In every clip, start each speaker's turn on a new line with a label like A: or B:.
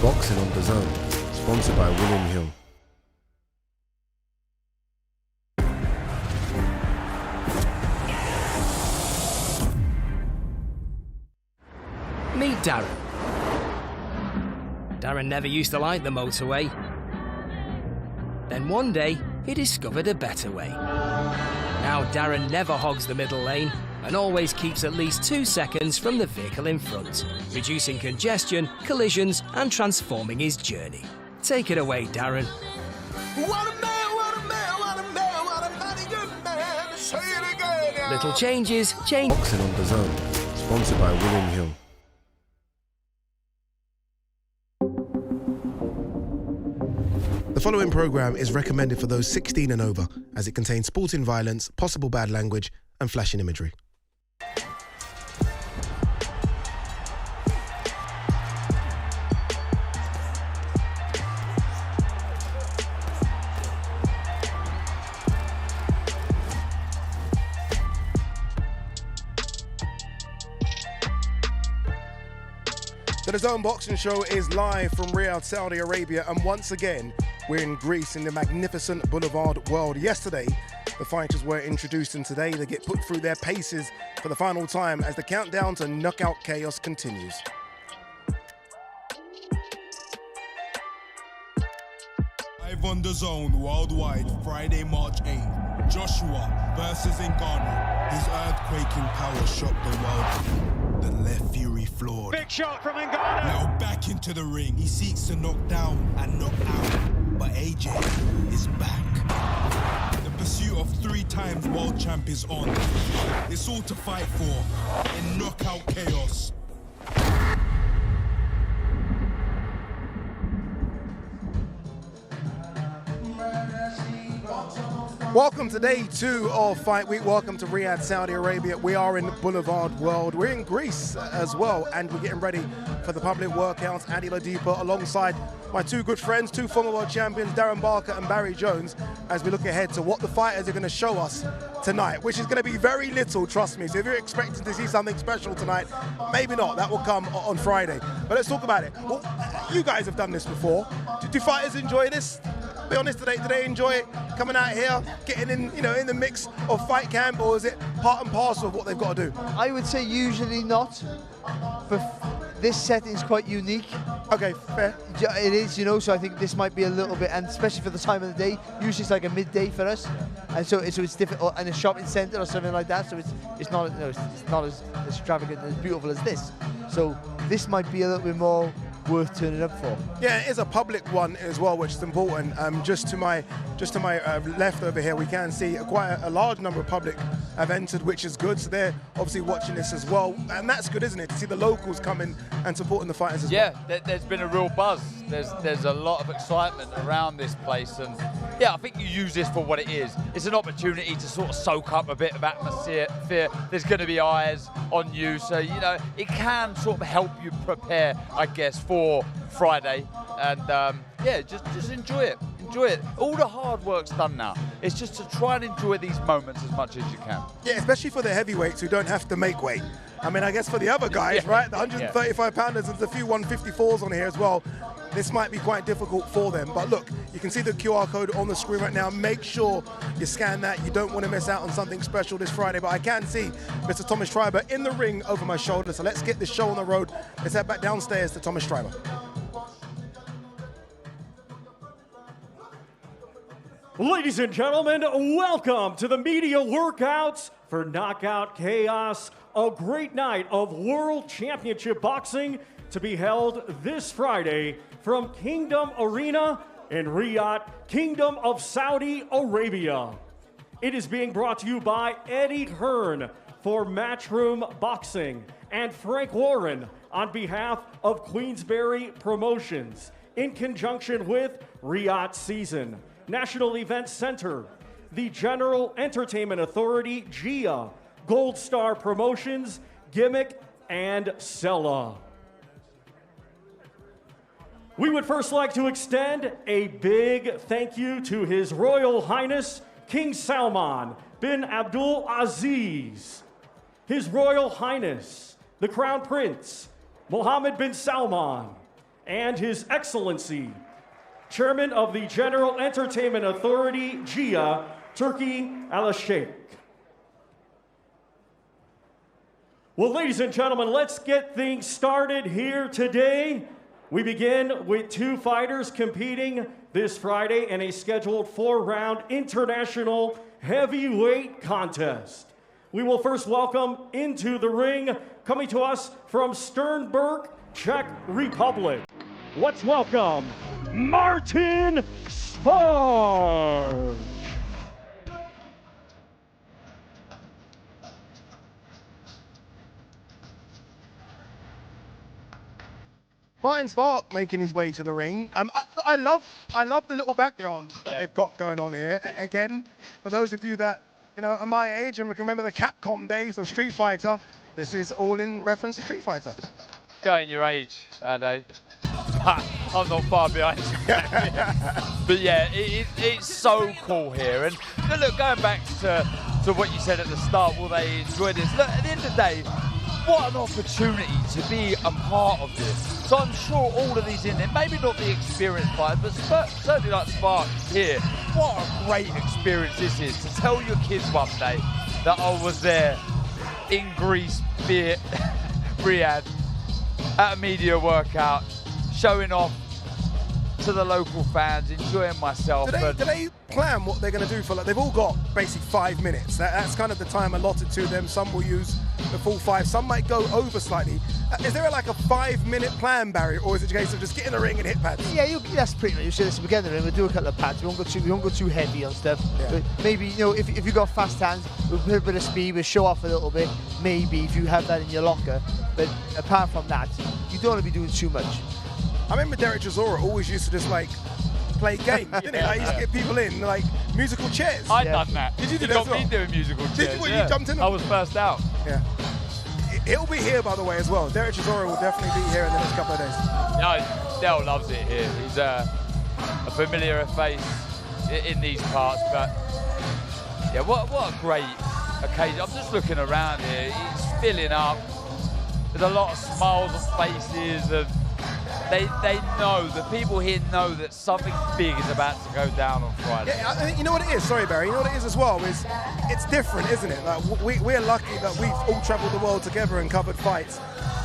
A: Boxing on DAZN, sponsored by William Hill.
B: Meet Darren. Darren never used to like the motorway. Then one day, he discovered a better way. Now Darren never hogs the middle lane and always keeps at least 2 seconds from the vehicle in front, reducing congestion, collisions, and transforming his journey. Take it away, Darren.
C: What a man, what a man, what a man, what a mighty good man. Say it again now.
B: Little changes, change.
A: Boxing on DAZN, sponsored by William Hill. The following programme is recommended for those 16 and over, as it contains sporting violence, possible bad language, and flashing imagery. The DAZN Boxing Show is live from Riyadh, Saudi Arabia, and once again, we're in Greece in the magnificent Boulevard World. Yesterday, the fighters were introduced, and today they get put through their paces for the final time as the countdown to knockout chaos continues.
D: Live on DAZN worldwide, Friday, March 8th. Joshua versus Ngannou. His earthquaking power shocked the world. The left fury floored.
E: Big shot from Ngannou.
D: Now back into the ring. He seeks to knock down and knock out. But AJ is back. The pursuit of 3 times world champ is on. It's all to fight for in knockout chaos.
A: Welcome to day 2 of Fight Week. Welcome to Riyadh, Saudi Arabia. We are in Boulevard World. We're in Greece as well, and we're getting ready for the public workouts. Adi Ladipo alongside my 2 good friends, 2 former world champions, Darren Barker and Barry Jones, as we look ahead to what the fighters are going to show us tonight, which is going to be very little, trust me. So if you're expecting to see something special tonight, maybe not. That will come on Friday. But let's talk about it. Well, you guys have done this before. Do fighters enjoy this? Be honest, do they enjoy it coming out here, getting in, in the mix of fight camp, or is it part and parcel of what they've got to do?
F: I would say usually not, but this setting is quite unique.
A: Okay, fair.
F: It is, so I think this might be a little bit, and especially for the time of the day, usually it's like a midday for us, and so it's difficult, in a shopping centre or something like that, so it's not as extravagant and as beautiful as this. So this might be a little bit more worth turning up for.
A: Yeah, it is a public one as well, which is important. Just to my left over here, we can see quite a large number of public have entered, which is good. So they're obviously watching this as well, and that's good, isn't it? To see the locals coming and supporting the fighters as well.
G: Yeah, there's been a real buzz. There's a lot of excitement around this place, and yeah, I think you use this for what it is. It's an opportunity to sort of soak up a bit of atmosphere. There's going to be eyes on you, so it can sort of help you prepare, I guess, for Friday, and yeah, just enjoy it. Enjoy it. All the hard work's done now. It's just to try and enjoy these moments as much as you can.
A: Yeah, especially for the heavyweights who don't have to make weight. I mean, I guess for the other guys,
G: Yeah.
A: right? The 135 pounders, there's a few 154s on here as well. This might be quite difficult for them. But look, you can see the QR code on the screen right now. Make sure you scan that. You don't want to miss out on something special this Friday. But I can see Mr. Thomas Schreiber in the ring over my shoulder. So let's get this show on the road. Let's head back downstairs to Thomas Schreiber.
E: Ladies and gentlemen, welcome to the media workouts for Knockout Chaos, a great night of World Championship Boxing to be held this Friday from Kingdom Arena in Riyadh, Kingdom of Saudi Arabia. It is being brought to you by Eddie Hearn for Matchroom Boxing and Frank Warren on behalf of Queensberry Promotions in conjunction with Riyadh Season, National Event Center, the General Entertainment Authority, GIA, Gold Star Promotions, Gimmick, and Sella. We would first like to extend a big thank you to His Royal Highness King Salman bin Abdul Aziz, His Royal Highness the Crown Prince Mohammed bin Salman, and His Excellency, Chairman of the General Entertainment Authority, GIA, Turkey Al-Sheikh. Well, ladies and gentlemen, let's get things started here today. We begin with two fighters competing this Friday in a scheduled 4-round international heavyweight contest. We will first welcome into the ring, coming to us from Sternberg, Czech Republic. Let's welcome Martin Sparge.
A: Martin Spark making his way to the ring. I love the little background that they've got going on here. Again, for those of you that are my age and can remember the Capcom days of Street Fighter, this is all in reference to Street Fighter.
G: Going your age, I'm not far behind you. But yeah, it's so cool here. And look, going back to what you said at the start, will they enjoy this? Look, at the end of the day, what an opportunity to be a part of this. So I'm sure all of these in there, maybe not the experienced fighters, but certainly like Spark here, what a great experience this is to tell your kids one day that I was there in Greece, be it Riyadh, at a media workout, showing off to the local fans, enjoying myself.
A: Do they plan what they're going to do for, they've all got basically 5 minutes. That's kind of the time allotted to them. Some will use the full 5, some might go over slightly. Is there like a 5-minute plan, Barry, or is it a case of just get in the ring and hit pads?
F: Yeah, that's pretty much. You say, listen, we get in the ring, we'll do a couple of pads. We won't go too heavy on stuff. Yeah. But maybe, if you've got fast hands, we'll put a bit of speed, we'll show off a little bit. Maybe if you have that in your locker. But apart from that, you don't want to be doing too much.
A: I remember Derek Chisora always used to just play games, didn't he? Like, he used to get people in musical chairs.
G: I'd done that.
A: Did you do
G: that?
A: Got me
G: doing musical chairs.
A: You jumped in?
G: I was first out.
A: Yeah. He'll be here, by the way, as well. Derek Chisora will definitely be here in the next couple of days.
G: No, Del loves it here. He's a familiar face in these parts, but yeah, what a great occasion. I'm just looking around here. It's filling up. There's a lot of smiles on faces, and they know, the people here know that something big is about to go down on Friday.
A: Yeah, I think, you know what it is? Sorry, Barry. You know what it is as well? It's different, isn't it? Like we're lucky that we've all travelled the world together and covered fights.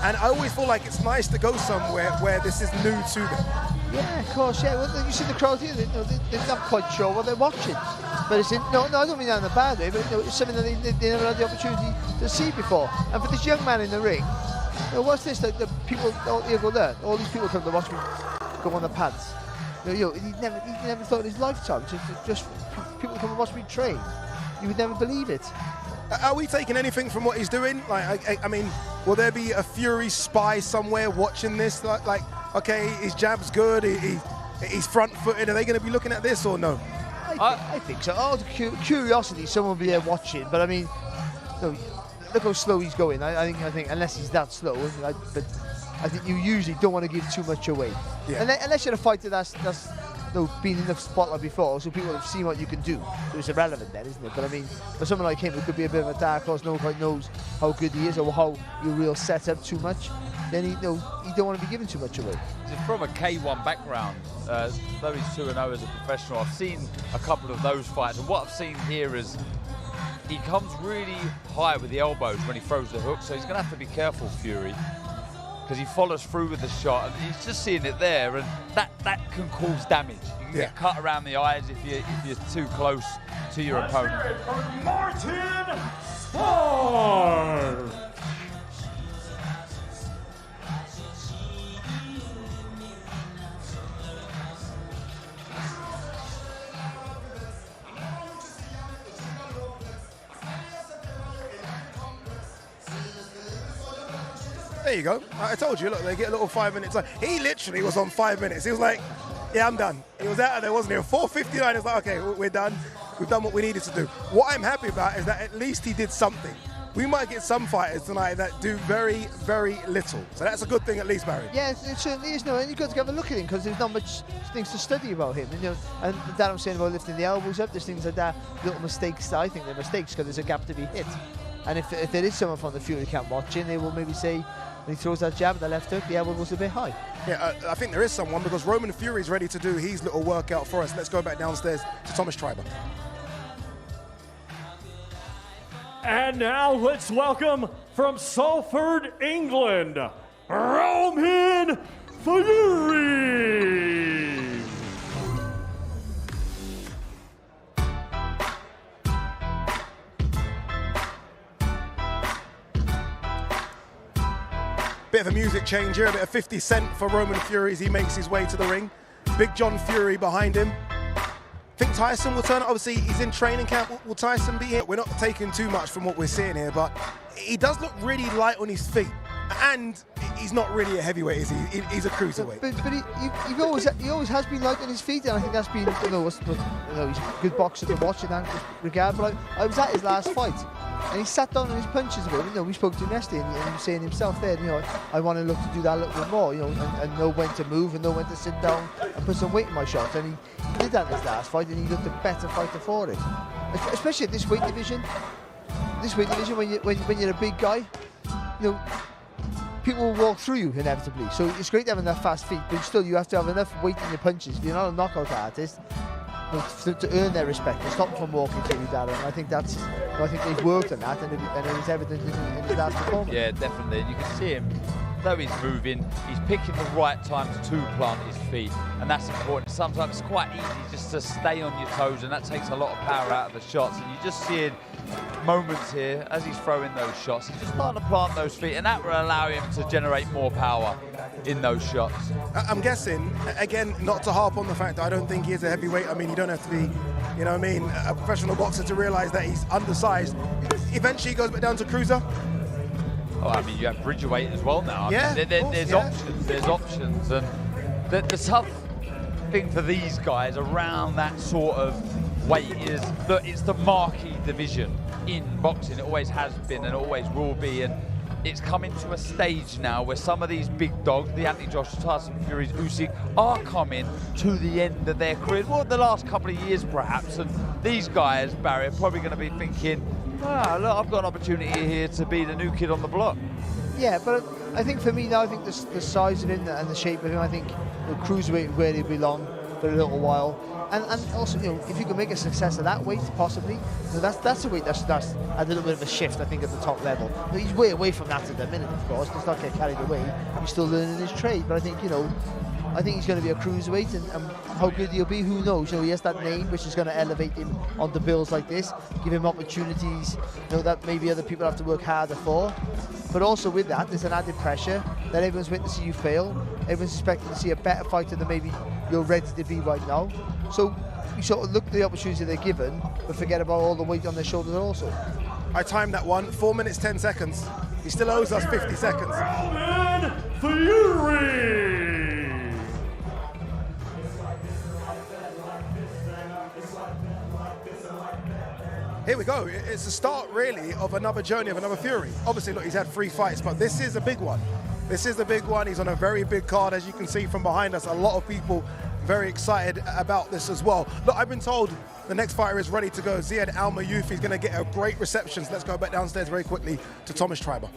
A: And I always feel like it's nice to go somewhere where this is new to them.
F: Yeah, of course, yeah. Well, you see the crowd here, they're not quite sure what they're watching. But it's no, I don't mean that in a bad way, but it's something that they never had the opportunity to see before. And for this young man in the ring, what's this? The people, here go there. All these people come to watch me go on the pads. He never thought in his lifetime just people come and watch me train. You would never believe it.
A: Are we taking anything from what he's doing? Like, I mean, will there be a Fury spy somewhere watching this? Like, okay, his jab's good. He's front-footed. Are they going to be looking at this or no?
F: I think so. Out of curiosity, someone will be there watching. But I mean, look how slow he's going. I think unless he's that slow, but I think you usually don't want to give too much away. Yeah. Unless you're a fighter that's been in the spotlight before, so people have seen what you can do. So it's irrelevant then, isn't it? But I mean, for someone like him who could be a bit of a dark horse, no one quite knows how good he is or how you real set up too much, then he don't want to be giving too much away.
G: He's from a K1 background, though he's 2-0 as a professional. I've seen a couple of those fights, and what I've seen here is he comes really high with the elbows when he throws the hook, so he's going to have to be careful, Fury, because he follows through with the shot, and he's just seeing it there, and that can cause damage. You can get cut around the eyes if you're too close to your opponent.
E: Martin Sparge.
A: There you go. I told you, look, they get a little 5 minutes. He literally was on 5 minutes. He was like, yeah, I'm done. He was out of there, wasn't he? 4:59, it's like, okay, we're done. We've done what we needed to do. What I'm happy about is that at least he did something. We might get some fighters tonight that do very, very little. So that's a good thing at least, Barry.
F: Yeah, it certainly is. No, and you've got to have a look at him because there's not much things to study about him. And that I'm saying about lifting the elbows up, there's things like that, little mistakes. I think they're mistakes because there's a gap to be hit. And if there is someone from the Fury camp watching, they will maybe say, When he throws that jab, the left hook, the elbow goes a bit high.
A: Yeah, I think there is someone because Roman Fury's ready to do his little workout for us. Let's go back downstairs to Thomas Schreiber.
E: And now let's welcome from Salford, England, Roman Fury.
A: Bit of a music change here, a bit of 50 Cent for Roman Fury as he makes his way to the ring. Big John Fury behind him. Think Tyson will turn up. Obviously, he's in training camp. Will Tyson be here? We're not taking too much from what we're seeing here, but he does look really light on his feet. And he's not really a heavyweight, is he? He's a cruiserweight.
F: But he always has been light on his feet, and I think that's been, he's a good boxer to watch in that regard. But I was at his last fight, and he sat down on his punches a bit. We spoke to him yesterday, and he was saying himself there, I want to look to do that a little bit more, and know when to move and know when to sit down and put some weight in my shots. And he did that in his last fight, and he looked a better fighter for it. Especially at this weight division. When you're a big guy, people will walk through you inevitably. So it's great having that fast feet, but still you have to have enough weight in your punches. If you're not a knockout artist, to earn their respect and stop them from walking through you, Darren. I think they've worked on that, and it was evident in his last performance.
G: Yeah, definitely. And you can see him, though he's moving, he's picking the right times to plant his feet, and that's important. Sometimes it's quite easy just to stay on your toes, and that takes a lot of power out of the shots. And you're just seeing moments here as he's throwing those shots. He's just starting to plant those feet, and that will allow him to generate more power in those shots.
A: I'm guessing, again, not to harp on the fact that I don't think he is a heavyweight. I mean, you don't have to be, a professional boxer to realise that he's undersized. Eventually he goes back down to cruiser.
G: Oh, I mean, you have Bridgerweight as well now.
A: Yeah,
G: there's options. There's options, and the tough thing for these guys around that sort of weight is that it's the marquee division in boxing. It always has been and always will be, and it's coming to a stage now where some of these big dogs, the Anthony Joshua, Tyson Fury's, Usyk, are coming to the end of their careers. Well, the last couple of years perhaps, and these guys, Barry, are probably going to be thinking, look, I've got an opportunity here to be the new kid on the block.
F: Yeah, but I think for me now, I think the size of him and the shape of him, I think cruiserweight where he belong for a little while. And also, if you can make a success of that weight, possibly, that's a weight that's a little bit of a shift, I think, at the top level. He's way away from that at the minute, of course. Let's not get carried away. He's still learning his trade, but I think, I think he's going to be a cruiserweight, and how good he'll be, who knows? He has that name, which is going to elevate him on the bills like this, give him opportunities, that maybe other people have to work harder for. But also with that, there's an added pressure that everyone's waiting to see you fail. Everyone's expecting to see a better fighter than maybe you're ready to be right now. So you sort of look at the opportunity they're given, but forget about all the weight on their shoulders also.
A: I timed that one, 4 minutes, 10 seconds. He still owes us 50 seconds.
E: Roman Fury!
A: Here we go. It's the start, really, of another journey, of another Fury. Obviously, look, he's had 3 fights, but this is a big one. This is the big one. He's on a very big card, as you can see from behind us. A lot of people very excited about this as well. Look, I've been told the next fighter is ready to go. Ziad Al-Mayouf. He's going to get a great reception. So let's go back downstairs very quickly to Thomas Schreiber.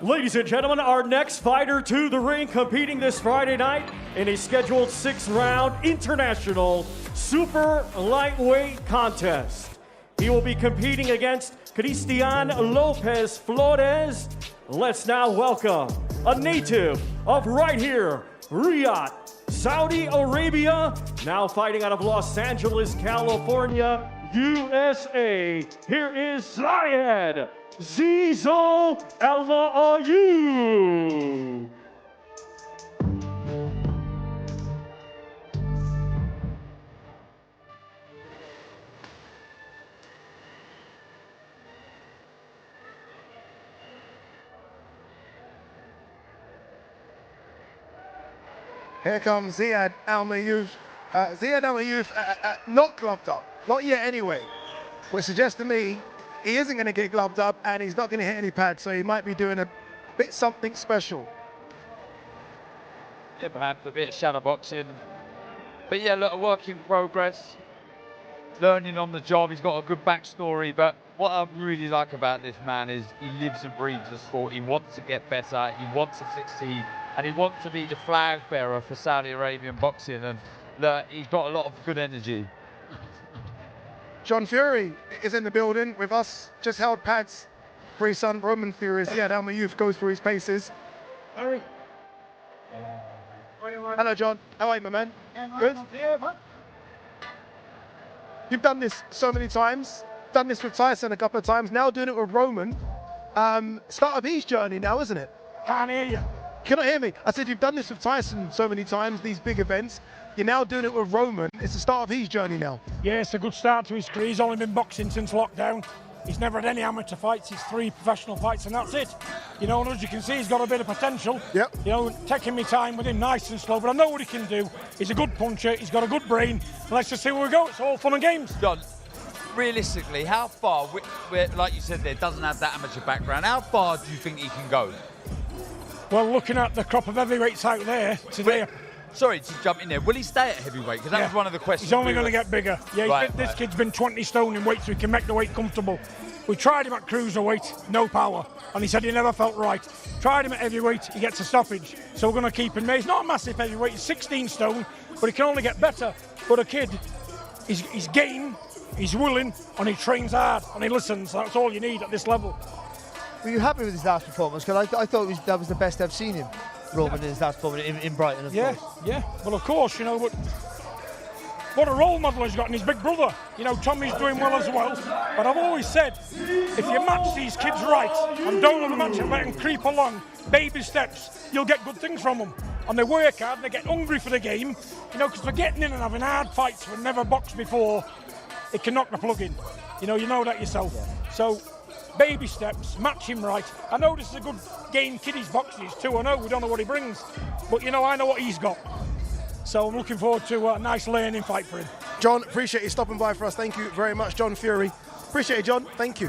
E: Ladies and gentlemen, our next fighter to the ring, competing this Friday night in a scheduled 6-round international super lightweight contest. He will be competing against Cristian Lopez Flores. Let's now welcome a native of right here, Riyadh, Saudi Arabia, now fighting out of Los Angeles, California, USA. Here is Ziad Zizo Al-Mayouf.
A: Here comes Ziad Al-Mayouf. Ziad Al-Mayouf not gloved up, not yet anyway, which suggests to me he isn't going to get gloved up and he's not going to hit any pads, so he might be doing a bit something special.
G: Yeah, perhaps a bit of shadow boxing. But yeah, look, a work in progress. Learning on the job. He's got a good backstory, but what I really like about this man is he lives and breathes the sport. He wants to get better, he wants to succeed, and he wants to be the flag bearer for Saudi Arabian boxing, and he's got a lot of good energy.
A: John Fury is in the building with us, just held pads for his son Roman Fury. Yeah, down the youth goes through his paces. Hello, John. How are you, my man? Good? You've done this so many times. Done this with Tyson a couple of times. Now doing it with Roman. Start of his journey now, isn't it?
H: Can't hear you.
A: Cannot hear me. I said you've done this with Tyson so many times, these big events. You're now doing it with Roman. It's the start of his journey now.
H: Yeah, it's a good start to his career. He's only been boxing since lockdown. He's never had any amateur fights. He's 3 professional fights, and that's it. You know, and as you can see, he's got a bit of potential.
A: Yep.
H: You know, taking me time with him nice and slow, but I know what he can do. He's a good puncher. He's got a good brain. Let's just see where we go. It's all fun and games.
G: John, realistically, how far, like you said there, doesn't have that amateur background, how far do you think he can go?
H: Well, looking at the crop of heavyweights out there today...
G: Sorry to jump in there. Will he stay at heavyweight? Because that was one of the questions.
H: He's only going to get bigger. Yeah, this kid's been 20 stone in weight, so he can make the weight comfortable. We tried him at cruiserweight, no power, and he said he never felt right. Tried him at heavyweight, he gets a stoppage. So we're going to keep him there. He's not a massive heavyweight, he's 16 stone, but he can only get better. But a kid, he's game, he's willing, and he trains hard, and he listens. That's all you need at this level.
F: Were you happy with his last performance? Because I thought that was the best I've seen him. Roman in his last performance in Brighton, of course.
H: Yeah. Well, of course, you know, but what a role model he's got in his big brother. You know, Tommy's doing well as well. But I've always said, if you match these kids right and don't let them match and let them creep along, baby steps, you'll get good things from them. And they work hard and they get hungry for the game. You know, because they're getting in and having hard fights who've never boxed before, it can knock the plug in. You know that yourself. Yeah. So, baby steps, match him right. I know this is a good game kid he's boxes too. I know we don't know what he brings, but you know, I know what he's got. So I'm looking forward to a nice learning fight for him.
A: John, appreciate you stopping by for us. Thank you very much, John Fury. Appreciate it, John. Thank you.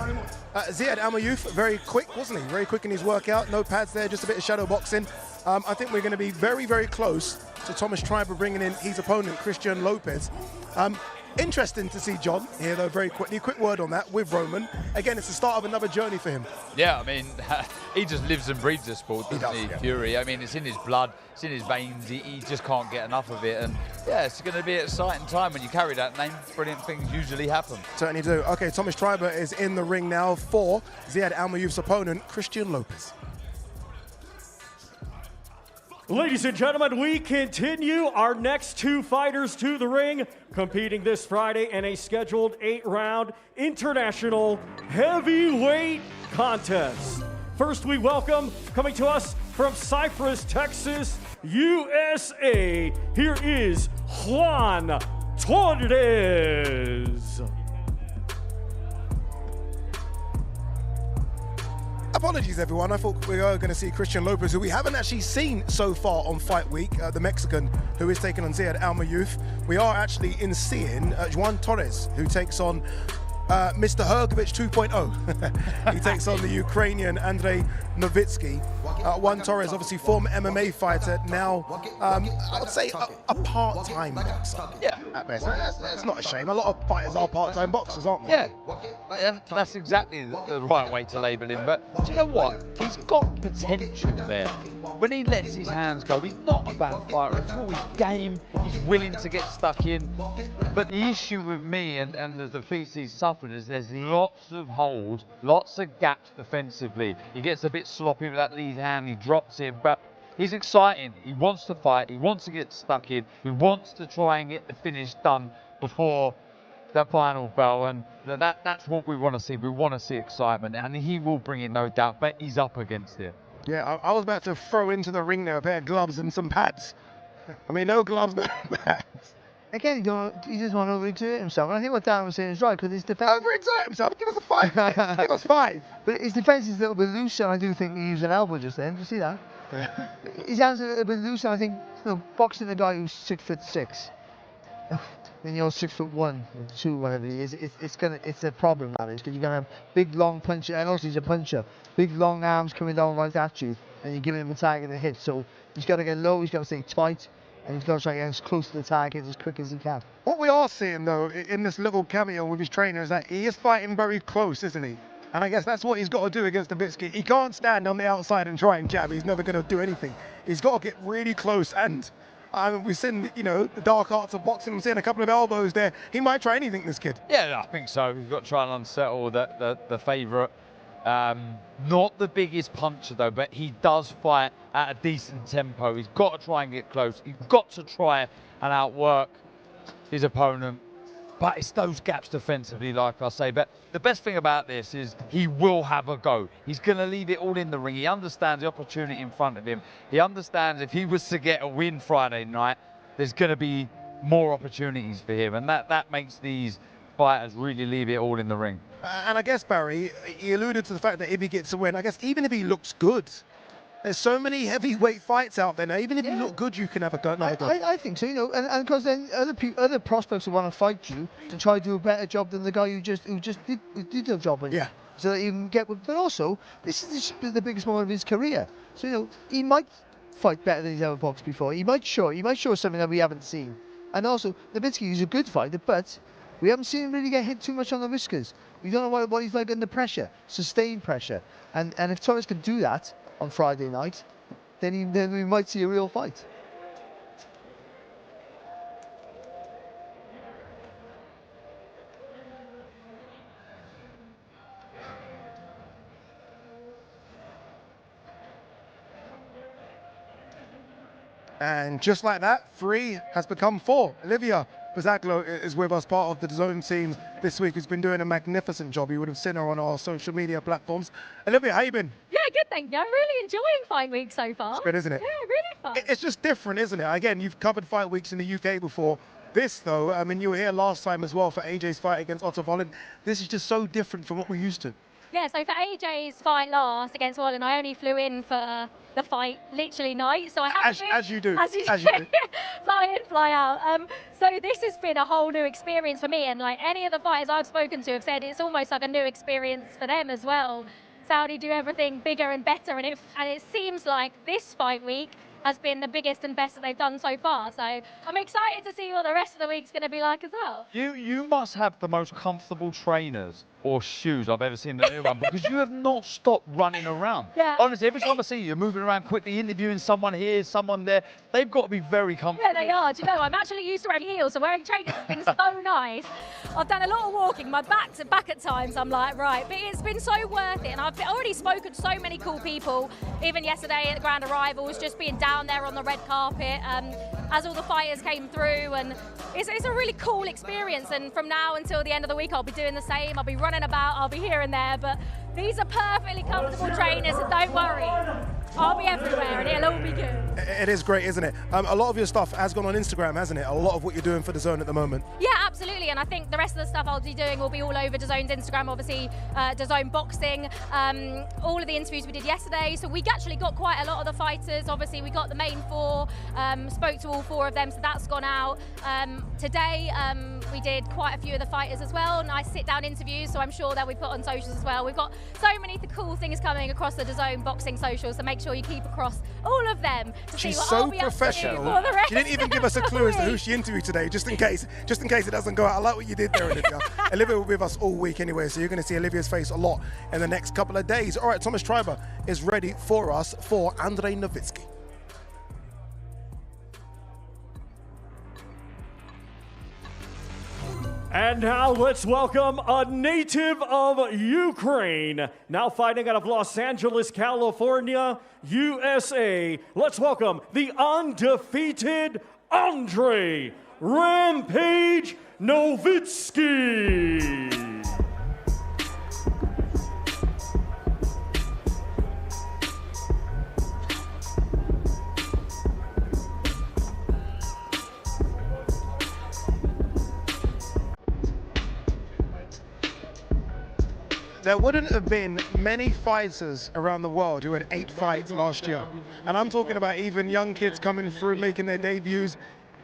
A: Ziad Al-Mayouf, very quick, wasn't he? Very quick in his workout. No pads there, just a bit of shadow boxing. I think we're going to be very, very close to Thomas Triber bringing in his opponent, Christian Lopez. Interesting to see John here, though, very quickly. Quick word on that with Roman. Again, it's the start of another journey for him.
G: Yeah, I mean, he just lives and breathes the sport, doesn't he?
A: Yeah.
G: Fury. I mean, it's in his blood, it's in his veins. He just can't get enough of it. And yeah, it's going to be an exciting time when you carry that name. Brilliant things usually happen.
A: Certainly do. Okay, Thomas Triber is in the ring now for Ziad Al-Mayouf's opponent, Christian Lopez.
E: Ladies and gentlemen, we continue our next 2 fighters to the ring, competing this Friday in a scheduled 8-round international heavyweight contest. First, we welcome, coming to us from Cypress, Texas, USA, here is Juan Torres.
A: Apologies, everyone. I thought we were going to see Christian Lopez, who we haven't actually seen so far on Fight Week, the Mexican who is taking on Ziad Al-Mayouf. We are actually in seeing Juan Torres, who takes on Mr. Hergovich 2.0. He takes on the Ukrainian Andrei Novitsky. Juan Torres, obviously former MMA fighter, now I would say a part-time boxer.
G: Yeah,
A: at best. That's not a shame. A lot of fighters are part-time boxers, aren't they?
G: Yeah, that's exactly the right way to label him. But do you know what? He's got potential there. When he lets his hands go, he's not a bad fighter at all. He's game, he's willing to get stuck in. But the issue with me and the defeats he's suffered is there's lots of holes, lots of gaps defensively. He gets a bit sloppy with that lead hand, he drops in, but he's exciting. He wants to fight, he wants to get stuck in, he wants to try and get the finish done before the final bell, and that's what we want to see. We want to see excitement, and he will bring it, no doubt, but he's up against it.
A: Yeah, I was about to throw into the ring there a pair of gloves and some pads. I mean, no gloves, no pads.
F: Again, he just want to overexert himself. And I think what Dan was saying is right, because his defense...
A: Overexert himself? Give us a 5. Give us 5.
F: But his defense is a little bit loose, and I do think he used an elbow just then. Did you see that?
A: Yeah.
F: His hands are a little bit loose, and I think, boxing a guy who's 6'6", when you're 6'1", or 2, whatever he is, it's a problem, that is, because you're going to have big, long puncher, and also he's a puncher, big, long arms coming down right at you, and you're giving him a tag and a hit, so he's got to get low, he's got to stay tight, and he's got to try to get as close to the target as quick as he can.
A: What we are seeing, though, in this little cameo with his trainer is that he is fighting very close, isn't he? And I guess that's what he's got to do against Nowitzki. He can't stand on the outside and try and jab. He's never going to do anything. He's got to get really close. And we've seen, you know, the dark arts of boxing. We've seen a couple of elbows there. He might try anything, this kid.
G: Yeah, I think so. You've got to try and unsettle the favourite. Not the biggest puncher, though, but he does fight at a decent tempo. He's got to try and get close. He's got to try and outwork his opponent. But it's those gaps defensively, like I say. But the best thing about this is he will have a go. He's going to leave it all in the ring. He understands the opportunity in front of him. He understands if he was to get a win Friday night, there's going to be more opportunities for him. And that makes these fighters really leave it all in the ring.
A: And I guess, Barry, he alluded to the fact that if he gets a win, I guess even if he looks good, there's so many heavyweight fights out there now. Even if you look good, you can have a go.
F: I think so, you know, and because then other prospects will want to fight you to try to do a better job than the guy who just did the job with you.
A: Yeah.
F: So that you can get, but also this is the biggest moment of his career. So you know he might fight better than he's ever boxed before. He might show something that we haven't seen. And also Nowitzki is a good fighter, but we haven't seen him really get hit too much on the whiskers. We don't know what he's like under pressure, sustained pressure. And if Torres can do that on Friday night, then we might see a real fight.
A: And just like that, 3 has become 4. Olivia Bazaglo is with us, part of the DAZN team this week, who's been doing a magnificent job. You would have seen her on our social media platforms. Olivia, how you been?
I: Yeah, good, thank you. I'm really enjoying Fight Week so far.
A: It's good, isn't it?
I: Yeah, really fun.
A: It's just different, isn't it? Again, you've covered Fight Weeks in the UK before. This, though, I mean, you were here last time as well for AJ's fight against Otto Vollen. This is just so different from what we're used to.
I: Yeah, so for AJ's fight last against Wallen, I only flew in for the fight literally night. So I have
A: as you do.
I: Fly in, fly out. So this has been a whole new experience for me, and like any of the fighters I've spoken to have said, it's almost like a new experience for them as well. Saudi do everything bigger and better, and it seems like this fight week has been the biggest and best that they've done so far. So I'm excited to see what the rest of the week's going to be like as well.
G: You must have the most comfortable trainers or shoes I've ever seen in anyone, because you have not stopped running around.
I: Yeah.
G: Honestly, every time I see you, you're moving around quickly, interviewing someone here, someone there. They've got to be very comfortable.
I: Yeah, they are. Do you know, I'm actually used to wearing heels, so wearing trainers has been so nice. I've done a lot of walking. My back's back at times. I'm like, right. But it's been so worth it. And I've already spoken to so many cool people, even yesterday at the Grand Arrivals, just being down there on the red carpet as all the fighters came through. And it's a really cool experience. And from now until the end of the week, I'll be doing the same. I'll be running about. I'll be here and there. But these are perfectly comfortable trainers, and don't worry. I'll be everywhere and it'll all be good.
A: It is great, isn't it? A lot of your stuff has gone on Instagram, hasn't it? A lot of what you're doing for DAZN at the moment.
I: Yeah, absolutely. And I think the rest of the stuff I'll be doing will be all over DAZN's Instagram, obviously, DAZN Boxing, all of the interviews we did yesterday. So we actually got quite a lot of the fighters. Obviously, we got the main 4, spoke to all 4 of them, so that's gone out. Today, we did quite a few of the fighters as well. Nice sit-down interviews, so I'm sure they'll be put on socials as well. We've got so many cool things coming across the DAZN Boxing socials, so make sure you keep across all of them to
A: She's
I: see what
A: so
I: I'll be
A: professional.
I: up to for the rest
A: She didn't even give us a clue as to who she interviewed today, just in case it doesn't go out. I like what you did there, Olivia. Olivia will be with us all week anyway, so you're going to see Olivia's face a lot in the next couple of days. All right, Thomas Triber is ready for us for Andrei Nowitzki.
E: And now let's welcome a native of Ukraine, now fighting out of Los Angeles, California, USA. Let's welcome the undefeated Andrei Rampage Nowitzki.
A: There wouldn't have been many fighters around the world who had 8 fights last year. And I'm talking about even young kids coming through, making their debuts.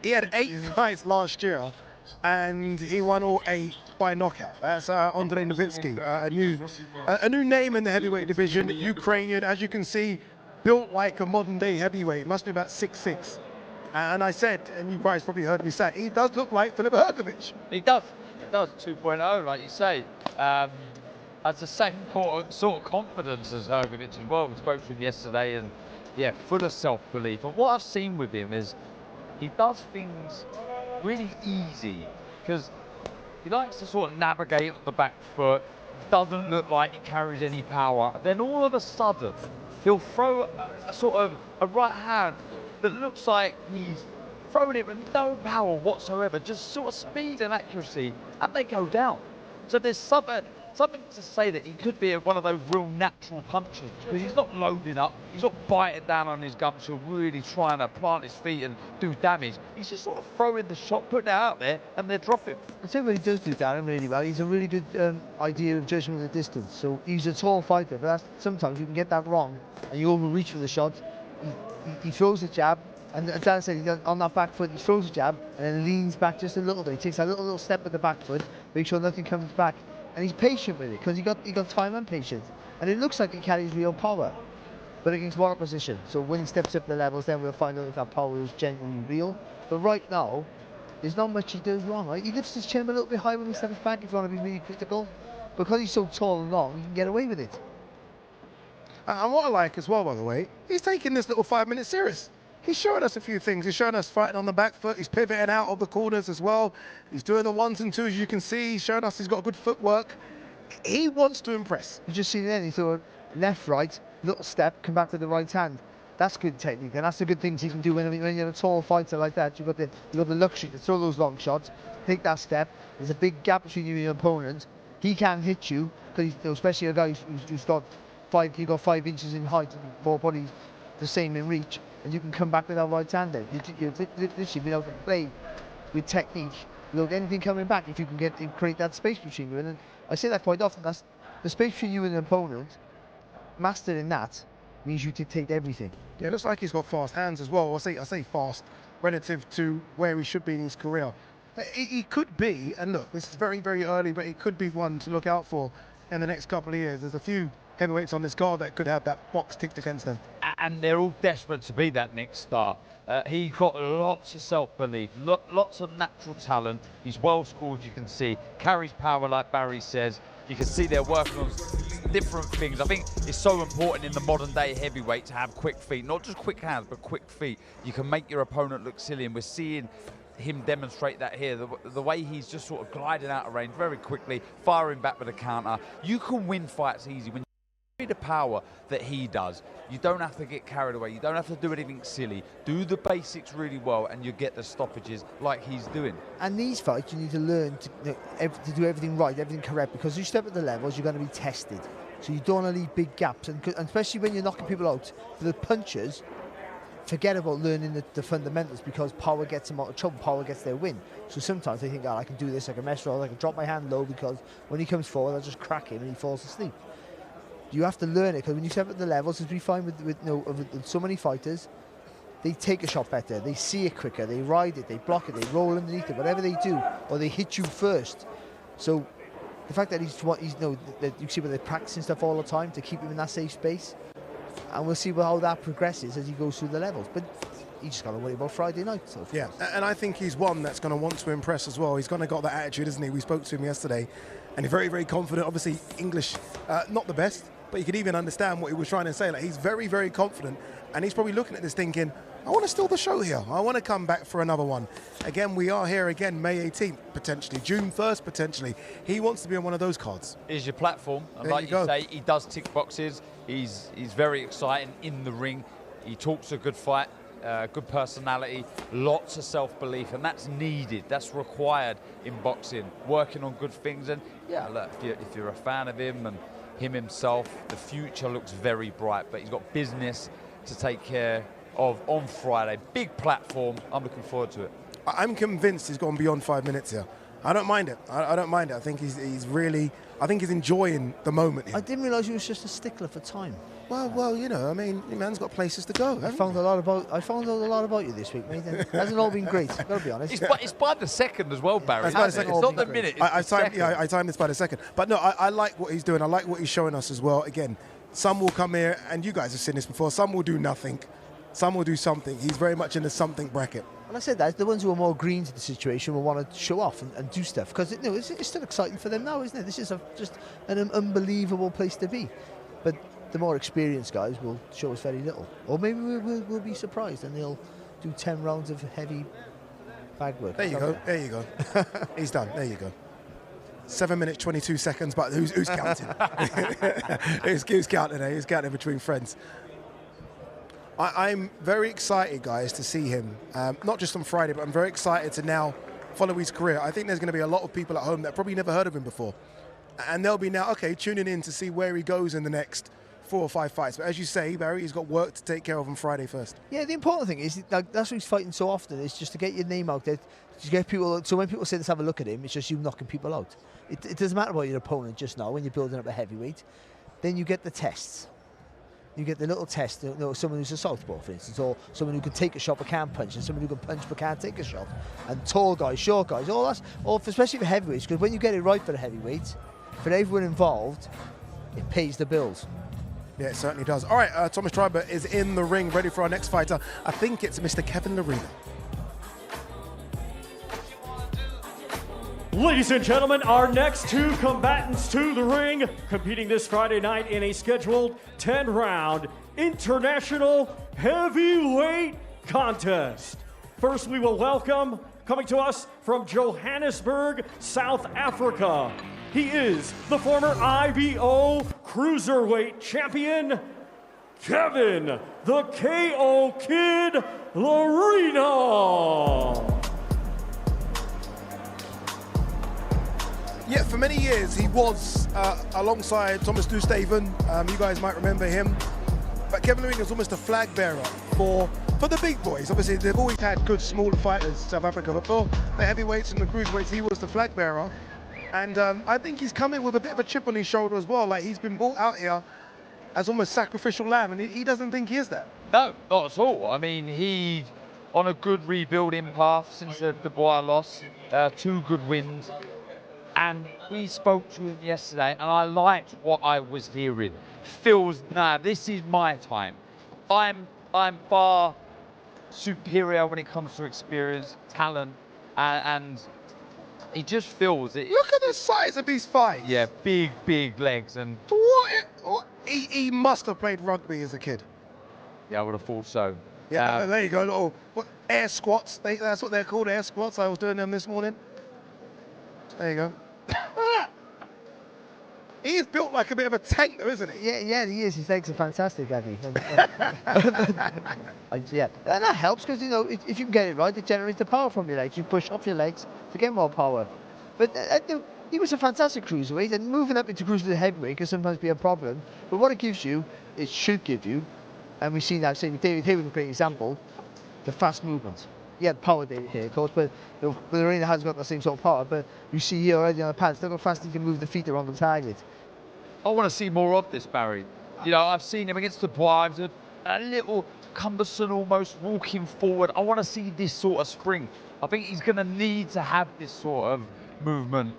A: He had 8 fights last year, and he won all 8 by knockout. That's Andrei Nowitzki, a new name in the heavyweight division, Ukrainian, as you can see, built like a modern day heavyweight. Must be about 6'6". And I said, and you guys probably heard me say, he does look like Filip Hrgović.
G: He does. 2.0, like you say. Has the same sort of confidence as Hrgović as well. We spoke to him yesterday, and yeah, full of self-belief. And what I've seen with him is he does things really easy because he likes to sort of navigate on the back foot. Doesn't look like he carries any power. Then all of a sudden, he'll throw a sort of a right hand that looks like he's throwing it with no power whatsoever, just sort of speed and accuracy, and they go down. So there's something to say that he could be one of those real natural punchers, because he's not loading up, he's not biting down on his gums or really trying to plant his feet and do damage. He's just sort of throwing the shot, putting it out there, and they're dropping.
F: I think what he does do, Darren, really well. He's a really good idea of judgment of the distance. So he's a tall fighter, but sometimes you can get that wrong, and you overreach for the shot. He throws a jab, and as Dan said, on that back foot, he throws a jab, and then leans back just a little bit. He takes a little step with the back foot, make sure nothing comes back. And he's patient with it, because he got time and patience. And it looks like he carries real power, but against what opposition. So when he steps up the levels, then we'll find out if that power is genuinely real. But right now, there's not much he does wrong, right? He lifts his chin a little bit high when he steps back if you want to be really critical. Because he's so tall and long, he can get away with it.
A: And what I like as well, by the way, he's taking this little 5 minutes serious. He's showing us a few things. He's showing us fighting on the back foot. He's pivoting out of the corners as well. He's doing the 1s and 2s, you can see. He's showing us he's got good footwork. He wants to impress.
F: You just see then, he threw a left, right, little step, come back to the right hand. That's good technique, and that's the good things he can do when you're a tall fighter like that. You've got the luxury to throw those long shots, take that step. There's a big gap between you and your opponent. He can't hit you, because especially a guy who's got 5 inches in height and 4 bodies the same in reach, and you can come back with that right hand then. You're literally been able to play with technique without anything coming back if you can create that space between you. And I say that quite often, that's the space between you and the opponent. Mastering that means you dictate everything.
A: Yeah, it looks like he's got fast hands as well. I say fast relative to where he should be in his career. He could be, and look, this is very, very early, but he could be one to look out for in the next couple of years. There's a few heavyweights on this card that could have that box ticked against them.
G: And they're all desperate to be that next star. He's got lots of self-belief, lots of natural talent. He's well scored, you can see. Carries power, like Barry says. You can see they're working on different things. I think it's so important in the modern day heavyweight to have quick feet. Not just quick hands, but quick feet. You can make your opponent look silly, and we're seeing him demonstrate that here. The way he's just sort of gliding out of range very quickly, firing back with a counter. You can win fights easy when the power that he does. You don't have to get carried away. You don't have to do anything silly. Do the basics really well, and you get the stoppages like he's doing.
F: And these fights, you need to learn to do everything right, everything correct, because you step at the levels, you're going to be tested. So you don't want to leave big gaps, and especially when you're knocking people out. For the punchers, forget about learning the fundamentals, because power gets them out of trouble, power gets their win. So sometimes they think, oh, I can do this, I can mess around, I can drop my hand low, because when he comes forward, I'll just crack him and he falls asleep. You have to learn it, because when you step at the levels, as we find with so many fighters, they take a shot better, they see it quicker, they ride it, they block it, they roll underneath it, whatever they do, or they hit you first. So the fact that you see where they're practicing stuff all the time to keep him in that safe space, and we'll see how that progresses as he goes through the levels. But you just got to worry about Friday night. So
A: yeah, and I think he's one that's going to want to impress as well. He's going to got that attitude, isn't he? We spoke to him yesterday, and he's very, very confident. Obviously, English, not the best, but you could even understand what he was trying to say. Like, he's very, very confident, and he's probably looking at this thinking, I want to steal the show here. I want to come back for another one. Again, we are here again, May 18th, potentially, June 1st, potentially. He wants to be on one of those cards.
G: Here's your platform, and like you say, he does tick boxes. He's very exciting in the ring. He talks a good fight, good personality, lots of self-belief, and that's needed. That's required in boxing, working on good things. And yeah, look, if you're a fan of him and him himself, the future looks very bright, but he's got business to take care of on Friday. Big platform. I'm looking forward to it.
A: I'm convinced he's gone beyond 5 minutes here. I don't mind it. I don't mind it. I think he's really, I think he's enjoying the moment here.
F: I didn't realise he was just a stickler for time.
A: Well, you know, I mean, your man's got places to go.
F: I found out a lot about you this week, mate. It hasn't all been great, I've got to be honest.
G: It's by the second as well, Barry.
A: It's by the second.
G: It's not the minute.
A: I timed this by the second. But no, I like what he's doing. I like what he's showing us as well. Again, some will come here, and you guys have seen this before, some will do nothing. Some will do something. He's very much in the something bracket.
F: And I said that the ones who are more green to the situation will want to show off and do stuff because it's still exciting for them now, isn't it? This is just an unbelievable place to be. But the more experienced guys will show us very little, or maybe we'll be surprised and they'll do 10 rounds of heavy bag work.
A: There you go. There you go. He's done. There you go. 7 minutes 22 seconds. But who's counting? who's counting? Who's counting between friends? I'm very excited, guys, to see him. Not just on Friday, but I'm very excited to now follow his career. I think there's going to be a lot of people at home that probably never heard of him before. And they'll be now, okay, tuning in to see where he goes in the next 4 or 5 fights. But as you say, Barry, he's got work to take care of on Friday first. Yeah,
F: the important thing is, like, that's what he's fighting so often, is just to get your name out there, to get people. So when people say, let's have a look at him, it's just you knocking people out. It doesn't matter about your opponent just now when you're building up a heavyweight. Then you get the tests. You get the little test, someone who's a southpaw, for instance, or someone who can take a shot but can't punch, and someone who can punch but can't take a shot. And tall guys, short guys, all that's, especially for heavyweights, because when you get it right for the heavyweight, for everyone involved, it pays the bills.
A: Yeah, it certainly does. All right, Thomas Triber is in the ring, ready for our next fighter. I think it's Mr. Kevin Lerena.
E: Ladies and gentlemen, our next 2 combatants to the ring, competing this Friday night in a scheduled 10-round international heavyweight contest. First, we will welcome, coming to us from Johannesburg, South Africa, he is the former IBO Cruiserweight Champion, Kevin the KO Kid Lerena.
A: Yeah, for many years he was alongside Thomas Dustaven. You guys might remember him. But Kevin Lerena was almost a flag bearer for the big boys. Obviously, they've always had good smaller fighters, South Africa, but for the heavyweights and the cruiserweights, he was the flag bearer. And I think he's come in with a bit of a chip on his shoulder as well. Like, he's been brought out here as almost sacrificial lamb, and he doesn't think he is that.
G: No, not at all. I mean, he's on a good rebuilding path since the Dubois loss. 2 good wins. And we spoke to him yesterday, and I liked what I was hearing. Feels, nah, this is my time. I'm far superior when it comes to experience, talent, and he just feels it.
A: Look at the size of his thighs.
G: Yeah, big legs. And
A: he must have played rugby as a kid.
G: Yeah, I would have thought so.
A: Yeah, there you go. Little air squats. That's what they're called, air squats. I was doing them this morning. There you go. He is built like a bit of a tank, though, isn't he?
F: Yeah, he is. His legs are fantastic, Aggie. Yeah, and that helps because, if you can get it right, it generates the power from your legs. You push off your legs to get more power. But he was a fantastic cruiserweight, and moving up into cruiserweight heavyweight can sometimes be a problem. But what it gives you, it should give you, and we've seen that, say, David Hayward, a great example, the fast movement. He had power here, of course, but Lerena hasn't got the same sort of power. But you see here already on the pads, look how fast he can move the feet around the target.
G: I want to see more of this, Barry. I've seen him against the Dubois, a little cumbersome almost, walking forward. I want to see this sort of spring. I think he's going to need to have this sort of movement.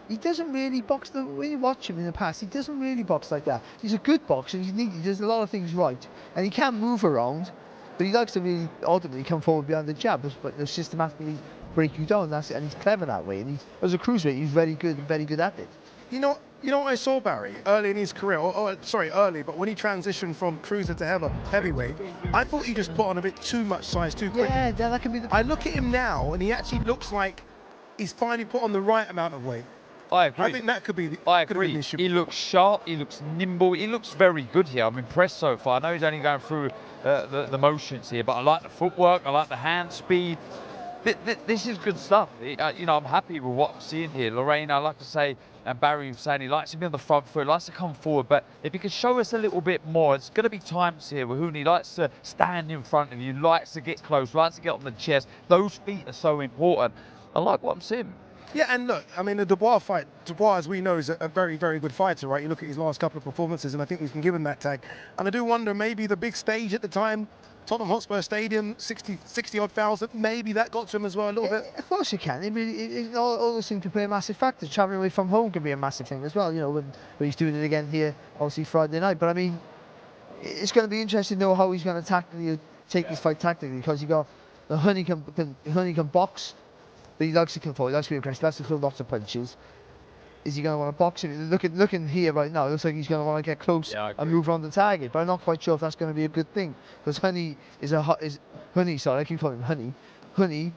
F: He doesn't really box, when you watch him in the past, he doesn't really box like that. He's a good boxer, he does a lot of things right, and he can move around. But he likes to really ultimately come forward behind the jab, but systematically break you down. And he's clever that way. And as a cruiserweight, he's very good at it.
A: You know what I saw, Barry, early in his career, early, but when he transitioned from cruiser to heavyweight, I thought he just put on a bit too much size too quick.
F: Yeah, that can be the...
A: I look at him now, and he actually looks like he's finally put on the right amount of weight.
G: I agree.
A: I think that could be the issue.
G: He looks sharp, he looks nimble, he looks very good here. I'm impressed so far. I know he's only going through the motions here, but I like the footwork, I like the hand speed. This is good stuff. I'm happy with what I'm seeing here. Lerena, I like to say, and Barry was saying he likes to be on the front foot, likes to come forward, but if he could show us a little bit more, it's going to be times here where Huni likes to stand in front of you, likes to get close, likes to get on the chest. Those feet are so important. I like what I'm seeing.
A: Yeah, and look, I mean, the Dubois fight, Dubois, as we know, is a very, very good fighter, right? You look at his last couple of performances, and I think we can give him that tag. And I do wonder, maybe the big stage at the time, Tottenham Hotspur Stadium, 60-odd thousand, maybe that got to him as well a little bit.
F: Of course you can. All those things can play a massive factor. Travelling away from home can be a massive thing as well, when he's doing it again here, obviously Friday night. But I mean, it's going to be interesting to know how he's going to tackle take this fight tactically because you got the Honey can box, but he likes to control. He likes to be aggressive. He likes to throw lots of punches. Is he going to want to box him? Looking here right now, it looks like he's going to want to get close and move around the target. But I'm not quite sure if that's going to be a good thing because Honey sorry, I keep calling him Honey. Honey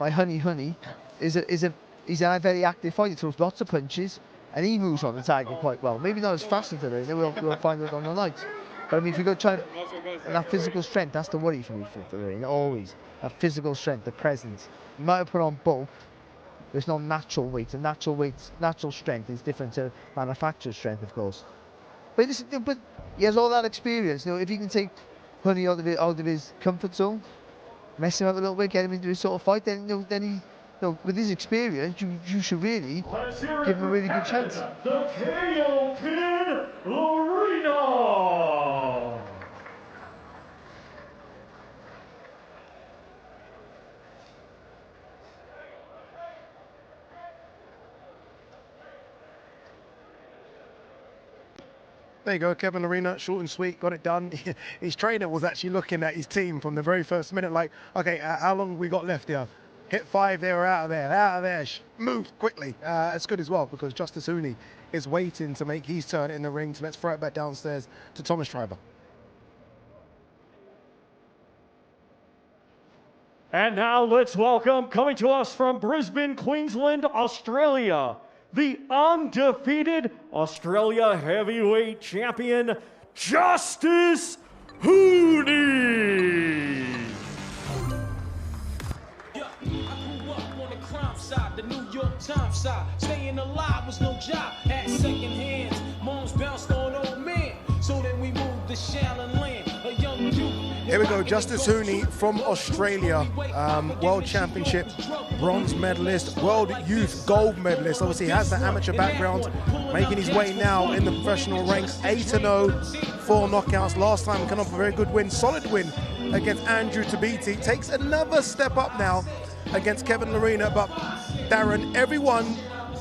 F: is a very active fighter. He throws lots of punches and he moves on the target quite well. Maybe not as fast as today. We'll find it on the night. But I mean, if you go try and that physical strength, that's the worry for me for the ring. Always that physical strength, the presence. You might have put on bulk. There's no natural weight. And natural strength is different to manufactured strength, of course. But he has all that experience. You know, if you can take Honey out of his comfort zone, mess him up a little bit, get him into this sort of fight, then with his experience, you should really give him a really good chance.
E: The KO Kid Arena.
A: There you go, Kevin Arena, short and sweet, got it done. His trainer was actually looking at his team from the very first minute, like, okay, how long we got left here? Hit 5 there or out of there, move quickly. It's good as well because Justice Hooney is waiting to make his turn in the ring. So let's throw it back downstairs to Thomas Schreiber.
E: And now let's welcome, coming to us from Brisbane, Queensland, Australia, the undefeated Australia heavyweight champion, Justice Hooney.
J: The New York Times side, staying alive was no job. At second hands, moms bounced on old men. So then we moved to Shallon Land, a young youth.
A: Here we go, Justice Hooney from Australia, World Championship bronze medalist, World Youth gold medalist. Obviously has the amateur background, making his way now in the professional ranks. 8-0, 4 knockouts. Last time come up a very good win, solid win against Andrew Tabiti. Takes another step up now against Kevin Arena, but Darren, everyone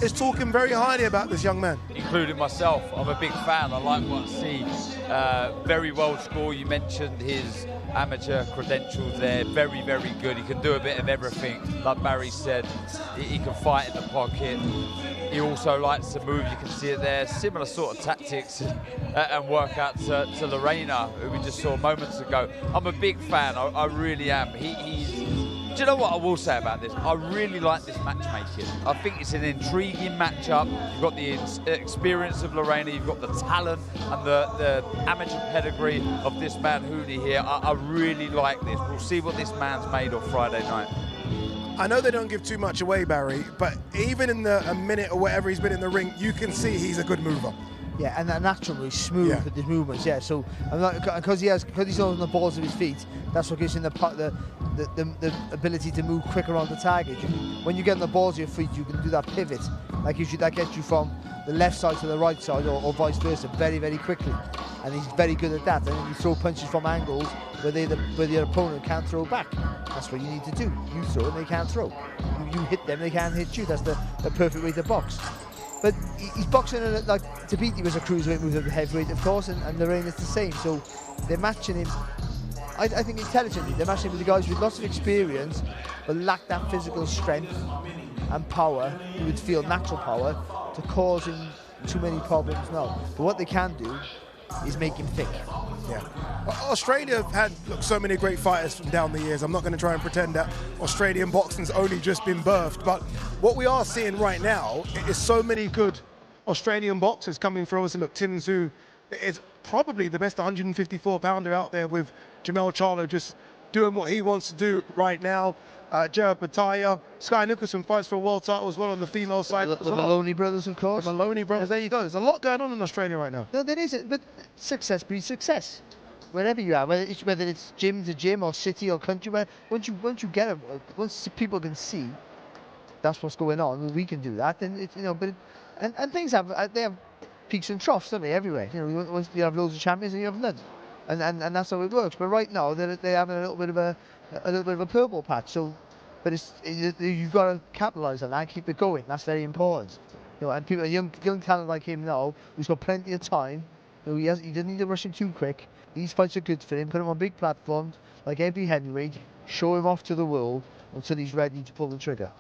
A: is talking very highly about this young man.
G: Including myself. I'm a big fan. I like what I see. Very well scored. You mentioned his amateur credentials there. Very, very good. He can do a bit of everything. Like Barry said, he can fight in the pocket. He also likes to move. You can see it there. Similar sort of tactics and workout to Lorena, who we just saw moments ago. I'm a big fan. I really am. Do you know what I will say about this? I really like this matchmaking. I think it's an intriguing matchup. You've got the experience of Lorena, you've got the talent and the amateur pedigree of this man Hooney here. I really like this. We'll see what this man's made of Friday night.
A: I know they don't give too much away, Barry, but even in a minute or whatever he's been in the ring, you can see he's a good mover.
F: Yeah, and that naturally smooth with his movements. Yeah, so because he's on the balls of his feet, that's what gives him the ability to move quicker on the target. When you get on the balls of your feet, you can do that pivot, that gets you from the left side to the right side, or vice versa, very, very quickly. And he's very good at that. And then you throw punches from angles where the opponent can't throw back. That's what you need to do. You throw and they can't throw. You hit them, they can't hit you. That's the perfect way to box. But he's boxing like Tabiti was a cruiserweight, moves up to heavyweight, of course, and Lorraine is the same. So they're matching him, I think, intelligently. They're matching him with the guys with lots of experience, but lack that physical strength and power. You would feel natural power to cause him too many problems now. But what they can do is make him thick.
A: Yeah. Australia have had so many great fighters from down the years. I'm not going to try and pretend that Australian boxing's only just been birthed, but what we are seeing right now is so many good Australian boxers coming through. So look, Tim Tszyu is probably the best 154-pounder out there, with Jamel Charlo just doing what he wants to do right now. Jared Pataya, Sky Nicholson fights for a world title as well on the female side.
F: The Maloney brothers, of course.
A: The Maloney brothers, there you go. There's a lot going on in Australia right now.
F: No, there is, but success breeds success. Wherever you are, whether it's gym to gym or city or country, once you get it, once people can see that's what's going on, we can do that. And it's, and things have peaks and troughs, don't they, everywhere. Once you have loads of champions and you have none, and that's how it works. But right now they're having a little bit of a purple patch. So, but you've got to capitalise on that, keep it going. That's very important. And people, a young talent like him now, who's got plenty of time. He doesn't need to rush in too quick. These fights are good for him. Put him on big platforms. like every heavyweight, show him off to the world until he's ready to pull the trigger.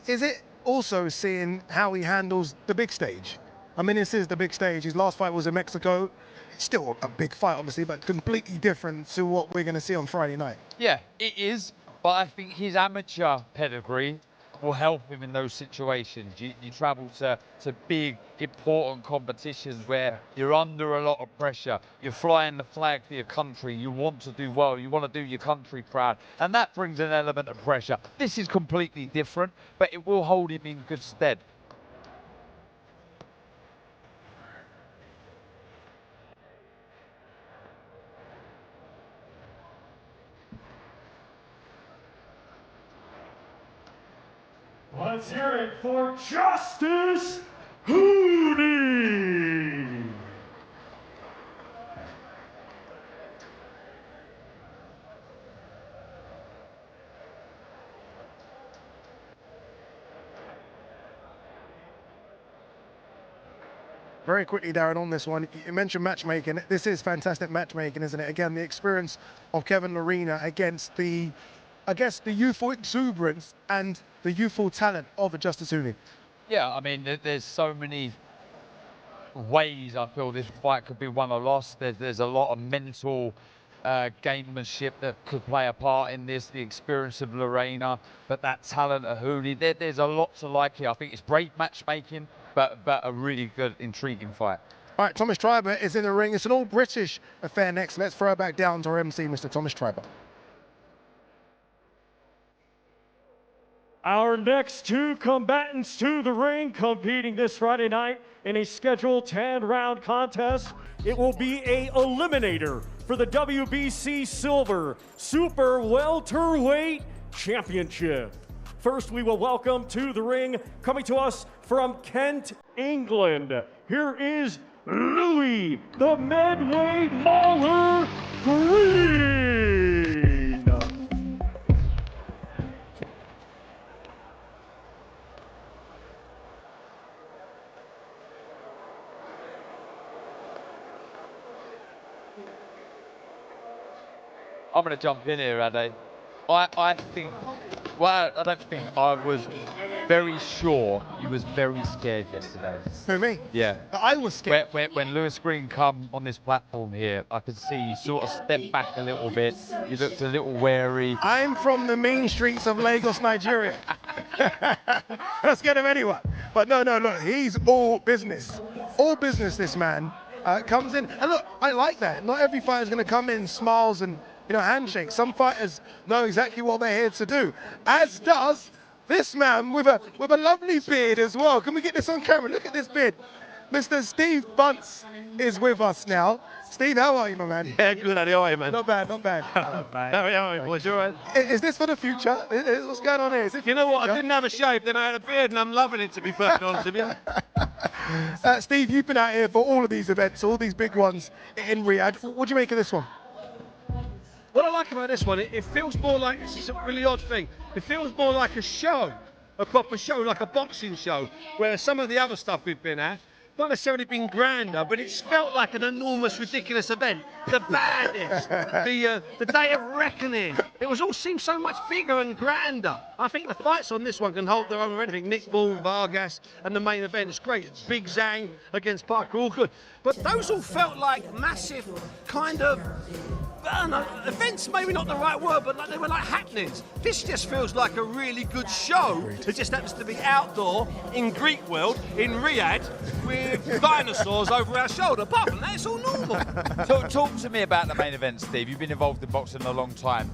A: Is it also seeing how he handles the big stage? I mean, this is the big stage. His last fight was in Mexico. It's still a big fight, obviously, but completely different to what we're going to see on Friday night.
G: Yeah, it is, but I think his amateur pedigree will help him in those situations. You travel to big, important competitions where you're under a lot of pressure. You're flying the flag for your country. You want to do well. You want to do your country proud. And that brings an element of pressure. This is completely different, but it will hold him in good stead.
E: Let's hear it for Justice Hooney.
A: Very quickly, Darren, on this one, you mentioned matchmaking. This is fantastic matchmaking, isn't it? Again, the experience of Kevin Lerena against the, I guess, the youthful exuberance and the youthful talent of a Justice Hooney.
G: Yeah, I mean, there's so many ways I feel this fight could be won or lost. There's a lot of mental gamemanship that could play a part in this, the experience of Lerena, but that talent of Hooney, there's a lot to like here. I think it's great matchmaking, but a really good, intriguing fight.
A: All right, Thomas Treiber is in the ring. It's an all-British affair next. Let's throw it back down to our MC, Mr. Thomas Treiber.
E: Our next two combatants to the ring competing this Friday night in a scheduled 10-round contest. It will be a eliminator for the WBC Silver Super Welterweight Championship. First, we will welcome to the ring, coming to us from Kent, England. Here is Louis, the Medway Mauler Green.
G: I'm going to jump in here, Ade. I think, well, I don't think, I was very sure you was very scared yesterday.
A: Who, me?
G: Yeah.
A: I was scared.
G: When Lewis Green come on this platform here, I could see you sort of step back a little bit. You looked a little wary.
A: I'm from the mean streets of Lagos, Nigeria. Let's get him anyone. But no, look, he's all business. All business, this man. Comes in, and look, I like that. Not every fighter's going to come in, smiles and, you know, handshakes. Some fighters know exactly what they're here to do, as does this man with a lovely beard as well. Can we get this on camera? Look at this beard. Mr. Steve Bunce is with us now. Steve, how are you, my man?
K: Yeah, good. How are you, man?
A: Not bad, not bad.
K: Not bad. How are you, boys? You all right?
A: Is this for the future? What's going on here? Is it
K: You know what? I didn't have a shave, then I had a beard, and I'm loving it, to be perfectly honest with you.
A: Steve, you've been out here for all of these events, all these big ones in Riyadh. What do you make of this one?
K: What I like about this one, it feels more like, it's a really odd thing, it feels more like a show, a proper show, like a boxing show, whereas some of the other stuff we've been at, not necessarily been grander, but it's felt like an enormous, ridiculous event. The badness, the day of reckoning. It was all seemed so much bigger and grander. I think the fights on this one can hold their own with anything. Nick Ball, Vargas, and the main event is great. It's Big Zhang against Parker, all good. But those all felt like massive kind of, I don't know, events, maybe not the right word, but like they were like happenings. This just feels like a really good show. It just happens to be outdoor in Greek world, in Riyadh, with dinosaurs over our shoulder. Apart from that, it's all normal.
G: Talk to me about the main event, Steve. You've been involved in boxing a long time.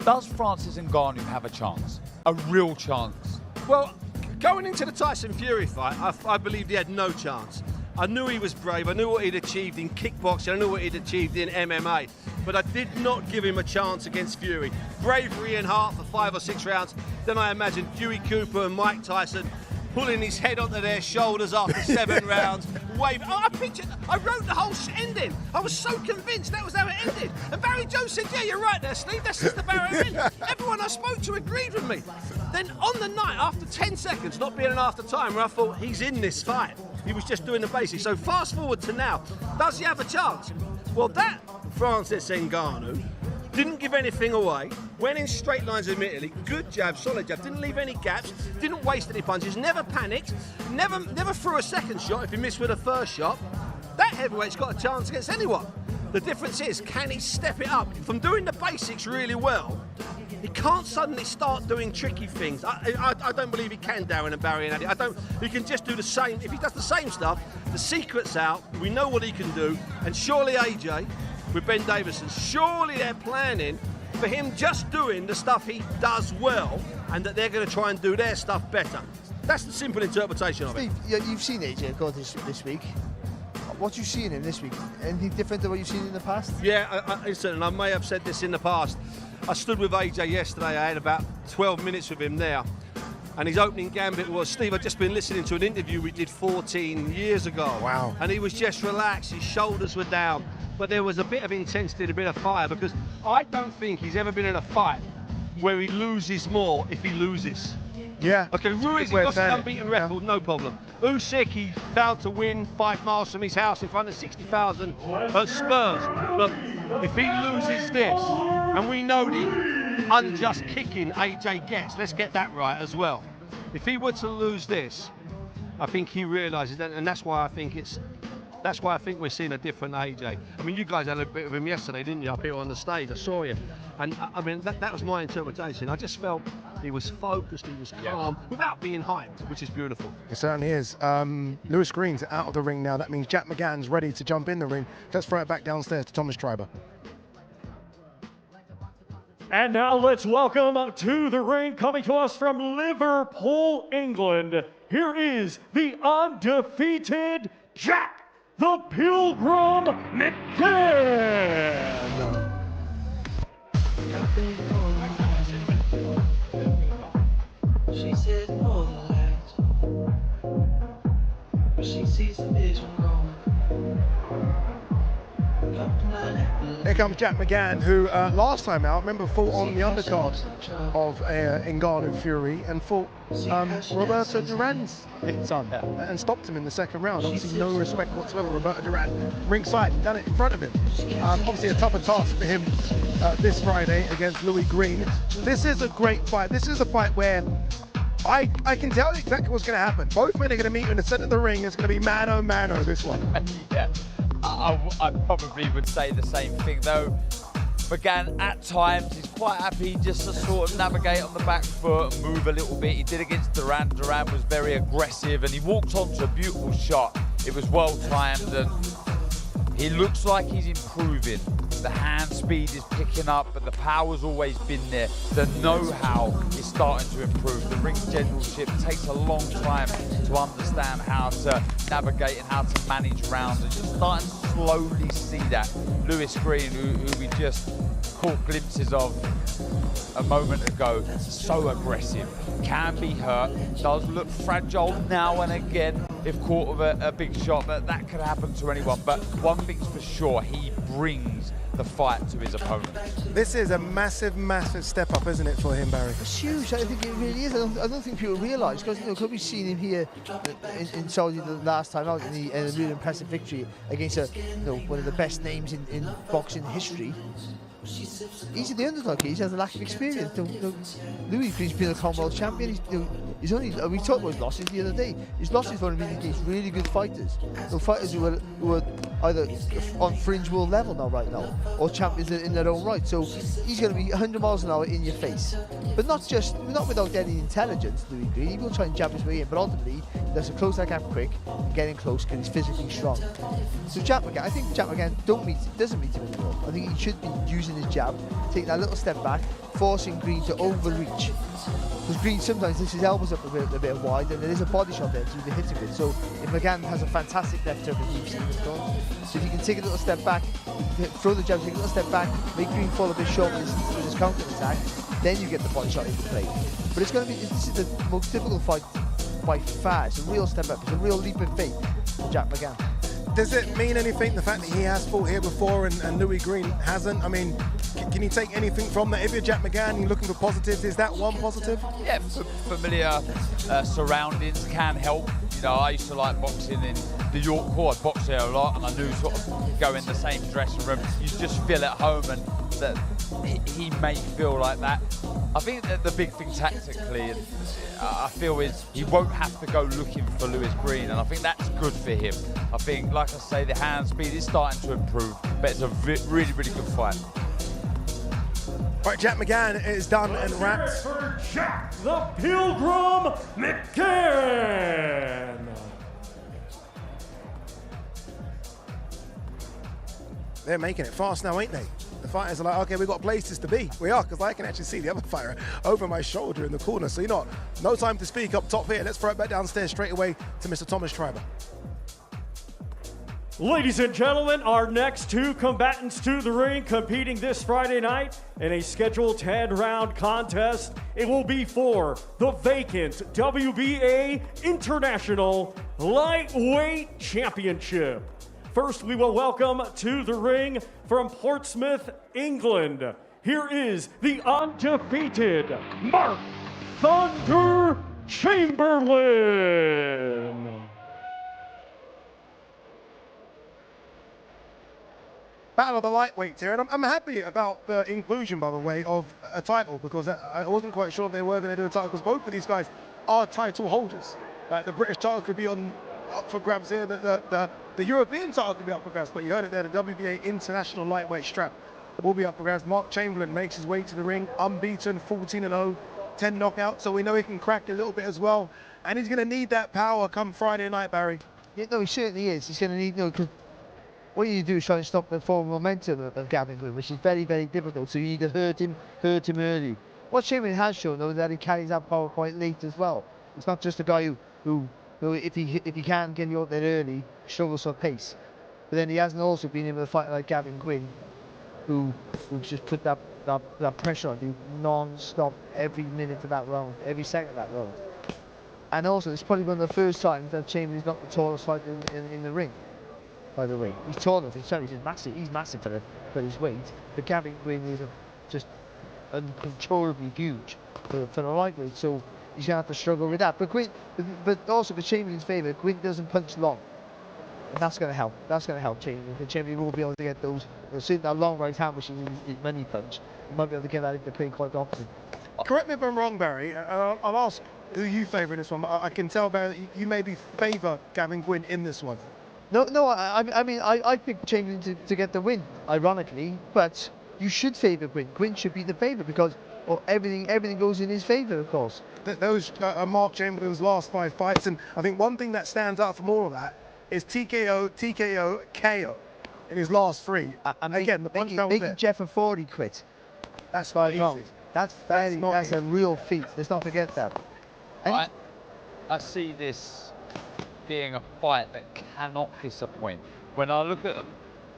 G: Does Francis Ngannou have a chance? A real chance?
K: Well, going into the Tyson Fury fight, I believed he had no chance. I knew he was brave, I knew what he'd achieved in kickboxing, I knew what he'd achieved in MMA, but I did not give him a chance against Fury. Bravery and heart for 5 or 6 rounds, then I imagined Huey Cooper and Mike Tyson pulling his head onto their shoulders after 7 rounds, waving. Oh, I wrote the whole ending. I was so convinced that was how it ended. And Barry Jones said, yeah, you're right there, Steve, that's just the Barry end. Everyone I spoke to agreed with me. Then on the night, after 10 seconds, not being an after time, where I thought, he's in this fight. He was just doing the basics. So fast forward to now, does he have a chance? Well, that Francis Ngannou didn't give anything away, went in straight lines immediately, good jab, solid jab, didn't leave any gaps, didn't waste any punches, never panicked, never threw a second shot if he missed with a first shot. That heavyweight's got a chance against anyone. The difference is, can he step it up? From doing the basics really well, he can't suddenly start doing tricky things. I don't believe he can, Darren and Barry and Addy. He can just do the same. If he does the same stuff, the secret's out, we know what he can do, and surely AJ, with Ben Davison, surely they're planning for him just doing the stuff he does well, and that they're going to try and do their stuff better. That's the simple interpretation of it.
F: Steve, you've seen AJ go this week. What you see in him this week? Anything different than what you've seen in the past?
K: Yeah, listen, and I may have said this in the past. I stood with AJ yesterday. I had about 12 minutes with him there. And his opening gambit was, Steve, I'd just been listening to an interview we did 14 years ago.
A: Wow.
K: And he was just relaxed, his shoulders were down. But there was a bit of intensity, a bit of fire, because I don't think he's ever been in a fight where he loses more if he loses.
A: Yeah.
K: Okay, Ruiz, he got an unbeaten record, no problem. Usyk, he failed to win 5 miles from his house in front of 60,000 at Spurs. But if he loses this, and we know the unjust kicking AJ gets, let's get that right as well. If he were to lose this, I think he realises that, and that's why I think we're seeing a different AJ. I mean, you guys had a bit of him yesterday, didn't you, up here on the stage? I saw you. And I mean, that was my interpretation. I just felt he was focused, he was calm, without being hyped, which is beautiful.
A: It certainly is. Lewis Green's out of the ring now. That means Jack McGann's ready to jump in the ring. Let's throw it back downstairs to Thomas Schreiber.
E: And now let's welcome to the ring, coming to us from Liverpool, England. Here is the undefeated Jack the Pilgrim McGann.
L: She said no lights, but she sees the vision wrong.
A: Here comes Jack McGann, who last time out, remember, fought on the undercard of Ngannou Fury and fought Roberto Duran's son and stopped him in the second round. Obviously, no respect whatsoever. Roberto Duran, ringside, done it in front of him. Obviously, a tougher task for him this Friday against Louis Green. This is a great fight. This is a fight where I can tell you exactly what's going to happen. Both men are going to meet in the center of the ring. It's going to be mano mano, this one.
G: Yeah. I probably would say the same thing, though. McGann, at times, is quite happy just to sort of navigate on the back foot and move a little bit. He did against Duran. Duran was very aggressive, and he walked onto a beautiful shot. It was well timed, and he looks like he's improving. The hand speed is picking up, but the power's always been there. The know-how is starting to improve. The ring generalship takes a long time to understand how to navigate and how to manage rounds, and you're starting to slowly see that. Lewis Green, who we just caught glimpses of a moment ago, so aggressive, can be hurt, does look fragile now and again if caught with a big shot, but that could happen to anyone. But one thing's for sure, he brings the fight to his opponent.
A: This is a massive, massive step up, isn't it, for him, Barry?
F: It's huge. I think it really is. I don't think people realise, because could we seen him here in Saudi the last time out in a really impressive victory against one of the best names in boxing history. He's the underdog. He has a lack of experience. Louis Green's been a Commonwealth champion. He's only. We talked about his losses the other day. His losses were against really good fighters. Fighters who are either on fringe world level right now, or champions in their own right. So he's going to be 100 miles an hour in your face, but not without any intelligence. Louis Green, he will try and jab his way in, but ultimately he does to close that gap quick and get in close because he's physically strong. So Jack McGann, I think Jack McGann doesn't meet him anymore. I think he should be using his jab, taking that little step back, forcing Green to overreach. Because Green sometimes lifts his elbows up a bit wide, and there is a body shot there to be hitting with. So if McGann has a fantastic left hook, as you've seen this time, so if you can take a little step back, throw the jab, take a little step back, make Green fall a bit short with his counter attack, then you get the body shot into play. But it's going to be, this is the most difficult fight by far. It's a real step up, it's a real leap of faith for Jack McGann.
A: Does it mean anything, the fact that he has fought here before and Louis Green hasn't? I mean, can you take anything from that? If you're Jack McGann and you're looking for positives, is that one positive?
G: Yeah, familiar surroundings can help. You know, I used to like boxing in the York Court. I boxed there a lot, and I knew sort of go in the same dressing room. You just feel at home, and that he may feel like that. I think that the big thing tactically, and I feel, is he won't have to go looking for Lewis Green, and I think that's good for him. I think, like I say, the hand speed is starting to improve, but it's a really, really good fight.
A: Right, Jack McGann is done and wrapped.
E: For Jack the Pilgrim McGann.
A: They're making it fast now, ain't they? The fighters are like, okay, we've got places to be. We are, because I can actually see the other fighter over my shoulder in the corner. So, no time to speak up top here. Let's throw it back downstairs straight away to Mr. Thomas Schreiber.
E: Ladies and gentlemen, our next two combatants to the ring competing this Friday night in a scheduled 10-round contest. It will be for the vacant WBA International Lightweight Championship. First, we will welcome to the ring from Portsmouth, England. Here is the undefeated Mark Thunder Chamberlain.
A: Battle of the lightweights here, and I'm happy about the inclusion, by the way, of a title, because I wasn't quite sure if they were going to do a title, because both of these guys are title holders. The British title could be up for grabs here, the European title could be up for grabs, but you heard it there, the WBA International Lightweight strap will be up for grabs. Mark Chamberlain makes his way to the ring, unbeaten, 14-0, 10 knockouts, so we know he can crack a little bit as well, and he's going to need that power come Friday night, Barry.
F: Yeah, no, he certainly is. He's going to need, because what you do is try and stop the forward momentum of Gavin Green, which is very, very difficult. So you either hurt him early. What Chamberlain has shown, though, is that he carries that power quite late as well. It's not just a guy who if he can get you out there early, struggles for pace. But then he hasn't also been able to fight like Gavin Green, who just put that pressure on you non-stop every minute of that round, every second of that round. And also, it's probably one of the first times that Chamberlain's not the tallest fighter in the ring. By the way, he's tall enough. He's massive. He's massive for his weight. But Gavin Green is just uncontrollably huge for the lightweight. So he's gonna have to struggle with that. But also for Chamberlain's favour, Green doesn't punch long, and that's gonna help. That's gonna help Chamberlain. The Chamberlain will be able to get those. Seeing that long right hand, which is his money punch, he might be able to get that into play quite often.
A: Correct me if I'm wrong, Barry. I'll ask who you favour in this one. I can tell, Barry, that you maybe favour Gavin Gwynn in this one.
F: No. I mean, I picked Chamberlain to get the win, ironically. But you should favour Gwynn. Gwynn should be the favourite because everything goes in his favour, of course.
A: Those are Mark Chamberlain's last 5 fights, and I think one thing that stands out from all of that is TKO, KO in his last 3. And again, the punch
F: making Jeff and Fordy quit.
A: That's not easy.
F: That's a real feat. Let's not forget that.
G: I see this being a fight that cannot disappoint. When I look at them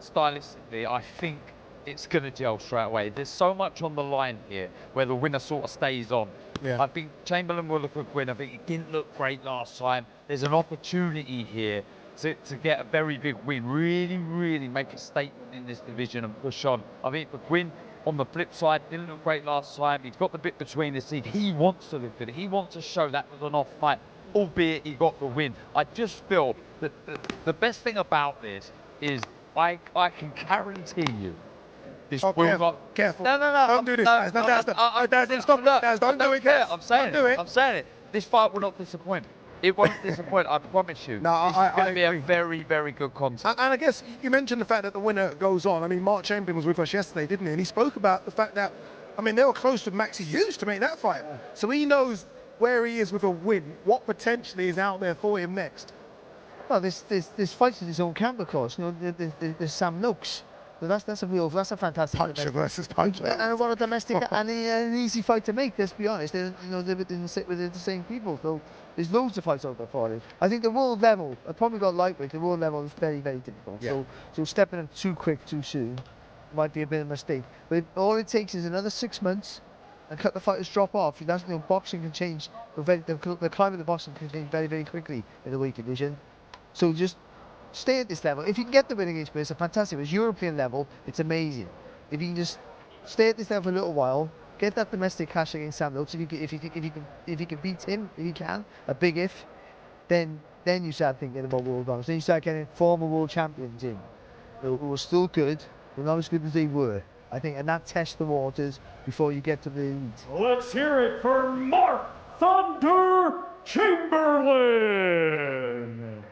G: stylistically, I think it's going to gel straight away. There's so much on the line here where the winner sort of stays on.
A: Yeah.
G: I think Chamberlain will look a win. I think it didn't look great last time. There's an opportunity here to get a very big win, really make a statement in this division and push on. I think for Gwynn, on the flip side, didn't look great last time. He's got the bit between his teeth. He wants to look good. He wants to show that was an off fight, albeit he got the win. I just feel that the best thing about this is I can guarantee you this will not...
A: Careful.
G: No.
A: Don't do this. Don't do it.
G: I'm saying it. This fight will not disappoint. It won't disappoint, I promise you.
A: No,
G: it's going to be a very, very good contest.
A: And I guess you mentioned the fact that the winner goes on. I mean, Mark Chamberlain was with us yesterday, didn't he? And he spoke about the fact that, I mean, they were close to Maxi Hughes to make that fight. So he knows where he is with a win, what potentially is out there for him next.
F: Well, this fight in his own camp, of course. You know, there's Sam Noakes. So that's a fantastic
A: puncher versus puncher.
F: And what a domestic and an easy fight to make. Let's be honest. They're within the same people. So there's loads of fights out there for it. I think the world level, I probably got lightweight. The world level is very, very difficult. Yeah. So stepping in too quick, too soon, might be a bit of a mistake. But all it takes is another 6 months, and cut the fighters drop off. That's, boxing can change. The climate of boxing can change very, very quickly in the weight division. So just stay at this level. If you can get the win against Chris, it's fantastic. It's European level, it's amazing. If you can just stay at this level for a little while, get that domestic cash against Sam Noakes. If you can beat him, if you can, a big if, then you start thinking about world honors. Then you start getting former world champions in, who are still good, but not as good as they were. I think, and that tests the waters before you get to the elite.
E: Let's hear it for Mark Thunder Chamberlain.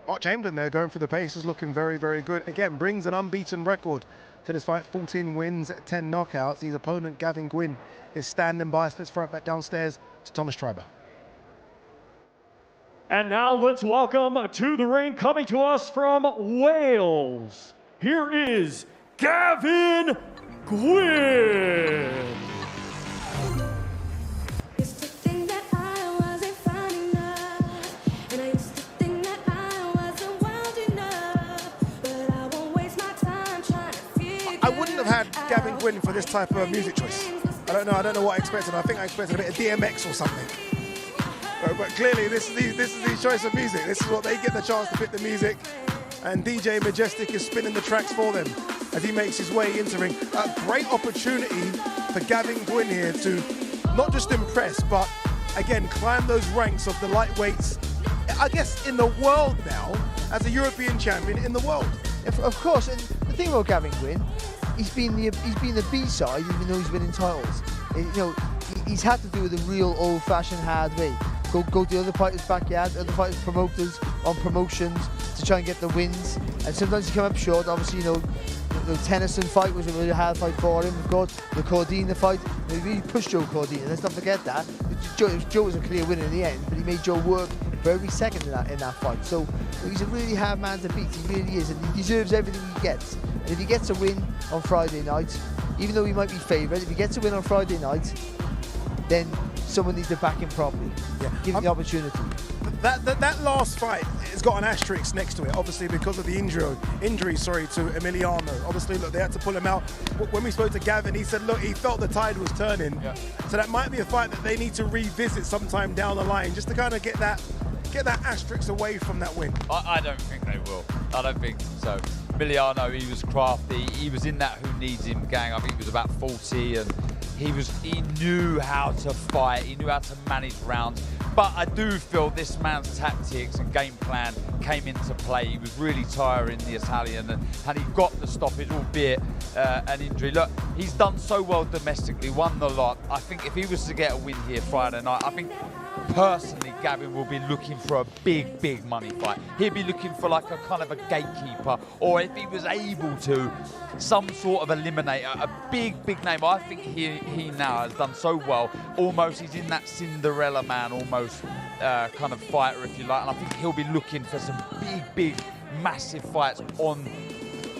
A: Mark Chamberlain there going for the paces, looking very, very good. Again, brings an unbeaten record to this fight, 14 wins, 10 knockouts. His opponent, Gavin Gwynn, is standing by. So let's throw it back downstairs to Thomas Triber.
E: And now let's welcome to the ring, coming to us from Wales, here is Gavin Gwynn.
A: I wouldn't have had Gavin Gwynn for this type of music choice. I don't know what I expected. I think I expected a bit of DMX or something. But clearly this is the choice of music. This is what they get the chance to pick the music. And DJ Majestic is spinning the tracks for them as he makes his way into ring. A great opportunity for Gavin Gwynn here to not just impress, but again, climb those ranks of the lightweights, I guess, in the world now, as a European champion in the world.
F: Of course, and the thing about Gavin Gwynn, he's been the B-side even though he's winning titles. He's had to do the real old-fashioned hard way. Go to the other fighters' backyard, other fighters' promoters on promotions to try and get the wins. And sometimes he come up short. Obviously, the Tennyson fight was a really hard fight for him. Of course, the Cordina fight, he really pushed Joe Cordina. Let's not forget that. Joe was a clear winner in the end, but he made Joe work for every second in that fight. So he's a really hard man to beat. He really is, and he deserves everything he gets. And if he gets a win on Friday night, even though he might be favourite, if he gets a win on Friday night, then someone needs to back him properly. Yeah. Give him the opportunity.
A: That last fight has got an asterisk next to it, obviously because of the injury to Emiliano. Obviously, look, they had to pull him out. When we spoke to Gavin, he said, look, he felt the tide was turning. Yeah. So that might be a fight that they need to revisit sometime down the line, just to kind of get that asterisk away from that win.
G: I don't think they will. I don't think so. Emiliano, he was crafty. He was in that who needs him gang. I think he was about 40, and he knew how to fight. He knew how to manage rounds. But I do feel this man's tactics and game plan came into play. He was really tiring, the Italian, and he got the stoppage, albeit an injury. Look, he's done so well domestically, won the lot. I think if he was to get a win here Friday night, I think personally Gavin will be looking for a big money fight. He'll be looking for like a kind of a gatekeeper, or if he was able to, some sort of eliminator, a big name. I think he now has done so well. Almost he's in that Cinderella man almost kind of fighter, if you like, and I think he'll be looking for some big massive fights on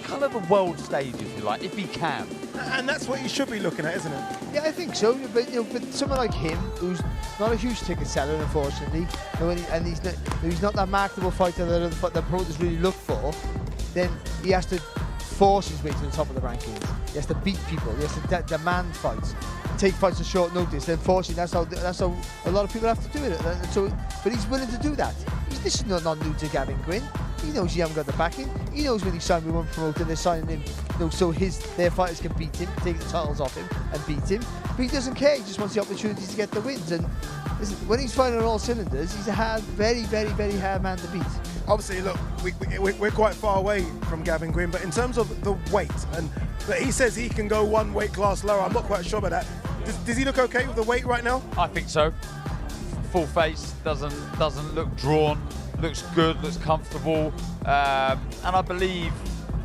G: kind of a world stage, if you like, if he can.
A: And that's what you should be looking at, isn't it?
F: Yeah, I think so. But someone like him, who's not a huge ticket seller, unfortunately, and he's not that marketable fighter that the promoters really look for, then he has to force his way to the top of the rankings. He has to beat people. He has to demand fights, take fights at short notice. And unfortunately, that's how a lot of people have to do it. And so, but he's willing to do that. This is not new to Gavin Gwynn. He knows he hasn't got the backing. He knows when he signed with one promoter, they're signing him, so their fighters can beat him, take the titles off him, and beat him. But he doesn't care. He just wants the opportunity to get the wins. And listen, when he's fighting on all cylinders, he's a very hard man to beat.
A: Obviously, look, we're quite far away from Gavin Gwynn, but in terms of the weight, and he says he can go one weight class lower. I'm not quite sure about that. Does he look okay with the weight right now?
G: I think so. Full face, doesn't look drawn. Looks good, looks comfortable, and I believe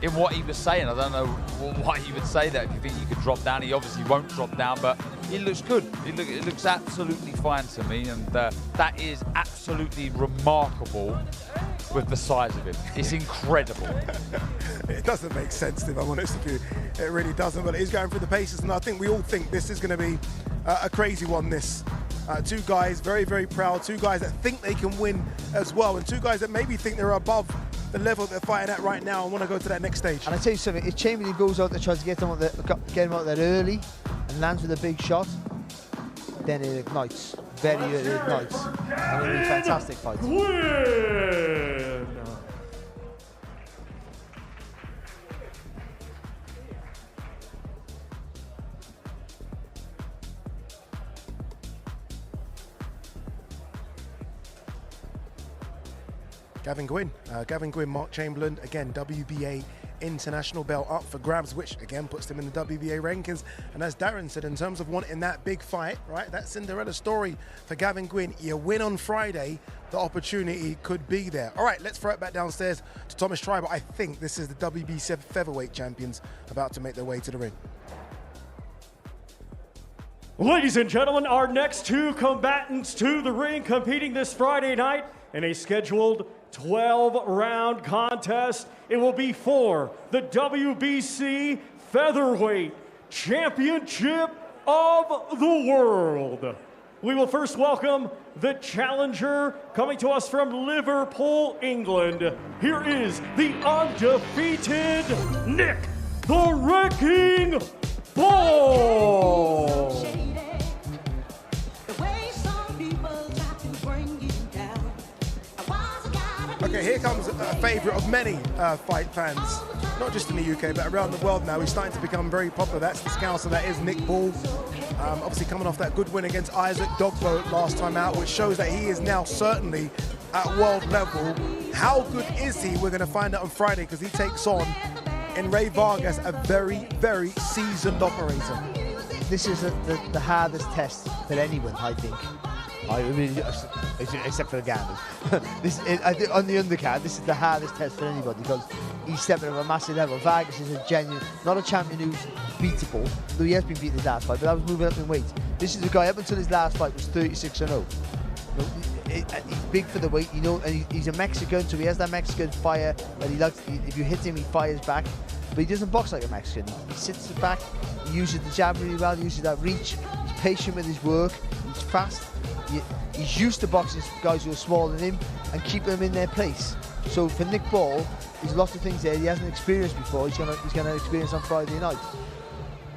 G: in what he was saying. I don't know why he would say that. If you think he could drop down, he obviously won't drop down, but he looks good. It looks absolutely fine to me, and that is absolutely remarkable with the size of him. It's incredible.
A: It doesn't make sense, if I'm honest with you. It really doesn't, but he's going through the paces, and I think we all think this is going to be a crazy one, this. Two guys very proud, two guys that think they can win as well, and two guys that maybe think they're above the level they're fighting at right now and want to go to that next stage.
F: And I tell you something, if Chamberlain goes out to try to get him out there early and lands with a big shot, then it ignites. It ignites. And it'll be a fantastic fight.
E: Win!
A: Gavin Gwynn, Mark Chamberlain, again, WBA international belt up for grabs, which again puts them in the WBA rankings. And as Darren said, in terms of wanting that big fight, right, that Cinderella story for Gavin Gwynn, you win on Friday, the opportunity could be there. All right, let's throw it back downstairs to Thomas Schreiber. I think this is the WBC featherweight champions about to make their way to the ring.
E: Ladies and gentlemen, our next two combatants to the ring competing this Friday night in a scheduled 12-round contest. It will be for the WBC Featherweight Championship of the World. We will first welcome the challenger coming to us from Liverpool, England. Here is the undefeated Nick the Wrecking Bull.
A: Okay, here comes a favourite of many fight fans, not just in the UK, but around the world now. He's starting to become very popular. That's the Scouser, that is Nick Bull. Obviously coming off that good win against Isaac Dogbo last time out, which shows that he is now certainly at world level. How good is he? We're going to find out on Friday, because he takes on, in Ray Vargas, a very, very seasoned operator.
F: This is the hardest test for anyone, I think. I mean, except for the gamblers. I think on the undercard, this is the hardest test for anybody, because he's stepping up a massive level. Vargas is a genuine, not a champion who's beatable, though he has been beaten his last fight, but that was moving up in weight. This is a guy, up until his last fight, was 36-0. He's big for the weight, you know, and he's a Mexican, so he has that Mexican fire that he likes. If you hit him, he fires back, but he doesn't box like a Mexican. He sits back, he uses the jab really well, he uses that reach, he's patient with his work, he's fast. He's used to boxing guys who are smaller than him and keeping them in their place. So for Nick Bull, there's lots of things there he hasn't experienced before. He's gonna experience on Friday night.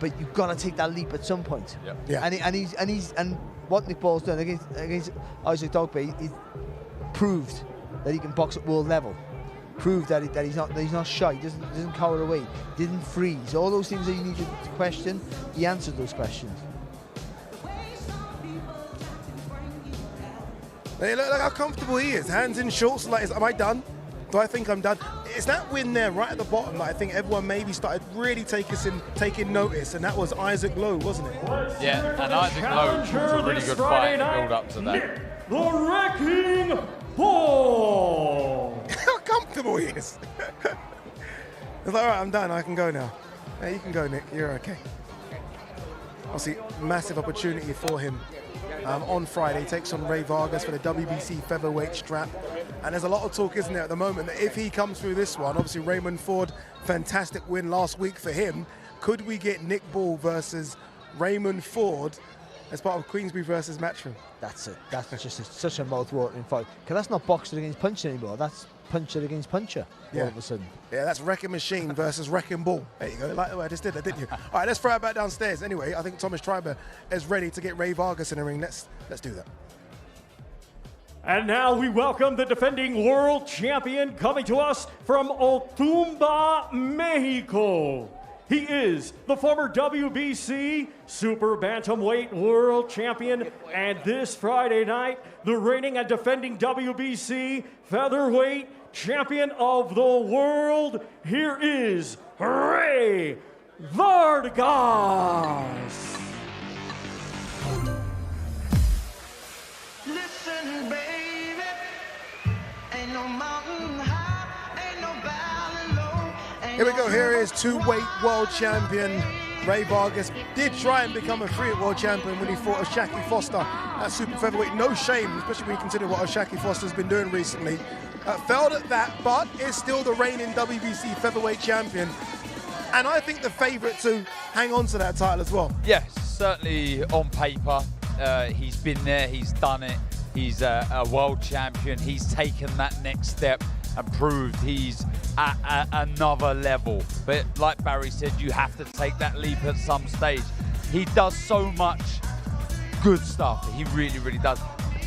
F: But you've got to take that leap at some point.
A: Yeah.
F: And what Nick Bull's done against Isaac Dogbo, he proved that he can box at world level. Proved that he's not shy. He doesn't cower away. Didn't freeze. All those things that you needed to question, he answered those questions.
A: Hey, look how comfortable he is. Hands in shorts. Like, am I done? Do I think I'm done? It's that win there right at the bottom that I think everyone maybe started really taking notice, and that was Isaac Lowe, wasn't it?
G: Yeah, and Isaac Lowe was a really good fight build up to that.
E: Nick the Wrecking Bull.
A: How comfortable he is. It's like, all right, I'm done. I can go now. Hey, you can go, Nick. You're okay. Obviously, massive opportunity for him. On Friday, he takes on Ray Vargas for the WBC featherweight strap. And there's a lot of talk, isn't there, at the moment, that if he comes through this one, obviously Raymond Ford, fantastic win last week for him. Could we get Nick Bull versus Raymond Ford as part of Queensbury versus Matchroom?
F: That's just such a mouth-watering fight. Because that's not boxer against puncher anymore. That's puncher against puncher, all of a sudden.
A: Yeah, that's Wrecking Machine versus Wrecking Bull. There you go, like the way I just did that, didn't you? All right, let's throw it back downstairs. Anyway, I think Thomas Schreiber is ready to get Ray Vargas in the ring. Let's do that.
E: And now we welcome the defending world champion coming to us from Otumba, Mexico. He is the former WBC Super Bantamweight World Champion, and this Friday night, the reigning and defending WBC Featherweight Champion of the World. Here is Ray Vargas.
L: Listen, baby, ain't no mountain high, ain't no valley low.
A: Here we go. Here is two-weight world champion Ray Vargas. Did try and become a three-weight world champion when he fought Oshaki Foster at super featherweight. No shame, especially when you consider what Oshaki Foster's been doing recently. Failed at that, but is still the reigning WBC featherweight champion. And I think the favourite to hang on to that title as well.
G: Yes, certainly on paper. He's been there, he's done it. He's a world champion. He's taken that next step and proved he's at another level. But like Barry said, you have to take that leap at some stage. He does so much good stuff. He really, really does.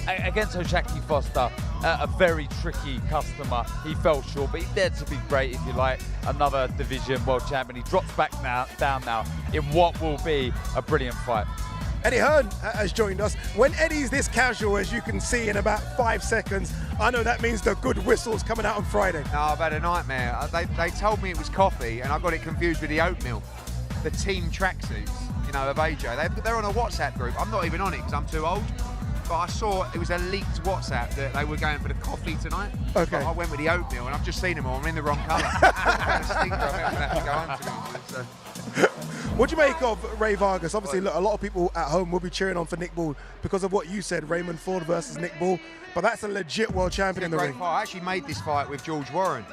G: Against Oshaki Foster, a very tricky customer. He fell short, but he dared to be great, if you like. Another division world champion. He drops back down now in what will be a brilliant fight.
A: Eddie Hearn has joined us. When Eddie's this casual, as you can see in about 5 seconds, I know that means the good whistle's coming out on Friday.
M: No, I've had a nightmare. They told me it was coffee, and I got it confused with the oatmeal. The team tracksuits, you know, of AJ. They're on a WhatsApp group. I'm not even on it because I'm too old. But I saw it was a leaked WhatsApp that they were going for the coffee tonight.
A: Okay.
M: But I went with the oatmeal, and I've just seen them all. I'm in the wrong colour. I think I'm going to have to go home to them.
A: What do you make of Ray Vargas? Obviously, look, a lot of people at home will be cheering on for Nick Ball because of what you said, Raymond Ford versus Nick Ball. But that's a legit world champion in the ring.
M: Fight. I actually made this fight with George Warren,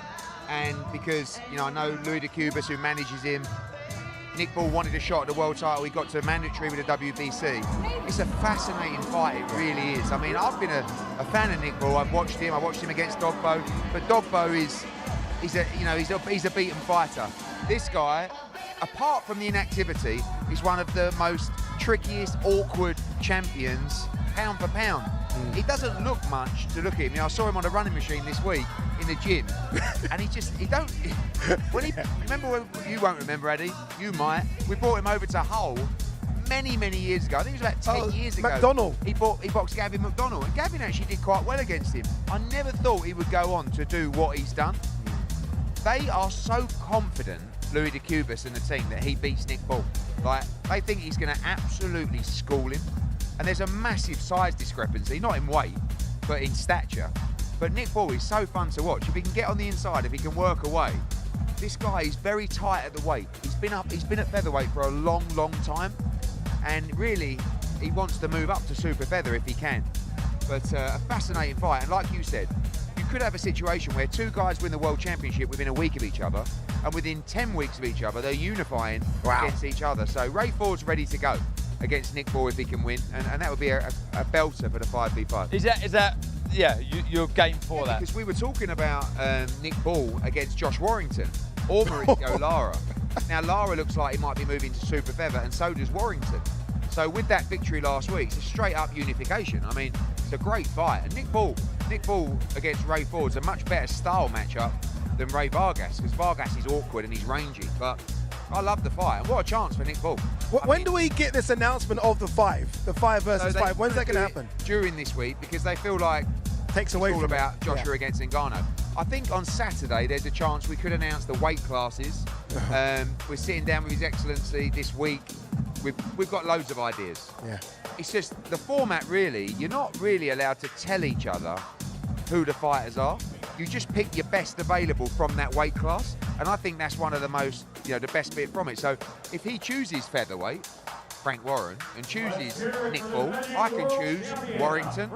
M: and because I know Louis de Cubas, who manages him. Nick Ball wanted a shot at the world title. He got to mandatory with the WBC. It's a fascinating fight. It really is. I mean, I've been a fan of Nick Ball. I've watched him. I watched him against Dogbo. But Dogbo he's a beaten fighter. This guy, apart from the inactivity, is one of the most trickiest, awkward champions, pound for pound. He doesn't look much to look at him. I saw him on a running machine this week in the gym, and you won't remember, Eddie, you might. We brought him over to Hull many years ago. I think it was about 10 years ago.
A: McDonnell.
M: He boxed Gavin McDonnell, and Gavin actually did quite well against him. I never thought he would go on to do what he's done. They are so confident, Louis de Cubas and the team, that he beats Nick Ball. Like, they think he's going to absolutely school him. And there's a massive size discrepancy, not in weight, but in stature. But Nick Ball is so fun to watch. If he can get on the inside, if he can work away, this guy is very tight at the weight. He's been at featherweight for a long time, and really, he wants to move up to super feather if he can. But a fascinating fight, and like you said, you could have a situation where two guys win the world championship within a week of each other, and within 10 weeks of each other, they're unifying against each other. So Ray Ford's ready to go against Nick Ball if he can win, and that would be a belter for the 5v5.
G: Is that you're game for that?
M: Because we were talking about Nick Ball against Josh Warrington or Mauricio Lara. Now Lara looks like he might be moving to super feather, and so does Warrington. So with that victory last week, it's a straight up unification. I mean, it's a great fight, and Nick Ball against Ray Ford's a much better style matchup than Ray Vargas, because Vargas is awkward and he's rangy, but I love the fight, and what a chance for Nick Ball.
A: When do we get this announcement of the 5 versus 5? When's that going to happen?
M: During this week, because they feel like
A: takes away
M: all
A: from
M: about Joshua against Ngannou. I think on Saturday there's a chance we could announce the weight classes. We're sitting down with His Excellency this week. We've got loads of ideas.
A: Yeah.
M: It's just the format, really. You're not really allowed to tell each other who the fighters are. You just pick your best available from that weight class, and I think that's one of the most, the best bit from it. So if he chooses featherweight, Frank Warren, and chooses Nick Ball, I can choose Warrington,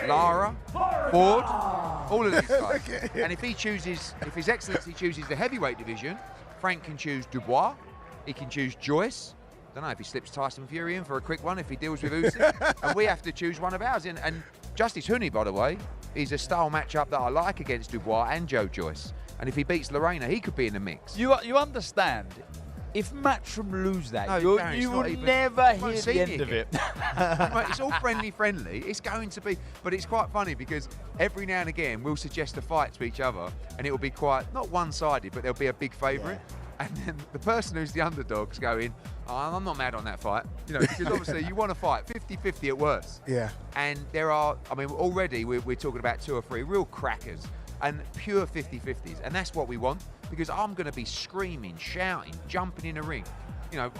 M: Lara, Ford, all of these guys. And if His Excellency chooses the heavyweight division, Frank can choose Dubois, he can choose Joyce. I don't know if he slips Tyson Fury in for a quick one if he deals with Usyk, and we have to choose one of ours. And Justice Huni, by the way, is a style matchup that I like against Dubois and Joe Joyce. And if he beats Lorena, he could be in the mix.
G: You understand? If Matchroom lose that, you will never hear the end of it.
M: It's all friendly. It's going to be, but it's quite funny because every now and again we'll suggest a fight to each other, and it will be quite not one-sided, but there'll be a big favourite. Yeah. And then the person who's the underdog's going, I'm not mad on that fight. Because obviously you want to fight 50-50 at worst.
A: Yeah.
M: And already we're talking about 2 or 3 real crackers and pure 50-50s. And that's what we want, because I'm going to be screaming, shouting, jumping in a ring,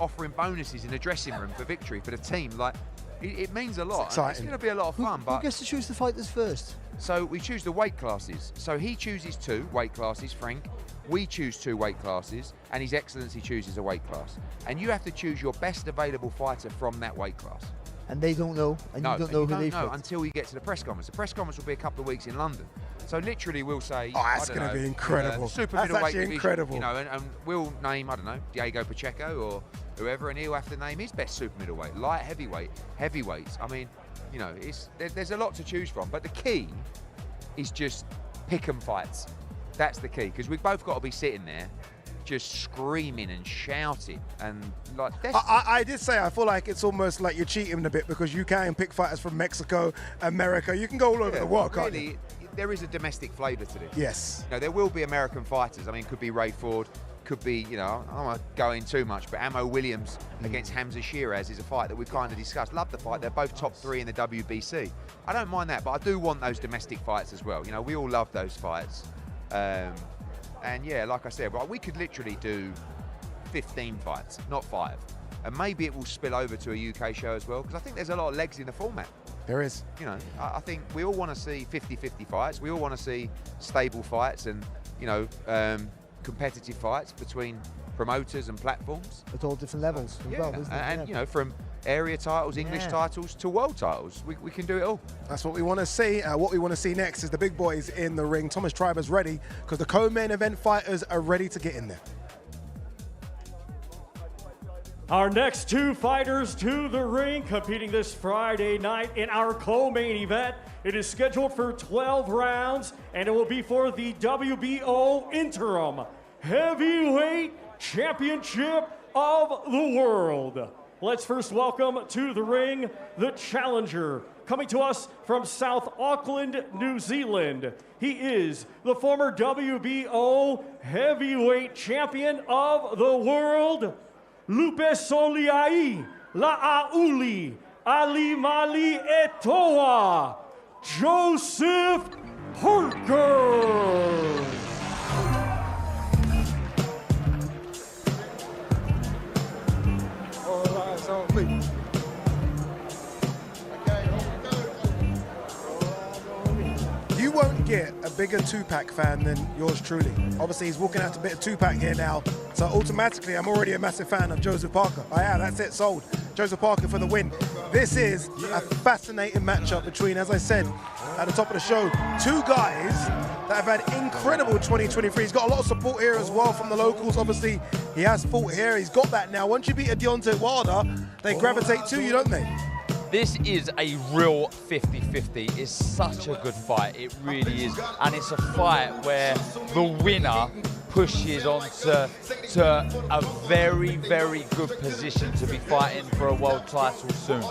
M: offering bonuses in the dressing room for victory for the team. Like, it means a lot. It's going to be a lot of fun.
F: Who gets to choose the fighters first?
M: So we choose the weight classes. So he chooses 2 weight classes, Frank. We choose 2 weight classes, and His Excellency chooses a weight class. And you have to choose your best available fighter from that weight class.
F: And they don't know, and you don't know who they've got.
M: Until you get to the press conference. The press conference will be a couple of weeks in London. So literally we'll say,
A: that's going to be incredible.
M: Super
A: that's
M: middleweight
A: actually
M: division,
A: incredible.
M: And we'll name, Diego Pacheco or whoever, and he'll have to name his best super middleweight, light heavyweight, heavyweights. I mean, there's a lot to choose from, but the key is just pick 'em fights. That's the key, because we've both got to be sitting there just screaming and shouting and like.
A: I did say I feel like it's almost like you're cheating a bit, because you can pick fighters from Mexico, America. You can go all over the world, can't you?
M: There is a domestic flavour to this.
A: Yes.
M: There will be American fighters. It could be Ray Ford, could be, you know, I don't want to go in too much, but Ammo Williams against Hamza Shiraz is a fight that we've kind of discussed. Love the fight. They're both top 3 in the WBC. I don't mind that, but I do want those domestic fights as well. You know, we all love those fights. And yeah, like I said, well, we could literally do 15 fights, not 5. And maybe it will spill over to a UK show as well, because I think there's a lot of legs in the format.
A: There is.
M: You know, I think we all want to see 50-50 fights. We all want to see stable fights and, you know, competitive fights between promoters and platforms.
F: At all different levels as well, isn't it?
M: And you know, from area titles, English titles to world titles, we can do it all.
A: That's what we want to see. What we want to see next is the big boys in the ring. Thomas Triber's ready because the co-main event fighters are ready to get in there.
E: Our next 2 fighters to the ring competing this Friday night in our co-main event. It is scheduled for 12 rounds, and it will be for the WBO Interim Heavyweight Championship of the World. Let's first welcome to the ring the challenger, coming to us from South Auckland, New Zealand. He is the former WBO Heavyweight Champion of the World, Lupe Soliai La'auli Ali Mali Etoa, Joseph Parker.
A: You won't get a bigger Tupac fan than yours truly. Obviously, he's walking out a bit of Tupac here now, so automatically I'm already a massive fan of Joseph Parker. I am, that's it, sold. Joseph Parker for the win. This is a fascinating matchup between, as I said at the top of the show, 2 guys that have had incredible 2023. He's got a lot of support here as well from the locals. Obviously, he has fought here. He's got that now. Once you beat a Deontay Wilder, they gravitate to you, don't they?
G: This is a real 50-50. It's such a good fight. It really is. And it's a fight where the winner pushes on to a very, very good position to be fighting for a world title soon.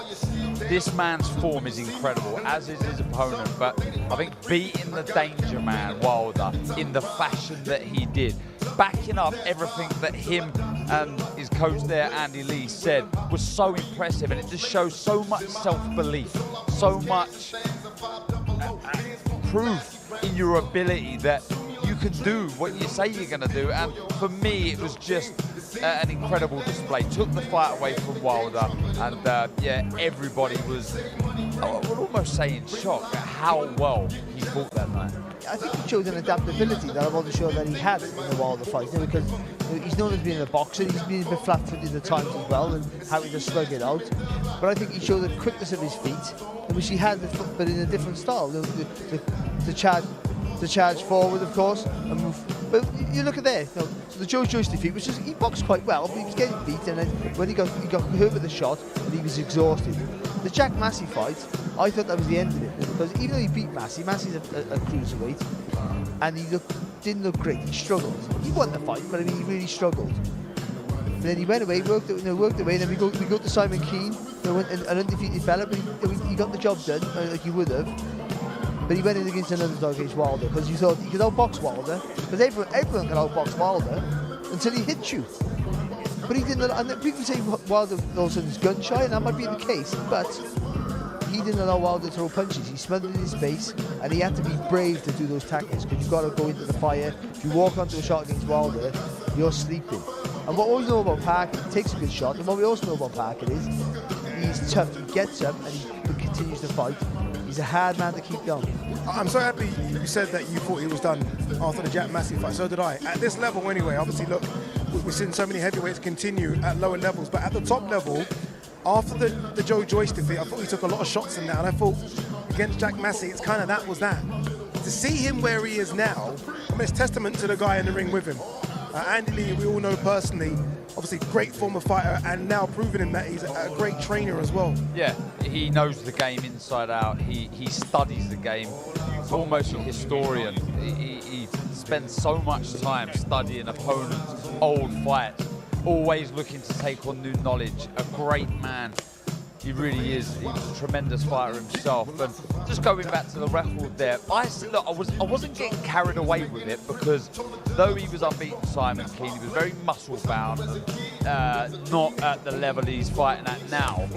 G: This man's form is incredible, as is his opponent, but I think beating the Danger Man, Wilder, in the fashion that he did, backing up everything that him and his coach there, Andy Lee, said was so impressive, and it just shows so much self-belief, so much proof in your ability that you can do what you say you're going to do. And for me, it was just an incredible display. Took the fight away from Wilder, and yeah, everybody was, I would almost say, in shock at how well he fought that night.
F: I think he showed an adaptability that I wasn't sure that he had in the Wilder fight, you know, because he's known as being a boxer. He's been a bit flat-footed at times as well, and having to slug it out. But I think he showed the quickness of his feet, which he had, but in a different style. You know, the charge forward, of course, and move. But you look at there, you know, so the Joe Joyce defeat, which is, he boxed quite well, but he was getting beat, and then when he got hurt with a shot, and he was exhausted. The Jack Massey fight, I thought that was the end of it, because even though he beat Massey, Massey's a cruiserweight, and he didn't look great. He struggled. He won the fight, but I mean, he really struggled. And then he went away, worked away, and then we go to Simon Keane, an undefeated fella, but he got the job done, like he would have. But he went in against an underdog against Wilder, because he thought he could outbox Wilder, because everyone can outbox Wilder until he hits you. But he didn't, and people say Wilder also is gun shy, and that might be the case, but he didn't allow Wilder to throw punches. He smothered his face, and he had to be brave to do those tackles, because you've got to go into the fire. If you walk onto a shot against Wilder, you're sleeping. And what we know about Parker, he takes a good shot, and what we also know about Parker is he's tough. He gets up, and he continues to fight. He's a hard man to keep going.
A: I'm so happy you said that you thought he was done after the Jack Massey fight. So did I. At this level anyway, obviously, look, we've seen so many heavyweights continue at lower levels, but at the top level, after the Joe Joyce defeat, I thought he took a lot of shots in that, and I thought against Jack Massey, it's kind of that was that. To see him where he is now, I mean, it's testament to the guy in the ring with him. Andy Lee, we all know personally, obviously great former fighter, and now proving him that he's a great trainer as well.
G: Yeah, he knows the game inside out. He studies the game. He's almost a historian. He spends so much time studying opponents' old fights, always looking to take on new knowledge. A great man. He really is. He was a tremendous fighter himself. And just going back to the record there, look, I wasn't getting carried away with it because though he was unbeaten Simon Keane, he was very muscle bound and not at the level he's fighting at now,